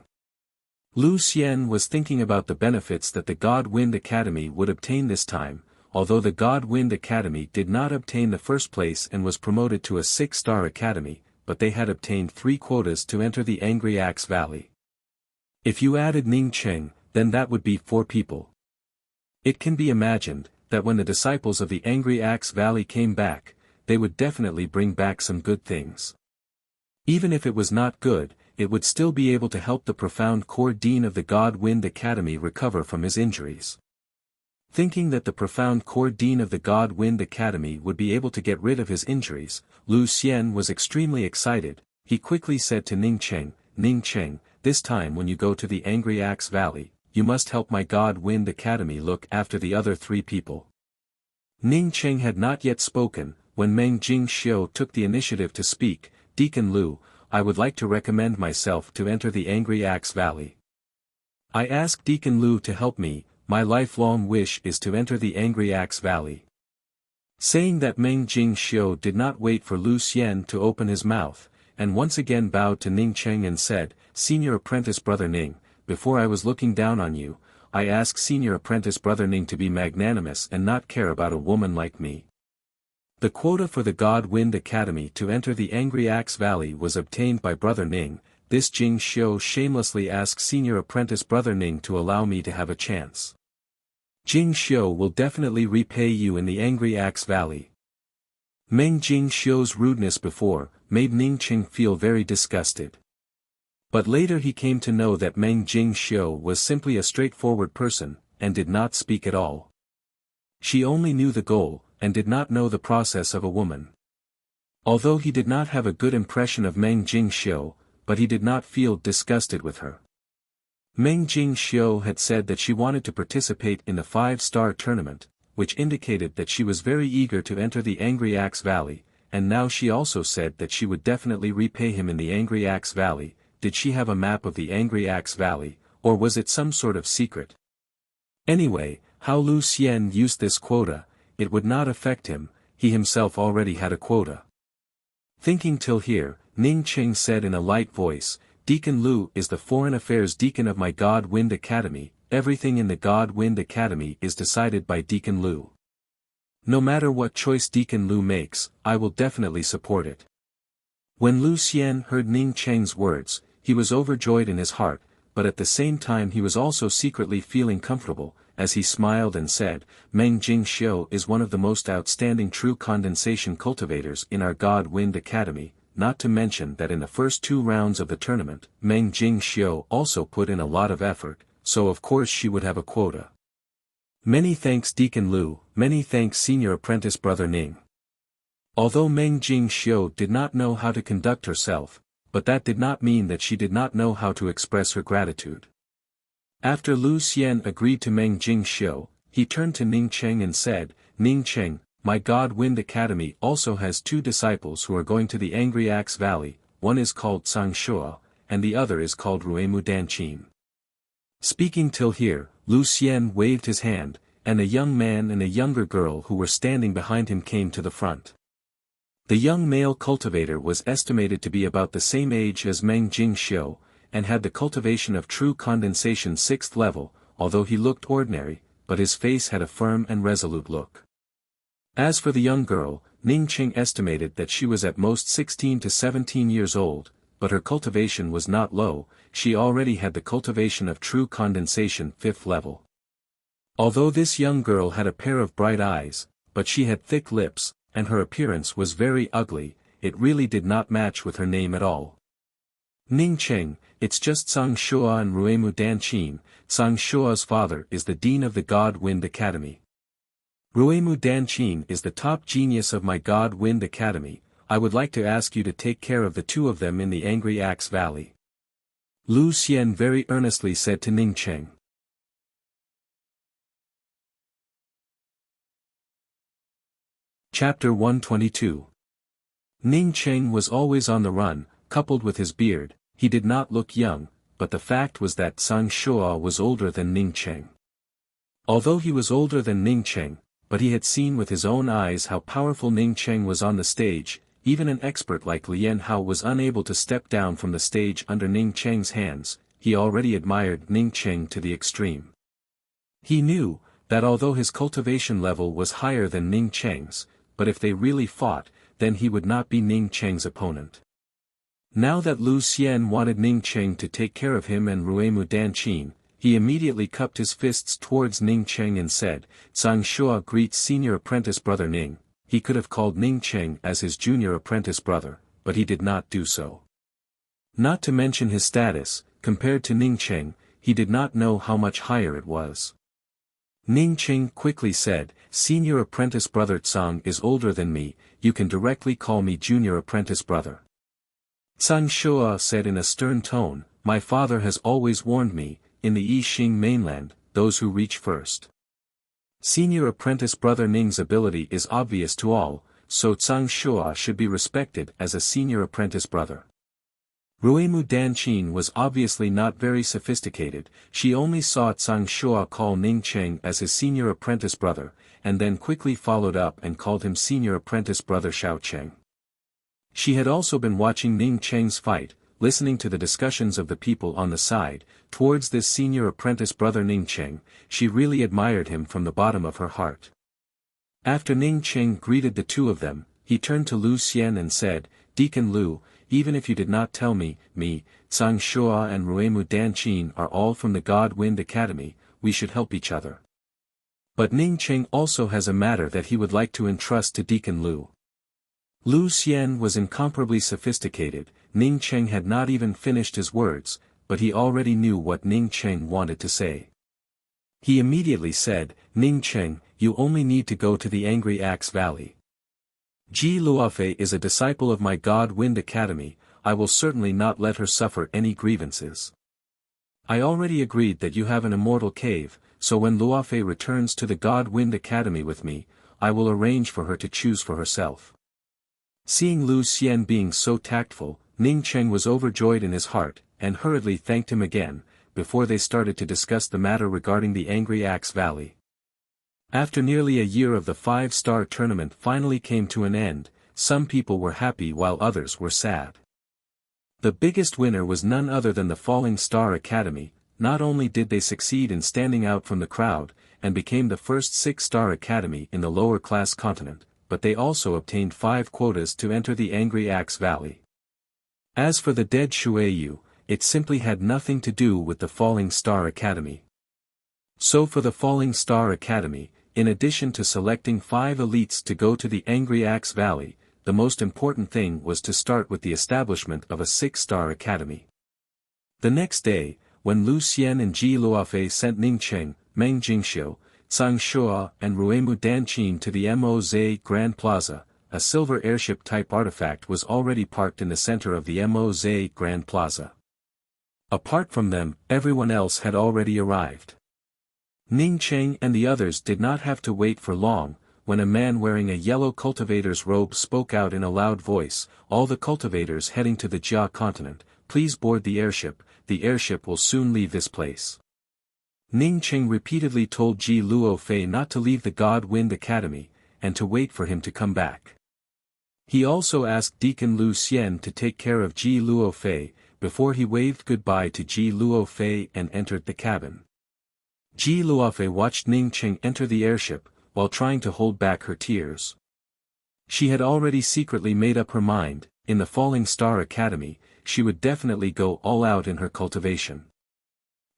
A: Lu Xian was thinking about the benefits that the God Wind Academy would obtain this time, although the God Wind Academy did not obtain the first place and was promoted to a 6-star academy, but they had obtained 3 quotas to enter the Angry Axe Valley. If you added Ning Qing, then that would be 4 people. It can be imagined that when the disciples of the Angry Axe Valley came back, they would definitely bring back some good things. Even if it was not good, it would still be able to help the profound core dean of the God Wind Academy recover from his injuries. Thinking that the profound core dean of the God Wind Academy would be able to get rid of his injuries, Lu Xian was extremely excited. He quickly said to Ning Qing, this time when you go to the Angry Axe Valley, you must help my God Wind Academy look after the other 3 people. Ning Qing had not yet spoken, when Meng Jingxiu took the initiative to speak. Deacon Lu, I would like to recommend myself to enter the Angry Axe Valley. I ask Deacon Lu to help me, my lifelong wish is to enter the Angry Axe Valley. Saying that, Meng Jingxiu did not wait for Lu Xian to open his mouth, and once again bowed to Ning Qing and said, Senior Apprentice Brother Ning, before I was looking down on you, I ask Senior Apprentice Brother Ning to be magnanimous and not care about a woman like me. The quota for the God Wind Academy to enter the Angry Axe Valley was obtained by Brother Ning. This Jingxiu shamelessly asks Senior Apprentice Brother Ning to allow me to have a chance. Jingxiu will definitely repay you in the Angry Axe Valley. Meng Jingxiu's rudeness before made Ning Qing feel very disgusted. But later he came to know that Meng Jingxiu was simply a straightforward person, and did not speak at all. She only knew the goal, and did not know the process of a woman. Although he did not have a good impression of Meng Jingxiu, but he did not feel disgusted with her. Meng Jingxiu had said that she wanted to participate in the 5-star tournament, which indicated that she was very eager to enter the Angry Axe Valley, and now she also said that she would definitely repay him in the Angry Axe Valley. Did she have a map of the Angry Axe Valley, or was it some sort of secret? Anyway, how Lu Xian used this quota, it would not affect him, he himself already had a quota. Thinking till here, Ning Qing said in a light voice, Deacon Lu is the Foreign Affairs Deacon of my God Wind Academy, everything in the God Wind Academy is decided by Deacon Lu. No matter what choice Deacon Lu makes, I will definitely support it. When Lu Xian heard Ning Qing's words, he was overjoyed in his heart, but at the same time he was also secretly feeling comfortable, as he smiled and said, Meng Jingxiu is one of the most outstanding true condensation cultivators in our God Wind Academy, not to mention that in the first 2 rounds of the tournament, Meng Jingxiu also put in a lot of effort, so of course she would have a quota. Many thanks Deacon Lu, many thanks Senior Apprentice Brother Ning. Although Meng Jingxiu did not know how to conduct herself, but that did not mean that she did not know how to express her gratitude. After Lu Xian agreed to Meng Jingxiu, he turned to Ning Qing and said, Ning Qing, my God Wind Academy also has 2 disciples who are going to the Angry Axe Valley, one is called Sang Shua, and the other is called Ruemu Danqin. Speaking till here, Lu Xian waved his hand, and a young man and a younger girl who were standing behind him came to the front. The young male cultivator was estimated to be about the same age as Meng Jingxiu, and had the cultivation of true condensation 6th level, although he looked ordinary, but his face had a firm and resolute look. As for the young girl, Ning Qing estimated that she was at most 16 to 17 years old, but her cultivation was not low, she already had the cultivation of true condensation 5th level. Although this young girl had a pair of bright eyes, but she had thick lips, and her appearance was very ugly, it really did not match with her name at all. Ning Qing, it's just Sang Shua and Ruemu Danqin. Sang Shua's father is the dean of the God Wind Academy. Ruemu Danqin is the top genius of my God Wind Academy. I would like to ask you to take care of the two of them in the Angry Axe Valley. Lu Xian very earnestly said to Ning Qing. Chapter 122. Ning Qing was always on the run, coupled with his beard. He did not look young, but the fact was that Sang Shua was older than Ning Qing. Although he was older than Ning Qing, but he had seen with his own eyes how powerful Ning Qing was on the stage. Even an expert like Lian Hao was unable to step down from the stage under Ning Qing's hands. He already admired Ning Qing to the extreme. He knew that although his cultivation level was higher than Ning Qing's, but if they really fought, then he would not be Ning Qing's opponent. Now that Lu Xian wanted Ning Qing to take care of him and Ruemu Danqin, he immediately cupped his fists towards Ning Qing and said, Sang Shua greets senior apprentice brother Ning. He could have called Ning Qing as his junior apprentice brother, but he did not do so. Not to mention his status, compared to Ning Qing, he did not know how much higher it was. Ning Qing quickly said, Senior apprentice brother Tsang is older than me, you can directly call me junior apprentice brother. Sang Shua said in a stern tone, my father has always warned me, in the Yixing mainland, those who reach first. Senior apprentice brother Ning's ability is obvious to all, so Tsang Shua should be respected as a senior apprentice brother. Ruemu Danqin was obviously not very sophisticated. She only saw Tsang Shua call Ning Qing as his senior apprentice brother, and then quickly followed up and called him senior apprentice brother Xiao Qing. She had also been watching Ning Qing's fight, listening to the discussions of the people on the side. Towards this senior apprentice brother Ning Qing, she really admired him from the bottom of her heart. After Ning Qing greeted the two of them, he turned to Lu Xian and said, Deacon Lu, even if you did not tell me, Sang Shua and Ruemu Danqin are all from the God Wind Academy, we should help each other. But Ning Qing also has a matter that he would like to entrust to Deacon Lu. Lu Xian was incomparably sophisticated. Ning Qing had not even finished his words, but he already knew what Ning Qing wanted to say. He immediately said, Ning Qing, you only need to go to the Angry Axe Valley. Ji Luofei is a disciple of my God Wind Academy, I will certainly not let her suffer any grievances. I already agreed that you have an immortal cave, so when Luofei returns to the God Wind Academy with me, I will arrange for her to choose for herself. Seeing Lu Xian being so tactful, Ning Qing was overjoyed in his heart, and hurriedly thanked him again, before they started to discuss the matter regarding the Angry Axe Valley. After nearly a year of the 5-star tournament finally came to an end, some people were happy while others were sad. The biggest winner was none other than the Falling Star Academy. Not only did they succeed in standing out from the crowd, and became the first 6-star academy in the lower-class continent, but they also obtained 5 quotas to enter the Angry Axe Valley. As for the dead Shueyu, it simply had nothing to do with the Falling Star Academy. So for the Falling Star Academy, in addition to selecting 5 elites to go to the Angry Axe Valley, the most important thing was to start with the establishment of a 6-star academy. The next day, when Lu Xian and Ji Luofei sent Ning Qing, Meng Jingxiu, Sang Shua and Ruemu Danqin to the Moz Grand Plaza, a silver airship-type artifact was already parked in the center of the Moz Grand Plaza. Apart from them, everyone else had already arrived. Ning Qing and the others did not have to wait for long, when a man wearing a yellow cultivator's robe spoke out in a loud voice, all the cultivators heading to the Jia continent, please board the airship will soon leave this place. Ning Qing repeatedly told Ji Luo Fei not to leave the God Wind Academy, and to wait for him to come back. He also asked Deacon Lu Xian to take care of Ji Luo Fei, before he waved goodbye to Ji Luo Fei and entered the cabin. Ji Luo Fei watched Ning Qing enter the airship, while trying to hold back her tears. She had already secretly made up her mind, in the Falling Star Academy, she would definitely go all out in her cultivation.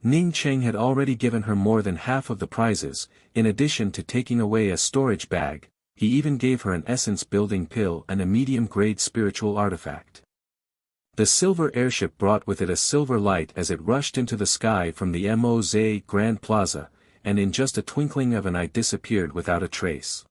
A: Ning Qing had already given her more than half of the prizes, in addition to taking away a storage bag. He even gave her an essence-building pill and a medium-grade spiritual artifact. The silver airship brought with it a silver light as it rushed into the sky from the Moz Grand Plaza, and in just a twinkling of an eye disappeared without a trace.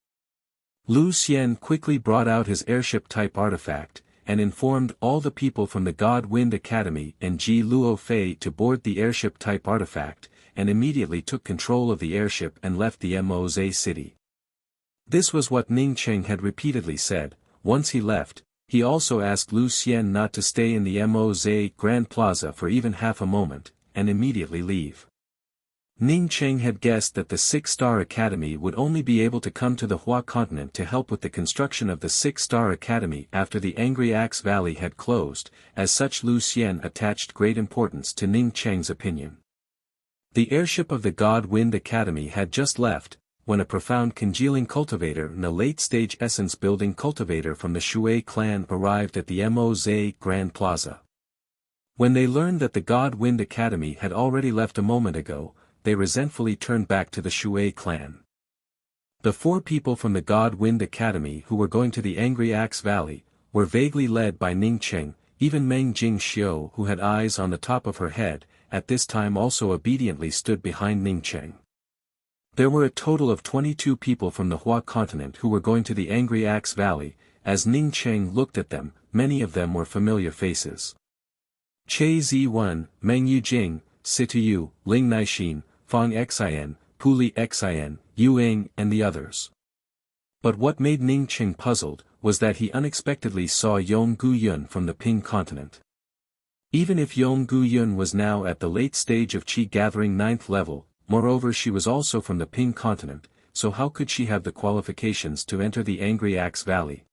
A: Lu Xian quickly brought out his airship-type artifact, and informed all the people from the God Wind Academy and Ji Luo Fei to board the airship-type artifact, and immediately took control of the airship and left the Moz city. This was what Ning Qing had repeatedly said. Once he left, he also asked Lu Xian not to stay in the Moz Grand Plaza for even half a moment, and immediately leave. Ning Qing had guessed that the Six-Star Academy would only be able to come to the Hua continent to help with the construction of the Six-Star Academy after the Angry Axe Valley had closed. As such, Lu Xian attached great importance to Ning Qing's opinion. The airship of the God Wind Academy had just left, when a profound congealing cultivator and a late-stage essence-building cultivator from the Shui clan arrived at the Moz Grand Plaza. When they learned that the God Wind Academy had already left a moment ago, they resentfully turned back to the Shui clan. The 4 people from the God Wind Academy who were going to the Angry Axe Valley, were vaguely led by Ning Qing. Even Meng Jing Xiu, who had eyes on the top of her head, at this time also obediently stood behind Ning Qing. There were a total of 22 people from the Hua continent who were going to the Angry Axe Valley. As Ning Qing looked at them, many of them were familiar faces. Che Ziwen, Meng Yujing, Situyu, Ling Naixin, Fang Xin, Puli Xin, Yu Ying, and the others. But what made Ning Qing puzzled, was that he unexpectedly saw Yong Guyun from the Ping continent. Even if Yong Guyun was now at the late stage of Qi gathering 9th level, moreover she was also from the Ping continent, so how could she have the qualifications to enter the Angry Axe Valley?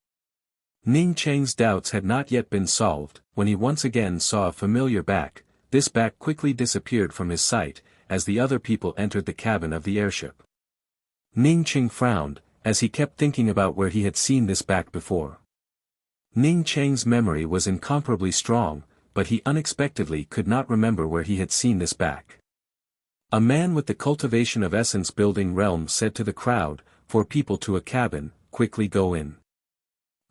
A: Ning Qing's doubts had not yet been solved, when he once again saw a familiar back. This back quickly disappeared from his sight, as the other people entered the cabin of the airship. Ning Qing frowned, as he kept thinking about where he had seen this back before. Ning Qing's memory was incomparably strong, but he unexpectedly could not remember where he had seen this back. A man with the cultivation of essence-building realm said to the crowd, "For people to a cabin, quickly go in.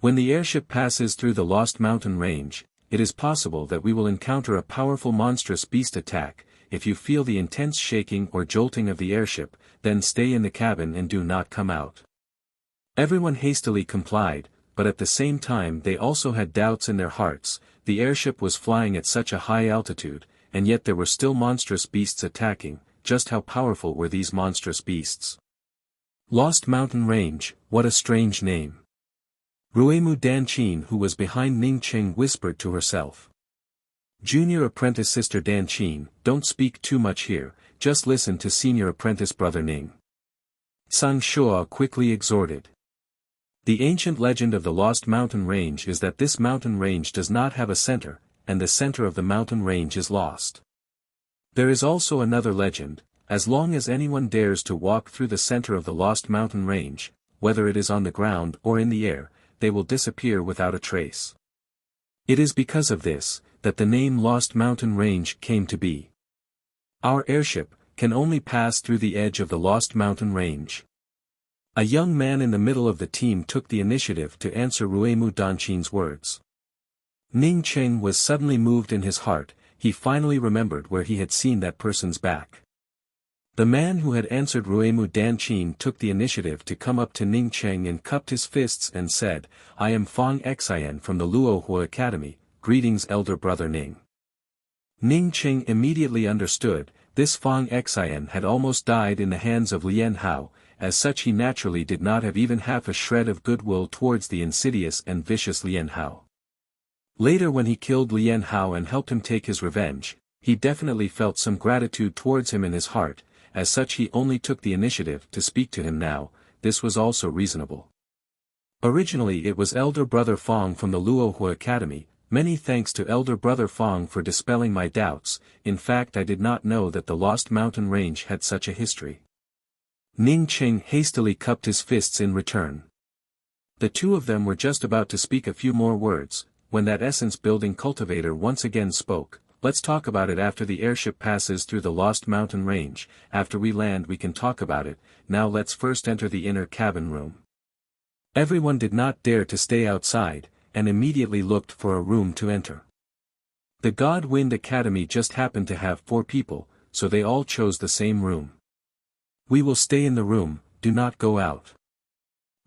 A: When the airship passes through the Lost Mountain Range, it is possible that we will encounter a powerful monstrous beast attack. If you feel the intense shaking or jolting of the airship, then stay in the cabin and do not come out." Everyone hastily complied, but at the same time they also had doubts in their hearts. The airship was flying at such a high altitude, and yet there were still monstrous beasts attacking. Just how powerful were these monstrous beasts? Lost Mountain Range, what a strange name. Ruemu Danqin, who was behind Ning Qing, whispered to herself. Junior apprentice sister Danqin, don't speak too much here, just listen to senior apprentice brother Ning. Sang Shua quickly exhorted. The ancient legend of the Lost Mountain Range is that this mountain range does not have a center, and the center of the mountain range is lost. There is also another legend: as long as anyone dares to walk through the center of the Lost Mountain Range, whether it is on the ground or in the air, they will disappear without a trace. It is because of this, that the name Lost Mountain Range came to be. Our airship can only pass through the edge of the Lost Mountain Range. A young man in the middle of the team took the initiative to answer Ruemu Danqin's words. Ning Qing was suddenly moved in his heart. He finally remembered where he had seen that person's back. The man who had answered Ruemu Danqin took the initiative to come up to Ning Qing and cupped his fists and said, "I am Fang Xin from the Luohua Academy, greetings elder brother Ning." Ning Qing immediately understood, this Fang Xin had almost died in the hands of Lian Hao, as such he naturally did not have even half a shred of goodwill towards the insidious and vicious Lian Hao. Later, when he killed Lian Hao and helped him take his revenge, he definitely felt some gratitude towards him in his heart, as such he only took the initiative to speak to him now. This was also reasonable. Originally it was Elder Brother Fong from the Luohua Academy. Many thanks to Elder Brother Fong for dispelling my doubts. In fact, I did not know that the Lost Mountain Range had such a history. Ning Cheng hastily cupped his fists in return. The two of them were just about to speak a few more words, when that essence-building cultivator once again spoke. Let's talk about it after the airship passes through the Lost Mountain Range. After we land we can talk about it. Now let's first enter the inner cabin room. Everyone did not dare to stay outside, and immediately looked for a room to enter. The God Wind Academy just happened to have 4 people, so they all chose the same room. We will stay in the room, do not go out.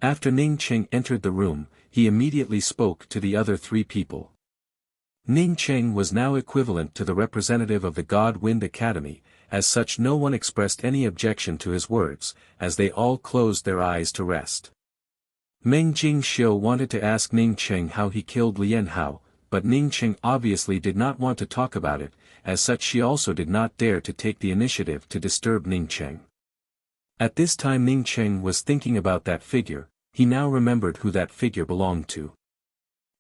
A: After Ning Cheng entered the room, he immediately spoke to the other 3 people. Ning Cheng was now equivalent to the representative of the God Wind Academy, as such no one expressed any objection to his words, as they all closed their eyes to rest. Meng Jingxiu wanted to ask Ning Cheng how he killed Lian Hao, but Ning Cheng obviously did not want to talk about it, as such she also did not dare to take the initiative to disturb Ning Cheng. At this time Ning Cheng was thinking about that figure. He now remembered who that figure belonged to.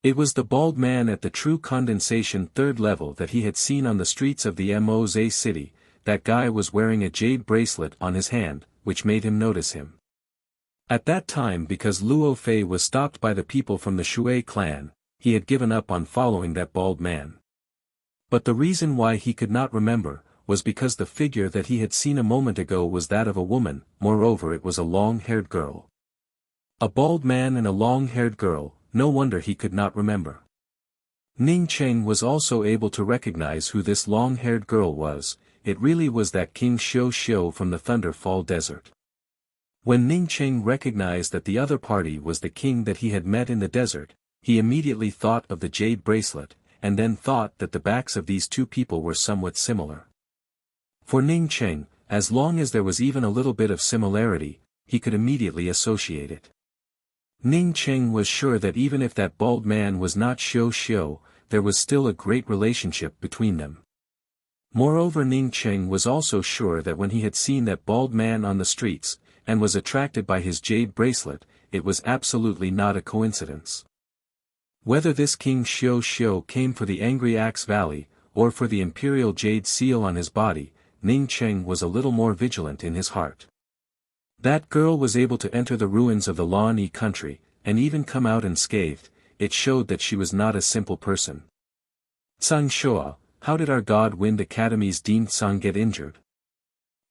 A: It was the bald man at the True Condensation 3rd level that he had seen on the streets of the Moze city. That guy was wearing a jade bracelet on his hand, which made him notice him. At that time, because Luo Fei was stopped by the people from the Shui clan, he had given up on following that bald man. But the reason why he could not remember, was because the figure that he had seen a moment ago was that of a woman. Moreover, it was a long-haired girl. A bald man and a long-haired girl, no wonder he could not remember. Ning Cheng was also able to recognize who this long-haired girl was. It really was that King Xiu Xiu from the Thunderfall Desert. When Ning Cheng recognized that the other party was the king that he had met in the desert, he immediately thought of the jade bracelet, and then thought that the backs of these 2 people were somewhat similar. For Ning Cheng, as long as there was even a little bit of similarity, he could immediately associate it. Ning Cheng was sure that even if that bald man was not Xiu Xiu, there was still a great relationship between them. Moreover, Ning Cheng was also sure that when he had seen that bald man on the streets, and was attracted by his jade bracelet, it was absolutely not a coincidence. Whether this King Xiu Xiu came for the Angry Axe Valley, or for the imperial jade seal on his body, Ning Cheng was a little more vigilant in his heart. That girl was able to enter the ruins of the Lan country, and even come out unscathed. It showed that she was not a simple person. Tsang Shua, how did our God Wind Academy's Dean Tsang get injured?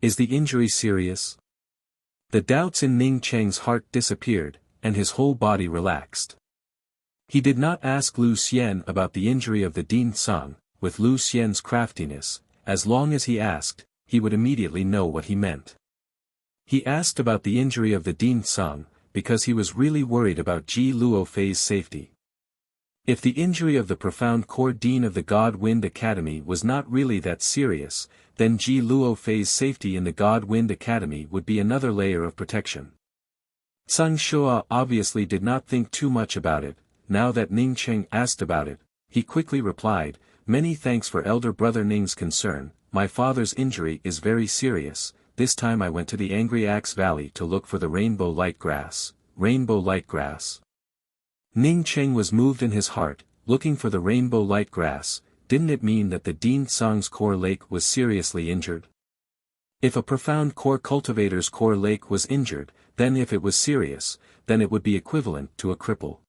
A: Is the injury serious? The doubts in Ning Cheng's heart disappeared, and his whole body relaxed. He did not ask Lu Xian about the injury of the Dean Tsang. With Lu Xian's craftiness, as long as he asked, he would immediately know what he meant. He asked about the injury of the Dean Tsang, because he was really worried about Ji Luo Fei's safety. If the injury of the profound core dean of the God Wind Academy was not really that serious, then Ji Luo Fei's safety in the God Wind Academy would be another layer of protection. Tsang Shua obviously did not think too much about it. Now that Ning Cheng asked about it, he quickly replied, "Many thanks for Elder Brother Ning's concern. My father's injury is very serious. This time I went to the Angry Axe Valley to look for the rainbow light grass." Rainbow light grass. Ning Cheng was moved in his heart. Looking for the rainbow light grass, didn't it mean that the Dean Tsang's core lake was seriously injured? If a profound core cultivator's core lake was injured, then if it was serious, then it would be equivalent to a cripple.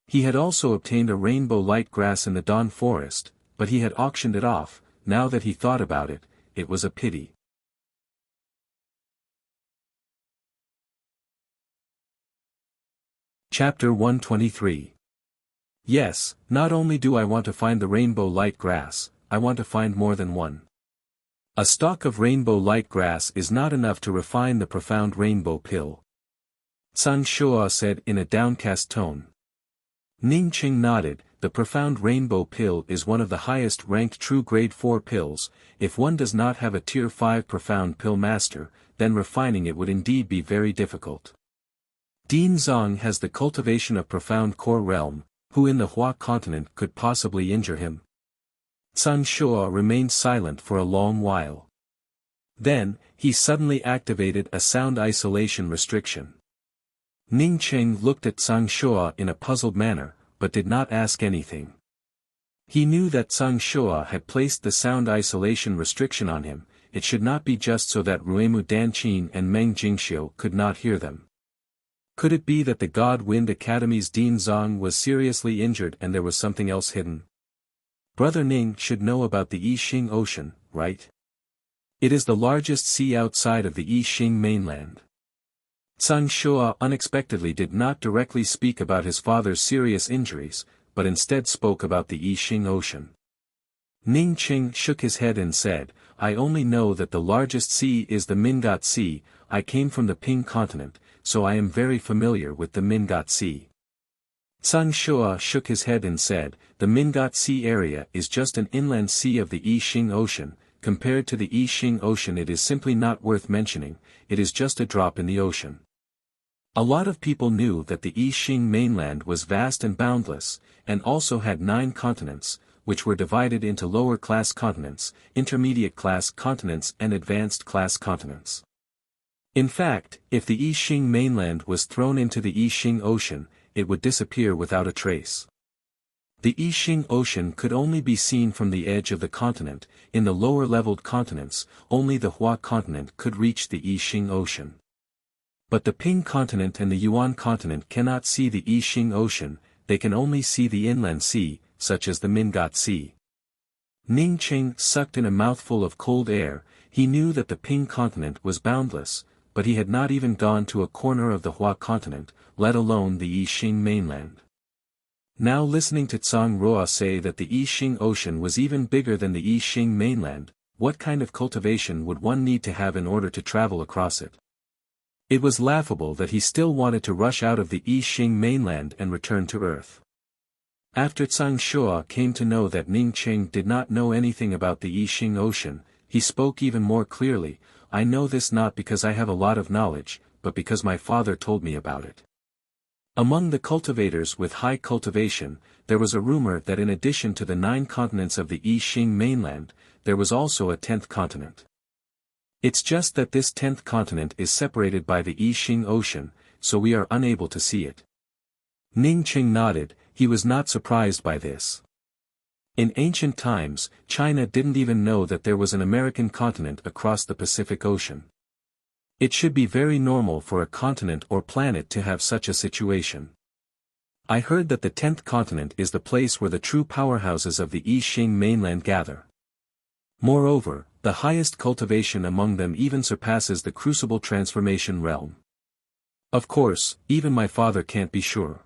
A: He had also obtained a rainbow light grass in the Dawn Forest, but he had auctioned it off. Now that he thought about it, it was a pity. Chapter 123. Yes, not only do I want to find the rainbow light grass, I want to find more than one. A stalk of rainbow light grass is not enough to refine the profound rainbow pill. Tsang Shua said in a downcast tone. Ning Cheng nodded. The profound rainbow pill is one of the highest ranked true grade 4 pills. If one does not have a tier 5 profound pill master, then refining it would indeed be very difficult. Dean Zong has the cultivation of profound core realm. Who in the Hua continent could possibly injure him? Tsang Shua remained silent for a long while. Then, he suddenly activated a sound isolation restriction. Ning Cheng looked at Zhang Shua in a puzzled manner, but did not ask anything. He knew that Zhang Shua had placed the sound isolation restriction on him. It should not be just so that Ruemu Danqin and Meng Jingxiu could not hear them. Could it be that the God Wind Academy's Dean Zong was seriously injured and there was something else hidden? Brother Ning should know about the Yixing Ocean, right? It is the largest sea outside of the Yixing mainland. Zhang Shua unexpectedly did not directly speak about his father's serious injuries, but instead spoke about the Yixing Ocean. Ning Qing shook his head and said, I only know that the largest sea is the Mingat Sea. I came from the Ping continent, so I am very familiar with the Mingat Sea. Zhang Shua shook his head and said, the Mingat Sea area is just an inland sea of the Yixing Ocean. Compared to the Yixing Ocean it is simply not worth mentioning, it is just a drop in the ocean. A lot of people knew that the Yixing mainland was vast and boundless, and also had 9 continents, which were divided into lower-class continents, intermediate-class continents and advanced-class continents. In fact, if the Yixing mainland was thrown into the Yixing Ocean, it would disappear without a trace. The Yixing Ocean could only be seen from the edge of the continent. In the lower-leveled continents, only the Hua continent could reach the Yixing Ocean. But the Ping continent and the Yuan continent cannot see the Yixing Ocean, they can only see the inland sea, such as the Mingat Sea. Ning Qing sucked in a mouthful of cold air. He knew that the Ping continent was boundless, but he had not even gone to a corner of the Hua continent, let alone the Yixing mainland. Now listening to Zhang Ruo say that the Yixing Ocean was even bigger than the Yixing mainland, what kind of cultivation would one need to have in order to travel across it? It was laughable that he still wanted to rush out of the Yixing mainland and return to Earth. After Zhang Shua came to know that Ning Qing did not know anything about the Yixing Ocean, he spoke even more clearly, I know this not because I have a lot of knowledge, but because my father told me about it. Among the cultivators with high cultivation, there was a rumor that in addition to the 9 continents of the Yixing mainland, there was also a 10th continent. It's just that this 10th continent is separated by the Yixing Ocean, so we are unable to see it. Ning Qing nodded, he was not surprised by this. In ancient times, China didn't even know that there was an American continent across the Pacific Ocean. It should be very normal for a continent or planet to have such a situation. I heard that the 10th continent is the place where the true powerhouses of the Yixing mainland gather. Moreover, the highest cultivation among them even surpasses the crucible transformation realm. Of course, even my father can't be sure.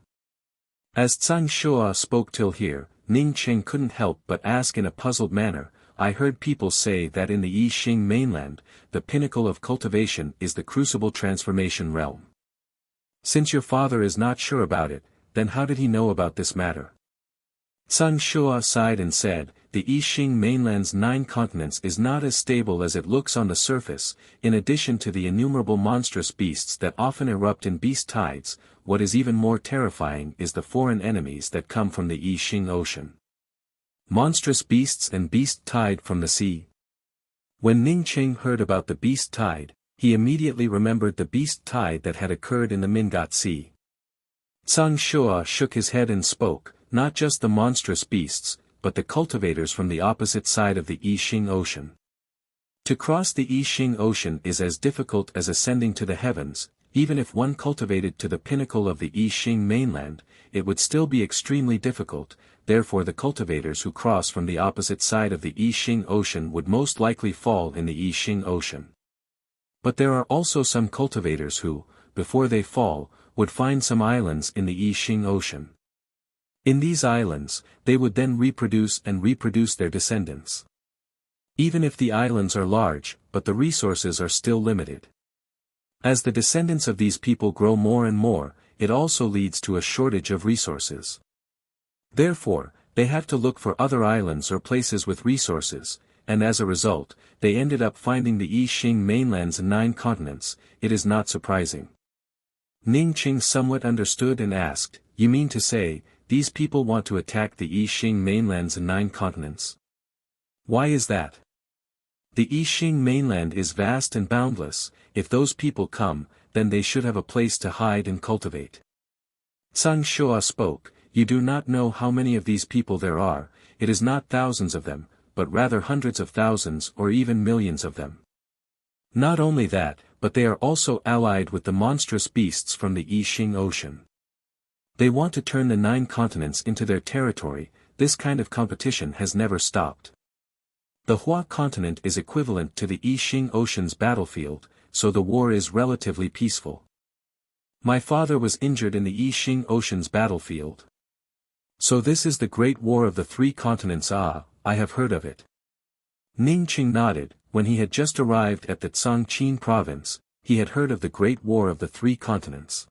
A: As Zhang Shua spoke till here, Ning Qing couldn't help but ask in a puzzled manner, I heard people say that in the Yixing mainland, the pinnacle of cultivation is the crucible transformation realm. Since your father is not sure about it, then how did he know about this matter? Zhang Shua sighed and said, the Yixing mainland's 9 continents is not as stable as it looks on the surface. In addition to the innumerable monstrous beasts that often erupt in beast tides, what is even more terrifying is the foreign enemies that come from the Yixing Ocean. Monstrous beasts and beast tide from the sea. When Ning Qing heard about the beast tide, he immediately remembered the beast tide that had occurred in the Mingat Sea. Zhang Shua shook his head and spoke, not just the monstrous beasts, but the cultivators from the opposite side of the Yixing Ocean. To cross the Yixing Ocean is as difficult as ascending to the heavens. Even if one cultivated to the pinnacle of the Yixing mainland, it would still be extremely difficult, therefore the cultivators who cross from the opposite side of the Yixing Ocean would most likely fall in the Yixing Ocean. But there are also some cultivators who, before they fall, would find some islands in the Yixing Ocean. In these islands, they would then reproduce their descendants. Even if the islands are large, but the resources are still limited. As the descendants of these people grow more and more, it also leads to a shortage of resources. Therefore, they have to look for other islands or places with resources, and as a result, they ended up finding the Yixing mainland's 9 continents. It is not surprising. Ning Qing somewhat understood and asked, you mean to say, these people want to attack the Yixing mainland's 9 continents? Why is that? The Yixing mainland is vast and boundless. If those people come, then they should have a place to hide and cultivate. Tsang Shua spoke, "You do not know how many of these people there are. It is not thousands of them, but rather hundreds of thousands or even millions of them. Not only that, but they are also allied with the monstrous beasts from the Yixing Ocean. They want to turn the 9 continents into their territory. This kind of competition has never stopped. The Hua continent is equivalent to the Yixing Ocean's battlefield, so the war is relatively peaceful. My father was injured in the Yixing Ocean's battlefield. So this is the Great War of the 3 continents. Ah, I have heard of it." Ning Qing nodded. When he had just arrived at the Chongqing province, he had heard of the Great War of the 3 continents.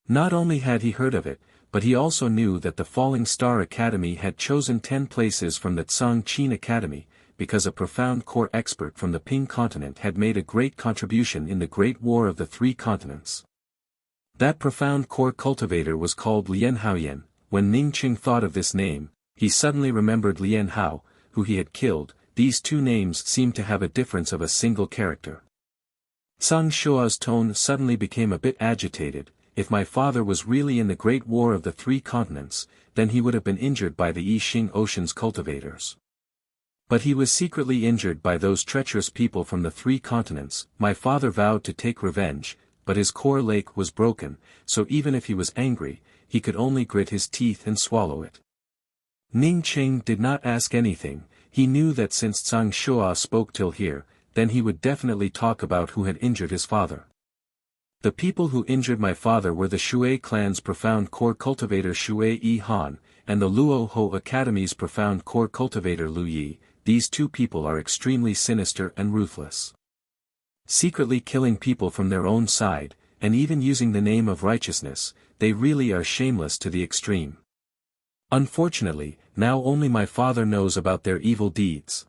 A: Not only had he heard of it, but he also knew that the Falling Star Academy had chosen 10 places from the Chongqing Academy, because a profound core expert from the Ping continent had made a great contribution in the Great War of the 3 continents. That profound core cultivator was called Lian Haoyan. When Ning Qing thought of this name, he suddenly remembered Lian Hao, who he had killed. These 2 names seemed to have a difference of a single character. Tsang Shua's tone suddenly became a bit agitated. If my father was really in the Great War of the 3 continents, then he would have been injured by the Yixing Ocean's cultivators. But he was secretly injured by those treacherous people from the 3 continents. My father vowed to take revenge, but his core lake was broken, so even if he was angry, he could only grit his teeth and swallow it. Ning Qing did not ask anything. He knew that since Tsang Shua spoke till here, then he would definitely talk about who had injured his father. The people who injured my father were the Shui clan's profound core cultivator Shui Yi Han, and the Luo Ho Academy's profound core cultivator Lu Yi. These 2 people are extremely sinister and ruthless. Secretly killing people from their own side, and even using the name of righteousness, they really are shameless to the extreme. Unfortunately, now only my father knows about their evil deeds.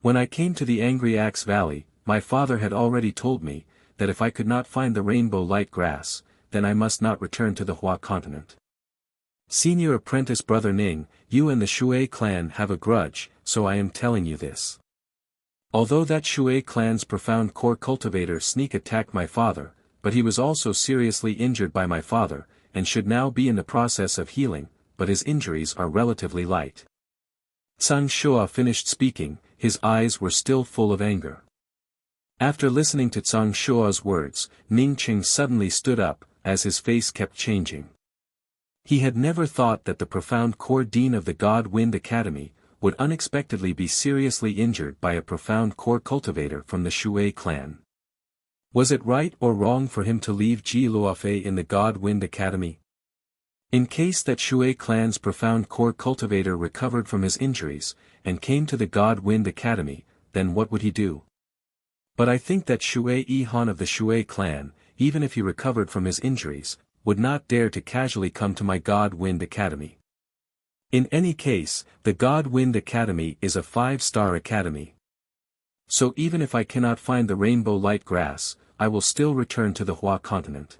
A: When I came to the Angry Axe Valley, my father had already told me, that if I could not find the rainbow light grass, then I must not return to the Hua continent. Senior apprentice brother Ning, you and the Shui clan have a grudge, so I am telling you this. Although that Shui clan's profound core cultivator sneak attacked my father, but he was also seriously injured by my father, and should now be in the process of healing, but his injuries are relatively light. Tsang Shua finished speaking, his eyes were still full of anger. After listening to Tsang Shua's words, Ning Qing suddenly stood up, as his face kept changing. He had never thought that the profound core dean of the God Wind Academy would unexpectedly be seriously injured by a profound core cultivator from the Shui clan. Was it right or wrong for him to leave Ji Luofei in the God Wind Academy? In case that Shui clan's profound core cultivator recovered from his injuries, and came to the God Wind Academy, then what would he do? But I think that Shui Yi Han of the Shui clan, even if he recovered from his injuries, would not dare to casually come to my God Wind Academy. In any case, the God Wind Academy is a 5-star academy. So even if I cannot find the rainbow light grass, I will still return to the Hua continent.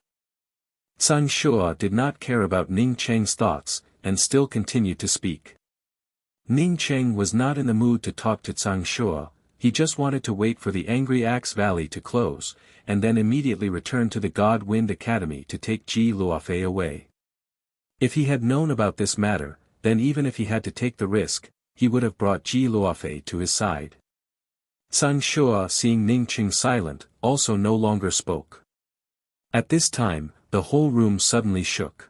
A: Tsang Shua did not care about Ning Cheng's thoughts, and still continued to speak. Ning Cheng was not in the mood to talk to Tsang Shua. He just wanted to wait for the Angry Axe Valley to close, and then immediately return to the God Wind Academy to take Ji Luofei away. If he had known about this matter, then even if he had to take the risk, he would have brought Ji Luofei to his side. Tsang Shua, seeing Ning Qing silent, also no longer spoke. At this time, the whole room suddenly shook.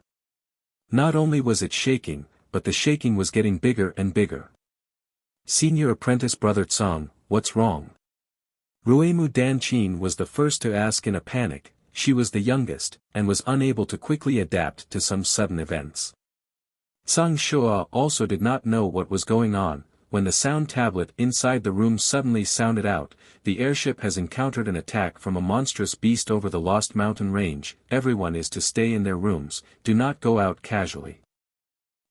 A: Not only was it shaking, but the shaking was getting bigger and bigger. Senior apprentice brother Tsang, what's wrong? Ruemu Danqin was the first to ask in a panic. She was the youngest, and was unable to quickly adapt to some sudden events. Tsang Shua also did not know what was going on. When the sound tablet inside the room suddenly sounded out, the airship has encountered an attack from a monstrous beast over the Lost Mountain Range. Everyone is to stay in their rooms, do not go out casually.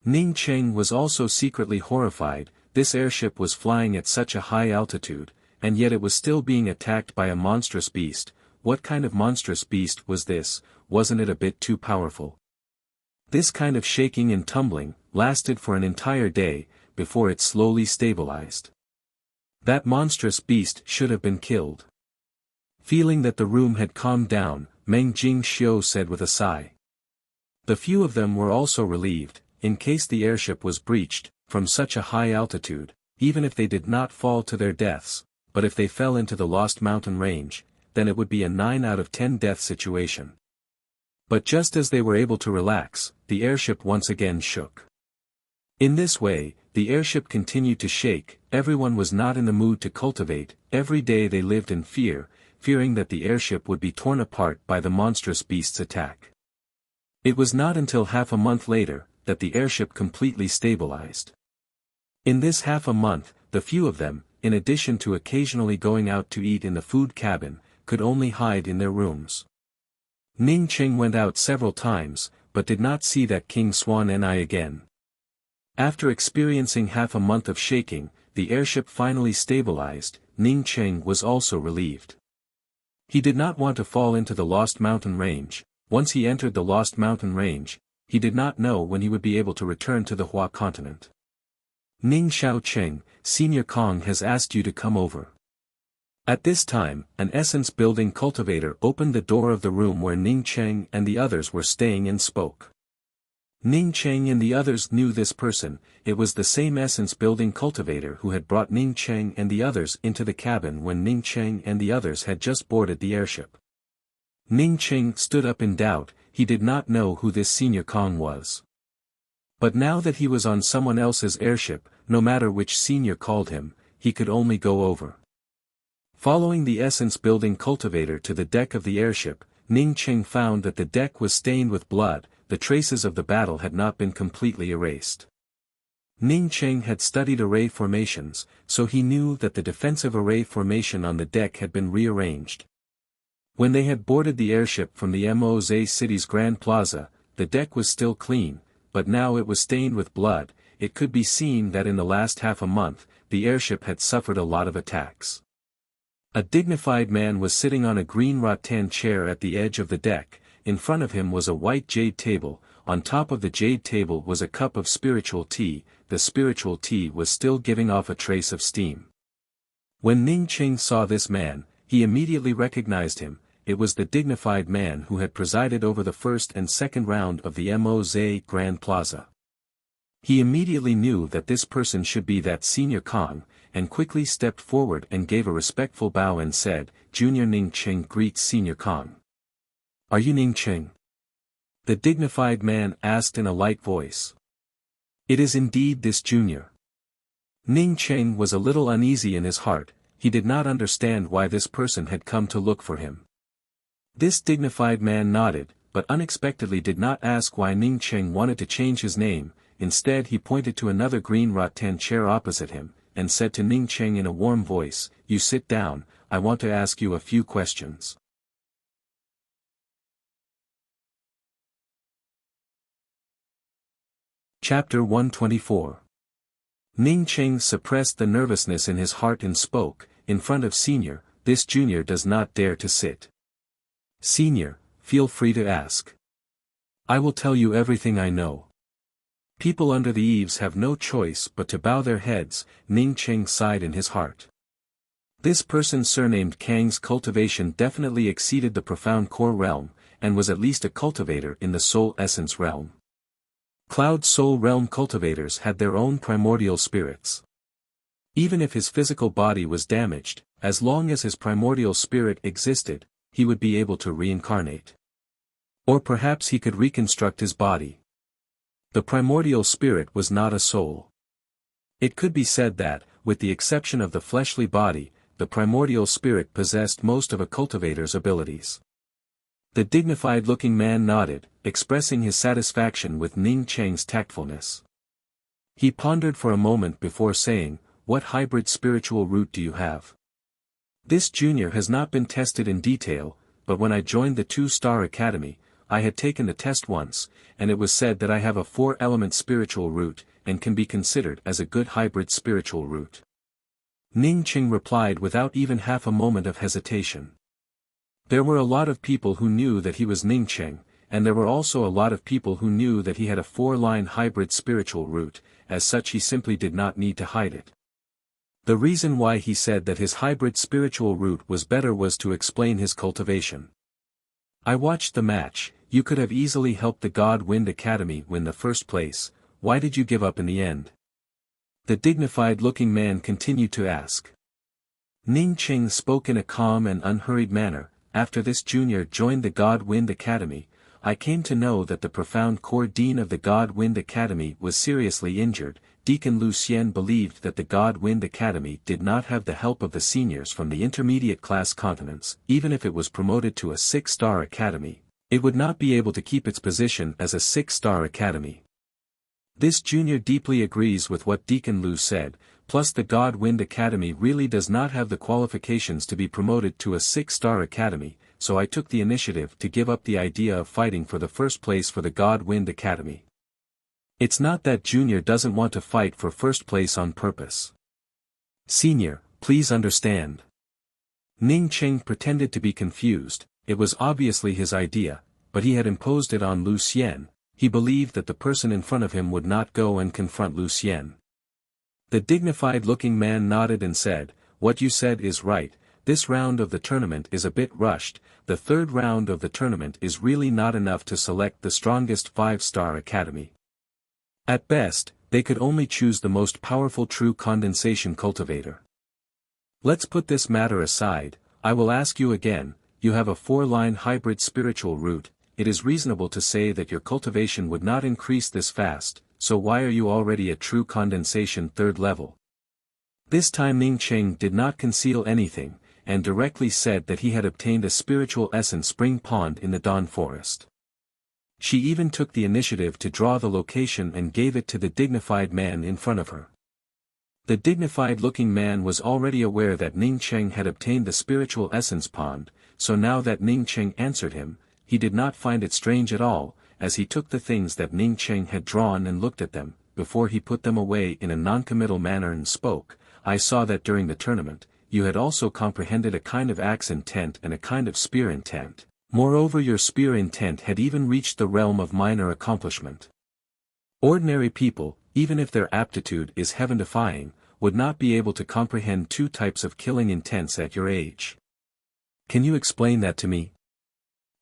A: Ning Cheng was also secretly horrified. This airship was flying at such a high altitude, and yet it was still being attacked by a monstrous beast. What kind of monstrous beast was this? Wasn't it a bit too powerful? This kind of shaking and tumbling lasted for an entire day, before it slowly stabilized. That monstrous beast should have been killed. Feeling that the room had calmed down, Meng Jingxiu said with a sigh. The few of them were also relieved, in case the airship was breached, from such a high altitude, even if they did not fall to their deaths, but if they fell into the Lost Mountain range, then it would be a 9 out of 10 death situation. But just as they were able to relax, the airship once again shook. In this way, the airship continued to shake. Everyone was not in the mood to cultivate. Every day they lived in fear, fearing that the airship would be torn apart by the monstrous beast's attack. It was not until half a month later, that the airship completely stabilized. In this half a month, the few of them, in addition to occasionally going out to eat in the food cabin, could only hide in their rooms. Ning Cheng went out several times, but did not see that King Swan Ni again. After experiencing half a month of shaking, the airship finally stabilized. Ning Cheng was also relieved. He did not want to fall into the Lost Mountain range. Once he entered the Lost Mountain range, he did not know when he would be able to return to the Hua continent. Ning Xiaocheng, Senior Kong has asked you to come over. At this time, an essence-building cultivator opened the door of the room where Ning Cheng and the others were staying and spoke. Ning Cheng and the others knew this person. It was the same essence-building cultivator who had brought Ning Cheng and the others into the cabin when Ning Cheng and the others had just boarded the airship. Ning Cheng stood up in doubt. He did not know who this Senior Kong was. But now that he was on someone else's airship, no matter which senior called him, he could only go over. Following the essence-building cultivator to the deck of the airship, Ning Cheng found that the deck was stained with blood. The traces of the battle had not been completely erased. Ning Cheng had studied array formations, so he knew that the defensive array formation on the deck had been rearranged. When they had boarded the airship from the Moze City's Grand Plaza, the deck was still clean, but now it was stained with blood. It could be seen that in the last half a month, the airship had suffered a lot of attacks. A dignified man was sitting on a green rattan chair at the edge of the deck. In front of him was a white jade table. On top of the jade table was a cup of spiritual tea. The spiritual tea was still giving off a trace of steam. When Ning Cheng saw this man, he immediately recognized him. It was the dignified man who had presided over the first and second round of the Moze Grand Plaza. He immediately knew that this person should be that Senior Kong, and quickly stepped forward and gave a respectful bow and said, "Junior Ning Cheng greets Senior Kong." "Are you Ning Cheng?" the dignified man asked in a light voice. "It is indeed this junior." Ning Cheng was a little uneasy in his heart. He did not understand why this person had come to look for him. This dignified man nodded, but unexpectedly did not ask why Ning Cheng wanted to change his name. Instead he pointed to another green rattan chair opposite him, and said to Ning Cheng in a warm voice, "You sit down, I want to ask you a few questions." Chapter 124. Ning Cheng suppressed the nervousness in his heart and spoke, "In front of Senior, this junior does not dare to sit. Senior, feel free to ask. I will tell you everything I know." People under the eaves have no choice but to bow their heads. Ning Cheng sighed in his heart. This person surnamed Kang's cultivation definitely exceeded the profound core realm, and was at least a cultivator in the soul essence realm. Cloud soul realm cultivators had their own primordial spirits. Even if his physical body was damaged, as long as his primordial spirit existed, he would be able to reincarnate. Or perhaps he could reconstruct his body. The primordial spirit was not a soul. It could be said that, with the exception of the fleshly body, the primordial spirit possessed most of a cultivator's abilities. The dignified-looking man nodded, expressing his satisfaction with Ning Cheng's tactfulness. He pondered for a moment before saying, "What hybrid spiritual root do you have?" This junior has not been tested in detail, but when I joined the 2-Star Academy, I had taken the test once, and it was said that I have a 4-element spiritual root, and can be considered as a good hybrid spiritual root. Ning Cheng replied without even half a moment of hesitation. There were a lot of people who knew that he was Ning Cheng, and there were also a lot of people who knew that he had a 4-line hybrid spiritual root. As such he simply did not need to hide it. The reason why he said that his hybrid spiritual route was better was to explain his cultivation. I watched the match. You could have easily helped the God Wind Academy win the first place. Why did you give up in the end? The dignified-looking man continued to ask. Ning Cheng spoke in a calm and unhurried manner. After this junior joined the God Wind Academy, I came to know that the profound core dean of the God Wind Academy was seriously injured. Deacon Lu Xian believed that the God Wind Academy did not have the help of the seniors from the intermediate class continents. Even if it was promoted to a 6-star academy, it would not be able to keep its position as a 6-star academy. This junior deeply agrees with what Deacon Lu said, plus the God Wind Academy really does not have the qualifications to be promoted to a 6-star academy, so I took the initiative to give up the idea of fighting for the first place for the God Wind Academy. It's not that junior doesn't want to fight for first place on purpose. Senior, please understand. Ning Cheng pretended to be confused. It was obviously his idea, but he had imposed it on Lu Xian. He believed that the person in front of him would not go and confront Lu Xian. The dignified-looking man nodded and said, "What you said is right. This round of the tournament is a bit rushed. The third round of the tournament is really not enough to select the strongest 5-star academy. At best, they could only choose the most powerful true condensation cultivator. Let's put this matter aside. I will ask you again, you have a 4-line hybrid spiritual root. It is reasonable to say that your cultivation would not increase this fast, so why are you already at true condensation 3rd level?" This time Ning Cheng did not conceal anything, and directly said that he had obtained a spiritual essence spring pond in the Dawn Forest. She even took the initiative to draw the location and gave it to the dignified man in front of her. The dignified-looking man was already aware that Ning Cheng had obtained the spiritual essence pond, so now that Ning Cheng answered him, he did not find it strange at all, as he took the things that Ning Cheng had drawn and looked at them, before he put them away in a non-committal manner and spoke. "I saw that during the tournament, you had also comprehended a kind of axe intent and a kind of spear intent. Moreover, your spear intent had even reached the realm of minor accomplishment. Ordinary people, even if their aptitude is heaven-defying, would not be able to comprehend 2 types of killing intents at your age. Can you explain that to me?"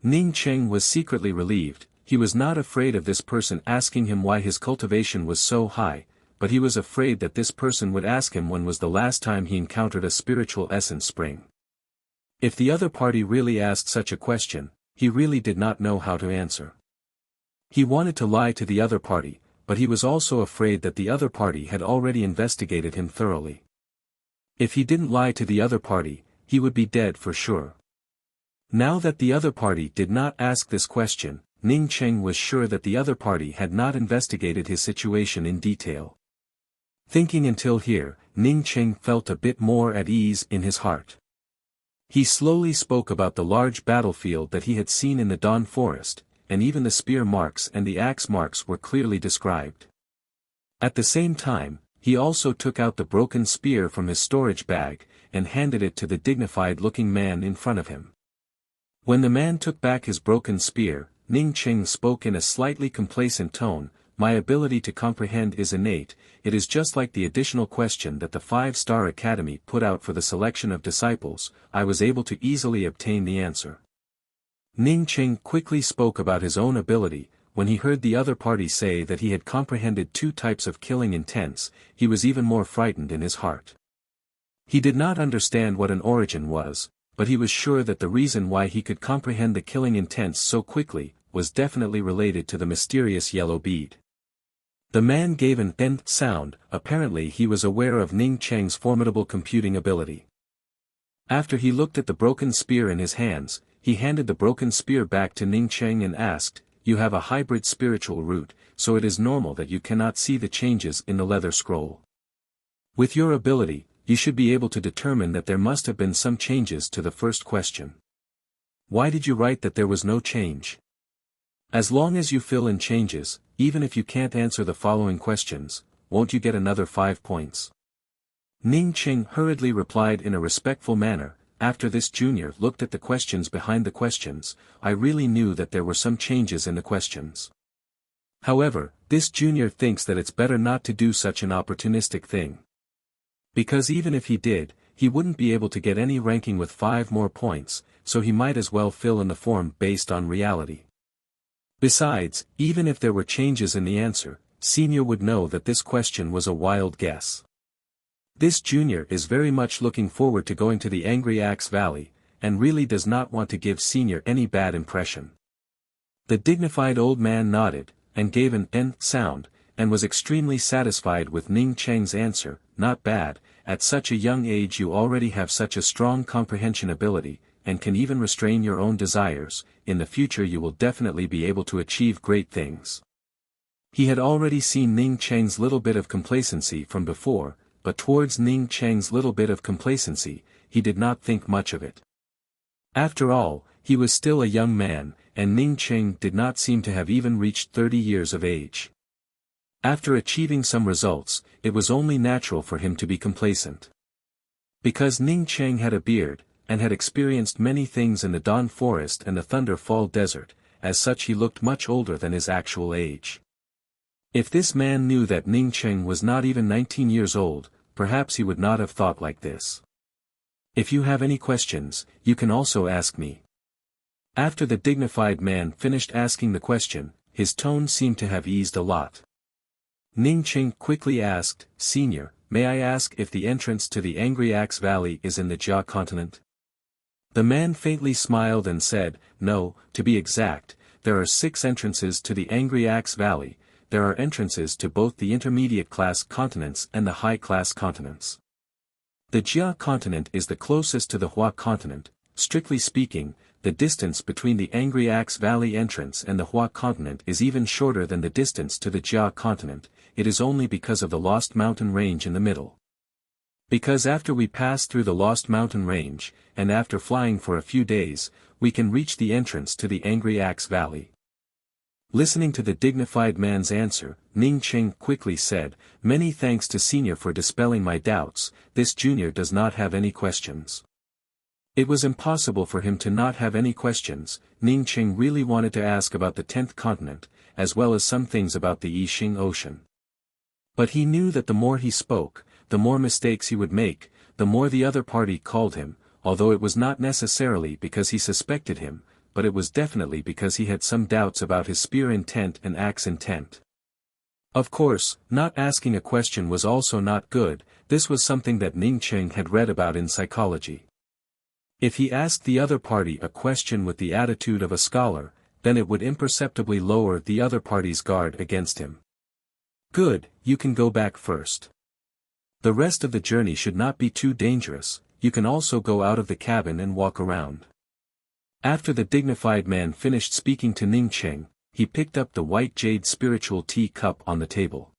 A: Ning Cheng was secretly relieved. He was not afraid of this person asking him why his cultivation was so high, but he was afraid that this person would ask him when was the last time he encountered a spiritual essence spring. If the other party really asked such a question, he really did not know how to answer. He wanted to lie to the other party, but he was also afraid that the other party had already investigated him thoroughly. If he didn't lie to the other party, he would be dead for sure. Now that the other party did not ask this question, Ning Cheng was sure that the other party had not investigated his situation in detail. Thinking until here, Ning Cheng felt a bit more at ease in his heart. He slowly spoke about the large battlefield that he had seen in the Dawn Forest, and even the spear marks and the axe marks were clearly described. At the same time, he also took out the broken spear from his storage bag, and handed it to the dignified-looking man in front of him. When the man took back his broken spear, Ning Cheng spoke in a slightly complacent tone, "My ability to comprehend is innate. It is just like the additional question that the 5-star academy put out for the selection of disciples. I was able to easily obtain the answer." Ning Cheng quickly spoke about his own ability. When he heard the other party say that he had comprehended 2 types of killing intents, he was even more frightened in his heart. He did not understand what an origin was, but he was sure that the reason why he could comprehend the killing intents so quickly was definitely related to the mysterious yellow bead. The man gave an "n" sound. Apparently he was aware of Ning Cheng's formidable computing ability. After he looked at the broken spear in his hands, he handed the broken spear back to Ning Cheng and asked, "You have a hybrid spiritual root, so it is normal that you cannot see the changes in the leather scroll. With your ability, you should be able to determine that there must have been some changes to the first question. Why did you write that there was no change? As long as you fill in changes, even if you can't answer the following questions, won't you get another 5 points?" Ning Cheng hurriedly replied in a respectful manner. After this junior looked at the questions behind the questions, I really knew that there were some changes in the questions. However, this junior thinks that it's better not to do such an opportunistic thing. Because even if he did, he wouldn't be able to get any ranking with 5 more points, so he might as well fill in the form based on reality. Besides, even if there were changes in the answer, Senior would know that this question was a wild guess. This junior is very much looking forward to going to the Angry Axe Valley, and really does not want to give Senior any bad impression. The dignified old man nodded, and gave an "n" sound, and was extremely satisfied with Ning Cheng's answer. Not bad, at such a young age you already have such a strong comprehension ability, and can even restrain your own desires. In the future you will definitely be able to achieve great things. He had already seen Ning Cheng's little bit of complacency from before, but towards Ning Cheng's little bit of complacency, he did not think much of it. After all, he was still a young man, and Ning Cheng did not seem to have even reached 30 years of age. After achieving some results, it was only natural for him to be complacent. Because Ning Cheng had a beard, and had experienced many things in the Dawn Forest and the Thunder Fall Desert, as such he looked much older than his actual age. If this man knew that Ning Cheng was not even 19 years old, perhaps he would not have thought like this. If you have any questions, you can also ask me. After the dignified man finished asking the question, his tone seemed to have eased a lot. Ning Cheng quickly asked, "Senior, may I ask if the entrance to the Angry Axe Valley is in the Jia continent?" The man faintly smiled and said, "No, to be exact, there are 6 entrances to the Angry Axe Valley. There are entrances to both the intermediate class continents and the high class continents. The Jia continent is the closest to the Hua continent. Strictly speaking, the distance between the Angry Axe Valley entrance and the Hua continent is even shorter than the distance to the Jia continent. It is only because of the Lost Mountain Range in the middle. Because after we pass through the Lost Mountain Range, and after flying for a few days, we can reach the entrance to the Angry Axe Valley." Listening to the dignified man's answer, Ning Cheng quickly said, "Many thanks to Senior for dispelling my doubts. This junior does not have any questions." It was impossible for him to not have any questions. Ning Cheng really wanted to ask about the 10th continent, as well as some things about the Yixing Ocean. But he knew that the more he spoke, the more mistakes he would make, the more the other party called him, although it was not necessarily because he suspected him, but it was definitely because he had some doubts about his spear intent and axe intent. Of course, not asking a question was also not good. This was something that Ning Cheng had read about in psychology. If he asked the other party a question with the attitude of a scholar, then it would imperceptibly lower the other party's guard against him. "Good, you can go back first. The rest of the journey should not be too dangerous. You can also go out of the cabin and walk around." After the dignified man finished speaking to Ning Cheng, he picked up the white jade spiritual tea cup on the table.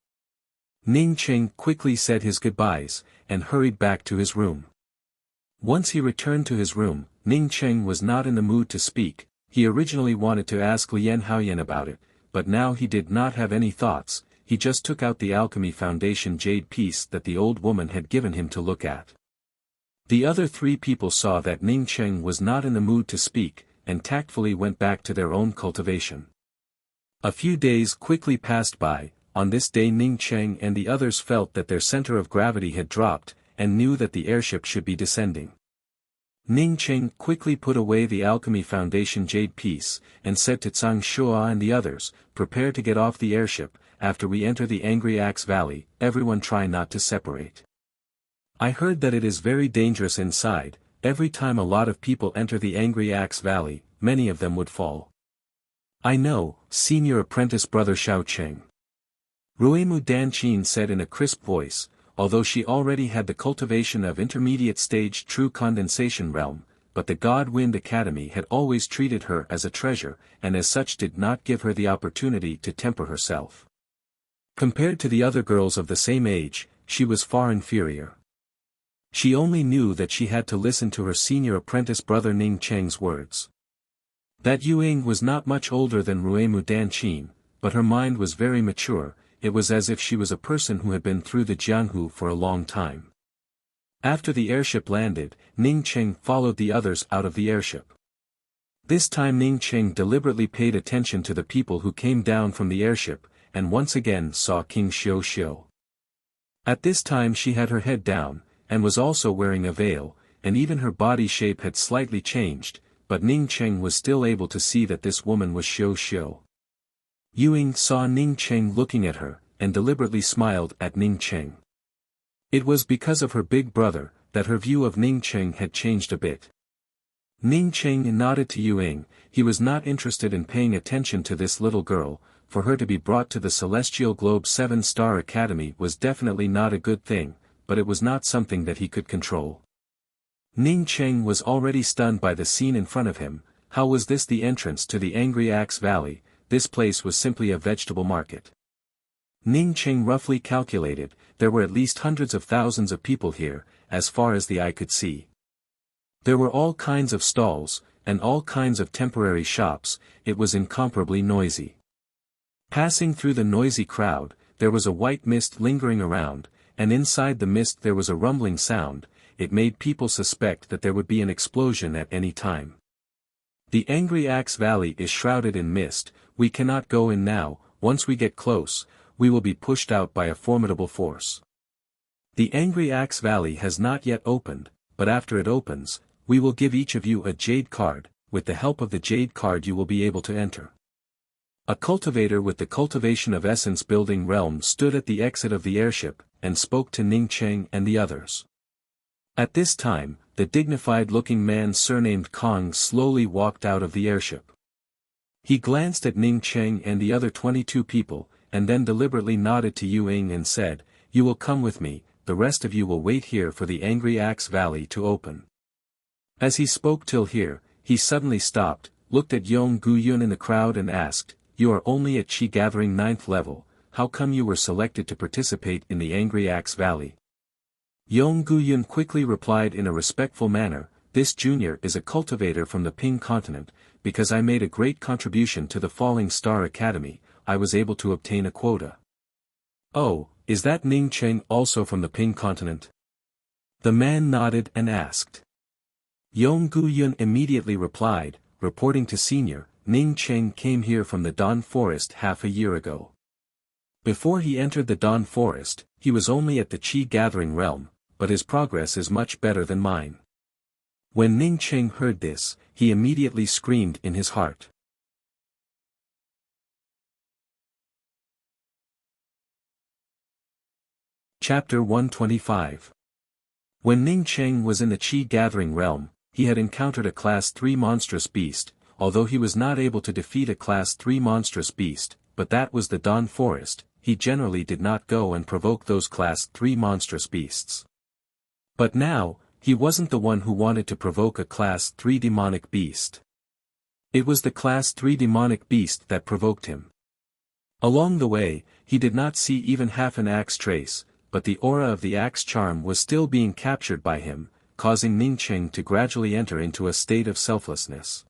A: Ning Cheng quickly said his goodbyes, and hurried back to his room. Once he returned to his room, Ning Cheng was not in the mood to speak. He originally wanted to ask Lien Haoyan about it, but now he did not have any thoughts. He just took out the Alchemy Foundation jade piece that the old woman had given him to look at. The other 3 people saw that Ning Cheng was not in the mood to speak, and tactfully went back to their own cultivation. A few days quickly passed by. On this day Ning Cheng and the others felt that their center of gravity had dropped, and knew that the airship should be descending. Ning Cheng quickly put away the Alchemy Foundation jade piece, and said to Zhang Shua and the others, "Prepare to get off the airship. After we enter the Angry Axe Valley, everyone try not to separate. I heard that it is very dangerous inside. Every time a lot of people enter the Angry Axe Valley, many of them would fall." "I know, Senior Apprentice Brother Xiao Cheng," Ruemu Danchin said in a crisp voice, although she already had the cultivation of intermediate stage true condensation realm, but the God Wind Academy had always treated her as a treasure, and as such did not give her the opportunity to temper herself. Compared to the other girls of the same age, she was far inferior. She only knew that she had to listen to her senior apprentice brother Ning Cheng's words. That Yuing was not much older than Ruemu Danchin, but her mind was very mature. It was as if she was a person who had been through the Jianghu for a long time. After the airship landed, Ning Cheng followed the others out of the airship. This time Ning Cheng deliberately paid attention to the people who came down from the airship, and once again saw King Xiu Xiu. At this time she had her head down, and was also wearing a veil, and even her body shape had slightly changed, but Ning Cheng was still able to see that this woman was Xiu Xiu. Ying saw Ning Cheng looking at her, and deliberately smiled at Ning Cheng. It was because of her big brother, that her view of Ning Cheng had changed a bit. Ning Cheng nodded to Ying. He was not interested in paying attention to this little girl. For her to be brought to the Celestial Globe 7-Star Academy was definitely not a good thing, but it was not something that he could control. Ning Cheng was already stunned by the scene in front of him. How was this the entrance to the Angry Axe Valley? This place was simply a vegetable market. Ning Cheng roughly calculated, there were at least hundreds of thousands of people here, as far as the eye could see. There were all kinds of stalls, and all kinds of temporary shops. It was incomparably noisy. Passing through the noisy crowd, there was a white mist lingering around, and inside the mist there was a rumbling sound. It made people suspect that there would be an explosion at any time. The Angry Axe Valley is shrouded in mist. We cannot go in now. Once we get close, we will be pushed out by a formidable force. The Angry Axe Valley has not yet opened, but after it opens, we will give each of you a jade card. With the help of the jade card you will be able to enter. A cultivator with the cultivation of essence building realm stood at the exit of the airship, and spoke to Ning Cheng and the others. At this time, the dignified-looking man surnamed Kong slowly walked out of the airship. He glanced at Ning Cheng and the other 22 people, and then deliberately nodded to Ying and said, "You will come with me, the rest of you will wait here for the Angry Axe Valley to open." As he spoke till here, he suddenly stopped, looked at Yong Guyun in the crowd and asked, "You are only at Qi Gathering 9th level, how come you were selected to participate in the Angry Axe Valley?" Yong Guyun quickly replied in a respectful manner, "This junior is a cultivator from the Ping continent. Because I made a great contribution to the Falling Star Academy, I was able to obtain a quota." "Oh, is that Ning Cheng also from the Ping continent?" The man nodded and asked. Yong Guyun immediately replied, reporting to Senior, "Ning Cheng came here from the Dawn Forest half a year ago. Before he entered the Dawn Forest, he was only at the Qi Gathering realm, but his progress is much better than mine." When Ning Cheng heard this, he immediately screamed in his heart. Chapter 125. When Ning Cheng was in the Qi Gathering realm, he had encountered a Class 3 monstrous beast. Although he was not able to defeat a Class 3 monstrous beast, but that was the Dawn Forest, he generally did not go and provoke those Class 3 monstrous beasts. But now, he wasn't the one who wanted to provoke a Class 3 demonic beast. It was the Class 3 demonic beast that provoked him. Along the way, he did not see even half an axe trace, but the aura of the axe charm was still being captured by him, causing Ning Cheng to gradually enter into a state of selflessness.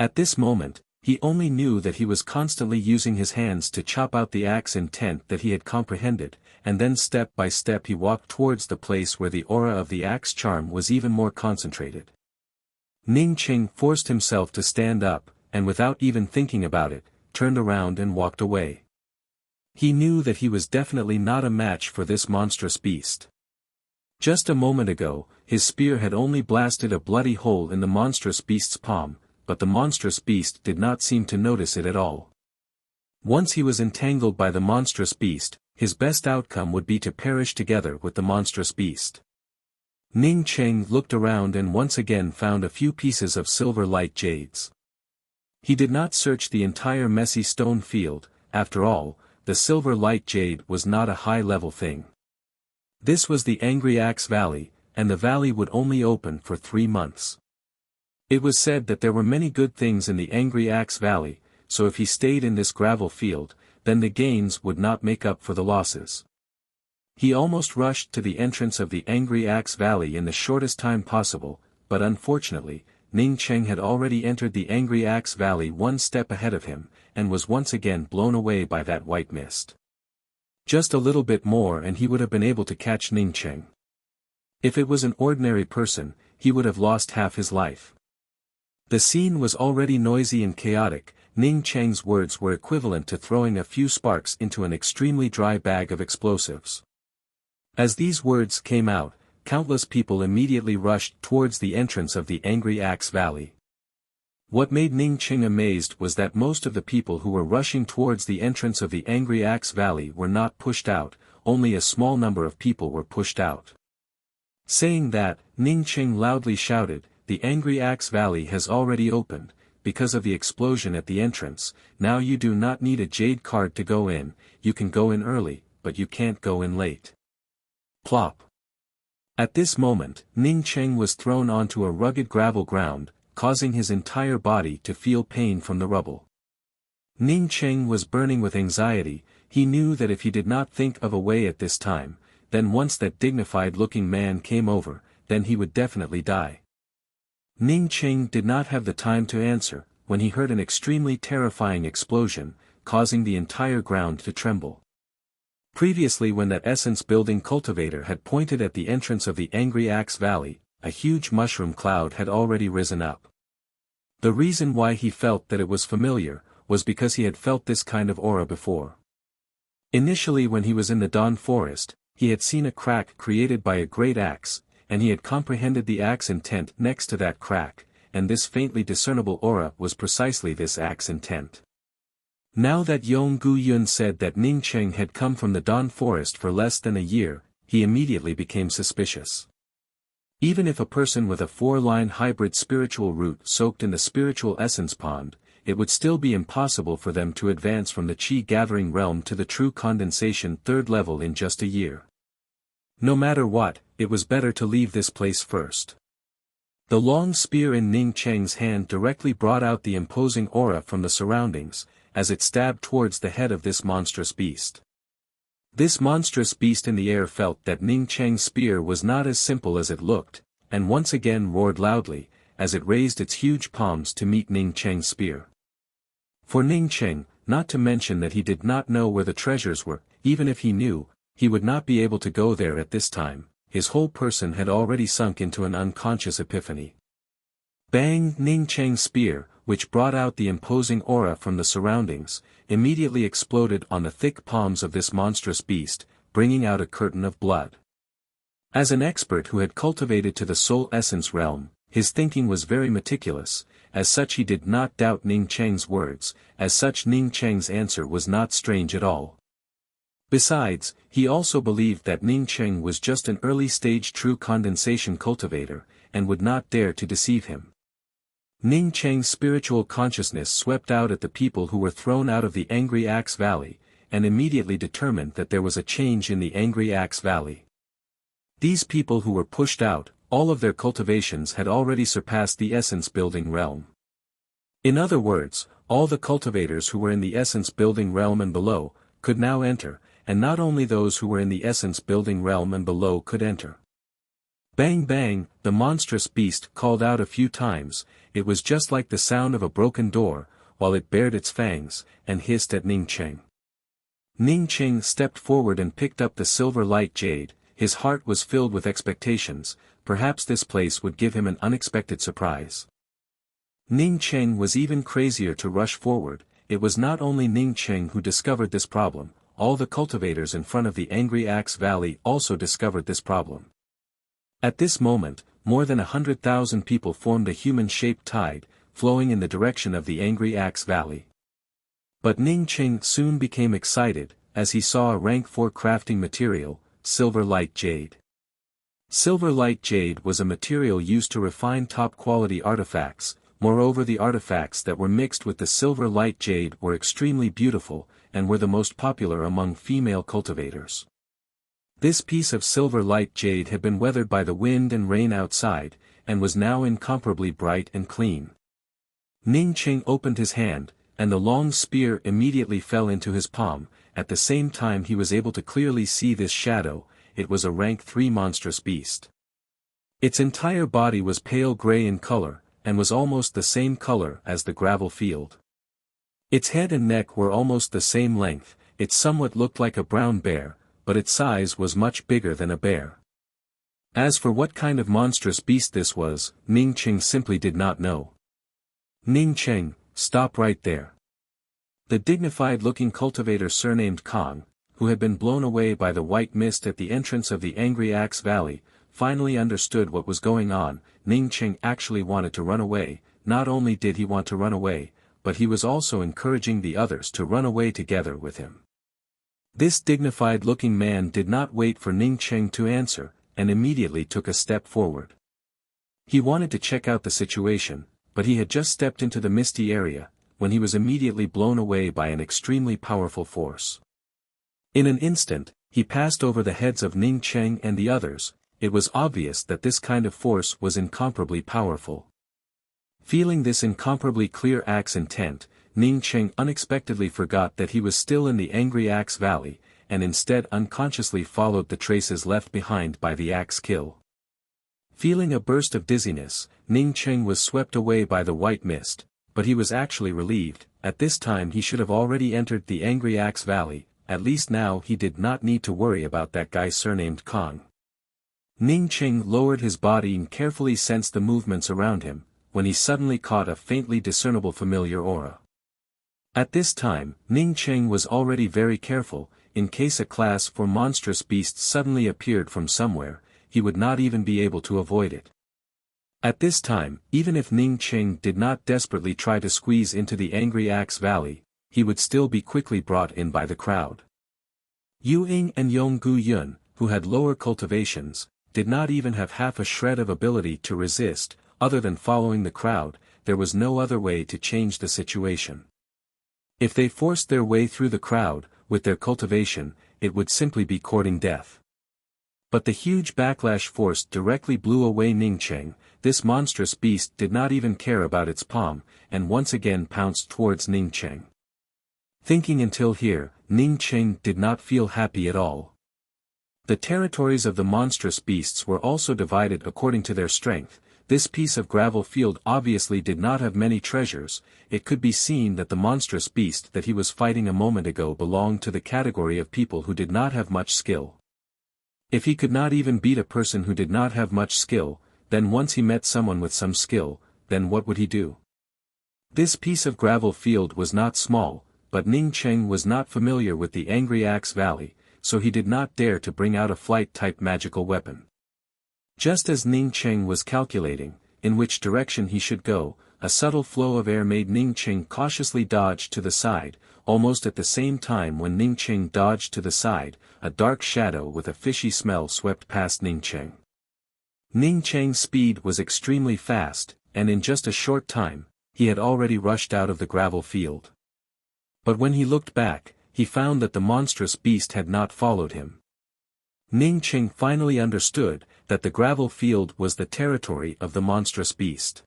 A: At this moment, he only knew that he was constantly using his hands to chop out the axe intent that he had comprehended, and then step by step he walked towards the place where the aura of the axe charm was even more concentrated. Ning Cheng forced himself to stand up, and without even thinking about it, turned around and walked away. He knew that he was definitely not a match for this monstrous beast. Just a moment ago, his spear had only blasted a bloody hole in the monstrous beast's palm, but the monstrous beast did not seem to notice it at all. Once he was entangled by the monstrous beast, his best outcome would be to perish together with the monstrous beast. Ning Cheng looked around and once again found a few pieces of silver light jades. He did not search the entire messy stone field. After all, the silver light jade was not a high-level thing. This was the Angry Axe Valley, and the valley would only open for 3 months. It was said that there were many good things in the Angry Axe Valley, so if he stayed in this gravel field, then the gains would not make up for the losses. He almost rushed to the entrance of the Angry Axe Valley in the shortest time possible, but unfortunately, Ning Cheng had already entered the Angry Axe Valley one step ahead of him, and was once again blown away by that white mist. Just a little bit more and he would have been able to catch Ning Cheng. If it was an ordinary person, he would have lost half his life. The scene was already noisy and chaotic. Ning Cheng's words were equivalent to throwing a few sparks into an extremely dry bag of explosives. As these words came out, countless people immediately rushed towards the entrance of the Angry Axe Valley. What made Ning Qing amazed was that most of the people who were rushing towards the entrance of the Angry Axe Valley were not pushed out, only a small number of people were pushed out. Saying that, Ning Qing loudly shouted, "The Angry Axe Valley has already opened, because of the explosion at the entrance. Now you do not need a jade card to go in, you can go in early, but you can't go in late." Plop. At this moment, Ning Qing was thrown onto a rugged gravel ground, causing his entire body to feel pain from the rubble. Ning Qing was burning with anxiety. He knew that if he did not think of a way at this time, then once that dignified-looking man came over, then he would definitely die. Ning Qing did not have the time to answer, when he heard an extremely terrifying explosion, causing the entire ground to tremble. Previously, when that essence-building cultivator had pointed at the entrance of the Angry Axe Valley, a huge mushroom cloud had already risen up. The reason why he felt that it was familiar, was because he had felt this kind of aura before. Initially, when he was in the Dawn Forest, he had seen a crack created by a great axe, and he had comprehended the axe intent next to that crack, and this faintly discernible aura was precisely this axe intent. Now that Yong Gu Yun said that Ning Qing had come from the Dawn Forest for less than a year, he immediately became suspicious. Even if a person with a 4-line hybrid spiritual root soaked in the spiritual essence pond, it would still be impossible for them to advance from the Qi-gathering realm to the true condensation 3rd level in just a year. No matter what, it was better to leave this place first. The long spear in Ning Qing's hand directly brought out the imposing aura from the surroundings, as it stabbed towards the head of this monstrous beast. This monstrous beast in the air felt that Ning Qing's spear was not as simple as it looked, and once again roared loudly, as it raised its huge palms to meet Ning Qing's spear. For Ning Qing, not to mention that he did not know where the treasures were, even if he knew, he would not be able to go there at this time, his whole person had already sunk into an unconscious epiphany. Bang! Ning Qing's spear, which brought out the imposing aura from the surroundings, immediately exploded on the thick palms of this monstrous beast, bringing out a curtain of blood. As an expert who had cultivated to the soul essence realm, his thinking was very meticulous. As such, he did not doubt Ning Qing's words, as such Ning Qing's answer was not strange at all. Besides, he also believed that Ning Qing was just an early-stage true condensation cultivator, and would not dare to deceive him. Ning Qing's spiritual consciousness swept out at the people who were thrown out of the Angry Axe Valley, and immediately determined that there was a change in the Angry Axe Valley. These people who were pushed out, all of their cultivations had already surpassed the essence-building realm. In other words, all the cultivators who were in the essence-building realm and below, could now enter, and not only those who were in the essence-building realm and below could enter. Bang bang, the monstrous beast called out a few times. It was just like the sound of a broken door, while it bared its fangs, and hissed at Ning Qing. Ning Qing stepped forward and picked up the silver light jade. His heart was filled with expectations. Perhaps this place would give him an unexpected surprise. Ning Qing was even crazier to rush forward. It was not only Ning Qing who discovered this problem, all the cultivators in front of the Angry Axe Valley also discovered this problem. At this moment, more than 100,000 people formed a human-shaped tide, flowing in the direction of the Angry Axe Valley. But Ning Qing soon became excited, as he saw a rank 4 crafting material, silver light jade. Silver light jade was a material used to refine top-quality artifacts. Moreover, the artifacts that were mixed with the silver light jade were extremely beautiful, and were the most popular among female cultivators. This piece of silver light jade had been weathered by the wind and rain outside, and was now incomparably bright and clean. Ning Qing opened his hand, and the long spear immediately fell into his palm. At the same time he was able to clearly see this shadow. It was a rank 3 monstrous beast. Its entire body was pale gray in color, and was almost the same color as the gravel field. Its head and neck were almost the same length. It somewhat looked like a brown bear, but its size was much bigger than a bear. As for what kind of monstrous beast this was, Ning Qing simply did not know. Ning Qing, stop right there. The dignified-looking cultivator surnamed Kong, who had been blown away by the white mist at the entrance of the Angry Axe Valley, finally understood what was going on. Ning Cheng actually wanted to run away. Not only did he want to run away, but he was also encouraging the others to run away together with him. This dignified-looking man did not wait for Ning Cheng to answer, and immediately took a step forward. He wanted to check out the situation, but he had just stepped into the misty area, when he was immediately blown away by an extremely powerful force. In an instant, he passed over the heads of Ning Cheng and the others. It was obvious that this kind of force was incomparably powerful. Feeling this incomparably clear axe intent, Ning Cheng unexpectedly forgot that he was still in the Angry Axe Valley, and instead unconsciously followed the traces left behind by the axe kill. Feeling a burst of dizziness, Ning Cheng was swept away by the white mist, but he was actually relieved. At this time he should have already entered the Angry Axe Valley. At least now he did not need to worry about that guy surnamed Kong. Ning Cheng lowered his body and carefully sensed the movements around him, when he suddenly caught a faintly discernible familiar aura. At this time, Ning Cheng was already very careful. In case a class for monstrous beasts suddenly appeared from somewhere, he would not even be able to avoid it. At this time, even if Ning Cheng did not desperately try to squeeze into the Angry Axe Valley, he would still be quickly brought in by the crowd. Yu Ying and Yong Gu Yun, who had lower cultivations, did not even have half a shred of ability to resist. Other than following the crowd, there was no other way to change the situation. If they forced their way through the crowd, with their cultivation, it would simply be courting death. But the huge backlash force directly blew away Ning Cheng. This monstrous beast did not even care about its palm, and once again pounced towards Ning Cheng. Thinking until here, Ning Cheng did not feel happy at all. The territories of the monstrous beasts were also divided according to their strength. This piece of gravel field obviously did not have many treasures. It could be seen that the monstrous beast that he was fighting a moment ago belonged to the category of people who did not have much skill. If he could not even beat a person who did not have much skill, then once he met someone with some skill, then what would he do? This piece of gravel field was not small, but Ning Cheng was not familiar with the Angry Axe Valley, so he did not dare to bring out a flight-type magical weapon. Just as Ning Cheng was calculating in which direction he should go, a subtle flow of air made Ning Cheng cautiously dodge to the side. Almost at the same time when Ning Cheng dodged to the side, a dark shadow with a fishy smell swept past Ning Cheng. Ning Cheng's speed was extremely fast, and in just a short time, he had already rushed out of the gravel field. But when he looked back, he found that the monstrous beast had not followed him. Ning Cheng finally understood that the gravel field was the territory of the monstrous beast.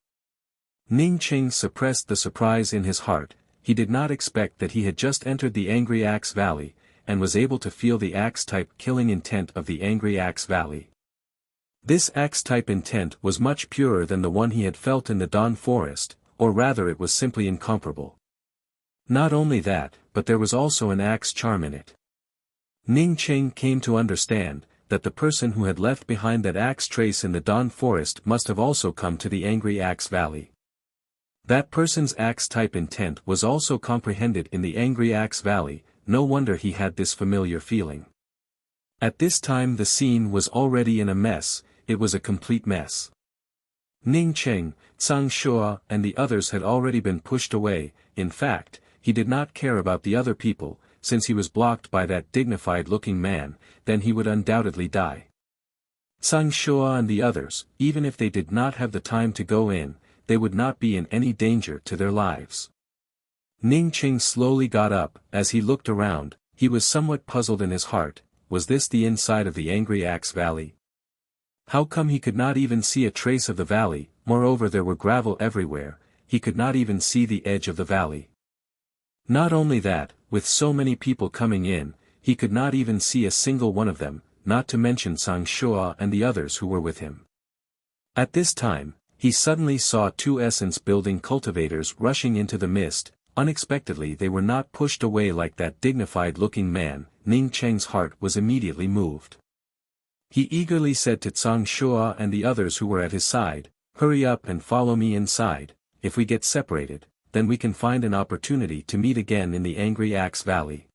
A: Ning Cheng suppressed the surprise in his heart. He did not expect that he had just entered the Angry Axe Valley, and was able to feel the axe-type killing intent of the Angry Axe Valley. This axe-type intent was much purer than the one he had felt in the Dawn Forest, or rather it was simply incomparable. Not only that, but there was also an axe charm in it. Ning Cheng came to understand that the person who had left behind that axe trace in the Dawn Forest must have also come to the Angry Axe Valley. That person's axe-type intent was also comprehended in the Angry Axe Valley. No wonder he had this familiar feeling. At this time the scene was already in a mess. It was a complete mess. Ning Cheng, Tsang Shua and the others had already been pushed away. In fact, he did not care about the other people, since he was blocked by that dignified-looking man, then he would undoubtedly die. Tsang Shua and the others, even if they did not have the time to go in, they would not be in any danger to their lives. Ning Cheng slowly got up. As he looked around, he was somewhat puzzled in his heart. Was this the inside of the Angry Axe Valley? How come he could not even see a trace of the valley? Moreover, there were gravel everywhere. He could not even see the edge of the valley. Not only that, with so many people coming in, he could not even see a single one of them, not to mention Tsang Shua and the others who were with him. At this time, he suddenly saw two essence-building cultivators rushing into the mist. Unexpectedly they were not pushed away like that dignified-looking man. Ning Cheng's heart was immediately moved. He eagerly said to Tsang Shua and the others who were at his side, "Hurry up and follow me inside. If we get separated, then we can find an opportunity to meet again in the Angry Axe Valley."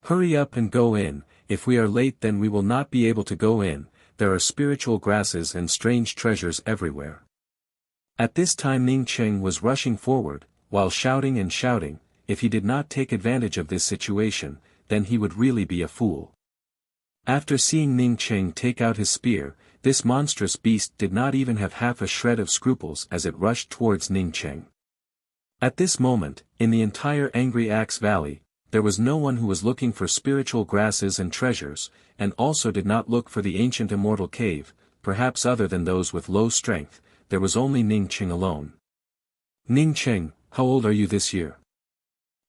A: Hurry up and go in, if we are late then we will not be able to go in, there are spiritual grasses and strange treasures everywhere. At this time Ning Cheng was rushing forward, while shouting and shouting, if he did not take advantage of this situation, then he would really be a fool. After seeing Ning Cheng take out his spear, this monstrous beast did not even have half a shred of scruples as it rushed towards Ning Cheng. At this moment, in the entire Angry Axe Valley, there was no one who was looking for spiritual grasses and treasures, and also did not look for the ancient immortal cave, perhaps other than those with low strength, there was only Ning Cheng alone. Ning Cheng, how old are you this year?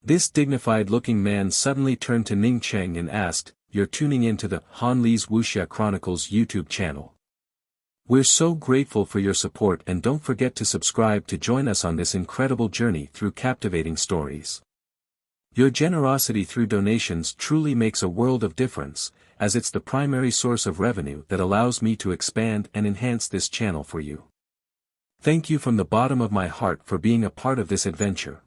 A: This dignified-looking man suddenly turned to Ning Cheng and asked, "You're tuning into the Han Li's Wuxia Chronicles YouTube channel. We're so grateful for your support and don't forget to subscribe to join us on this incredible journey through captivating stories. Your generosity through donations truly makes a world of difference, as it's the primary source of revenue that allows me to expand and enhance this channel for you. Thank you from the bottom of my heart for being a part of this adventure."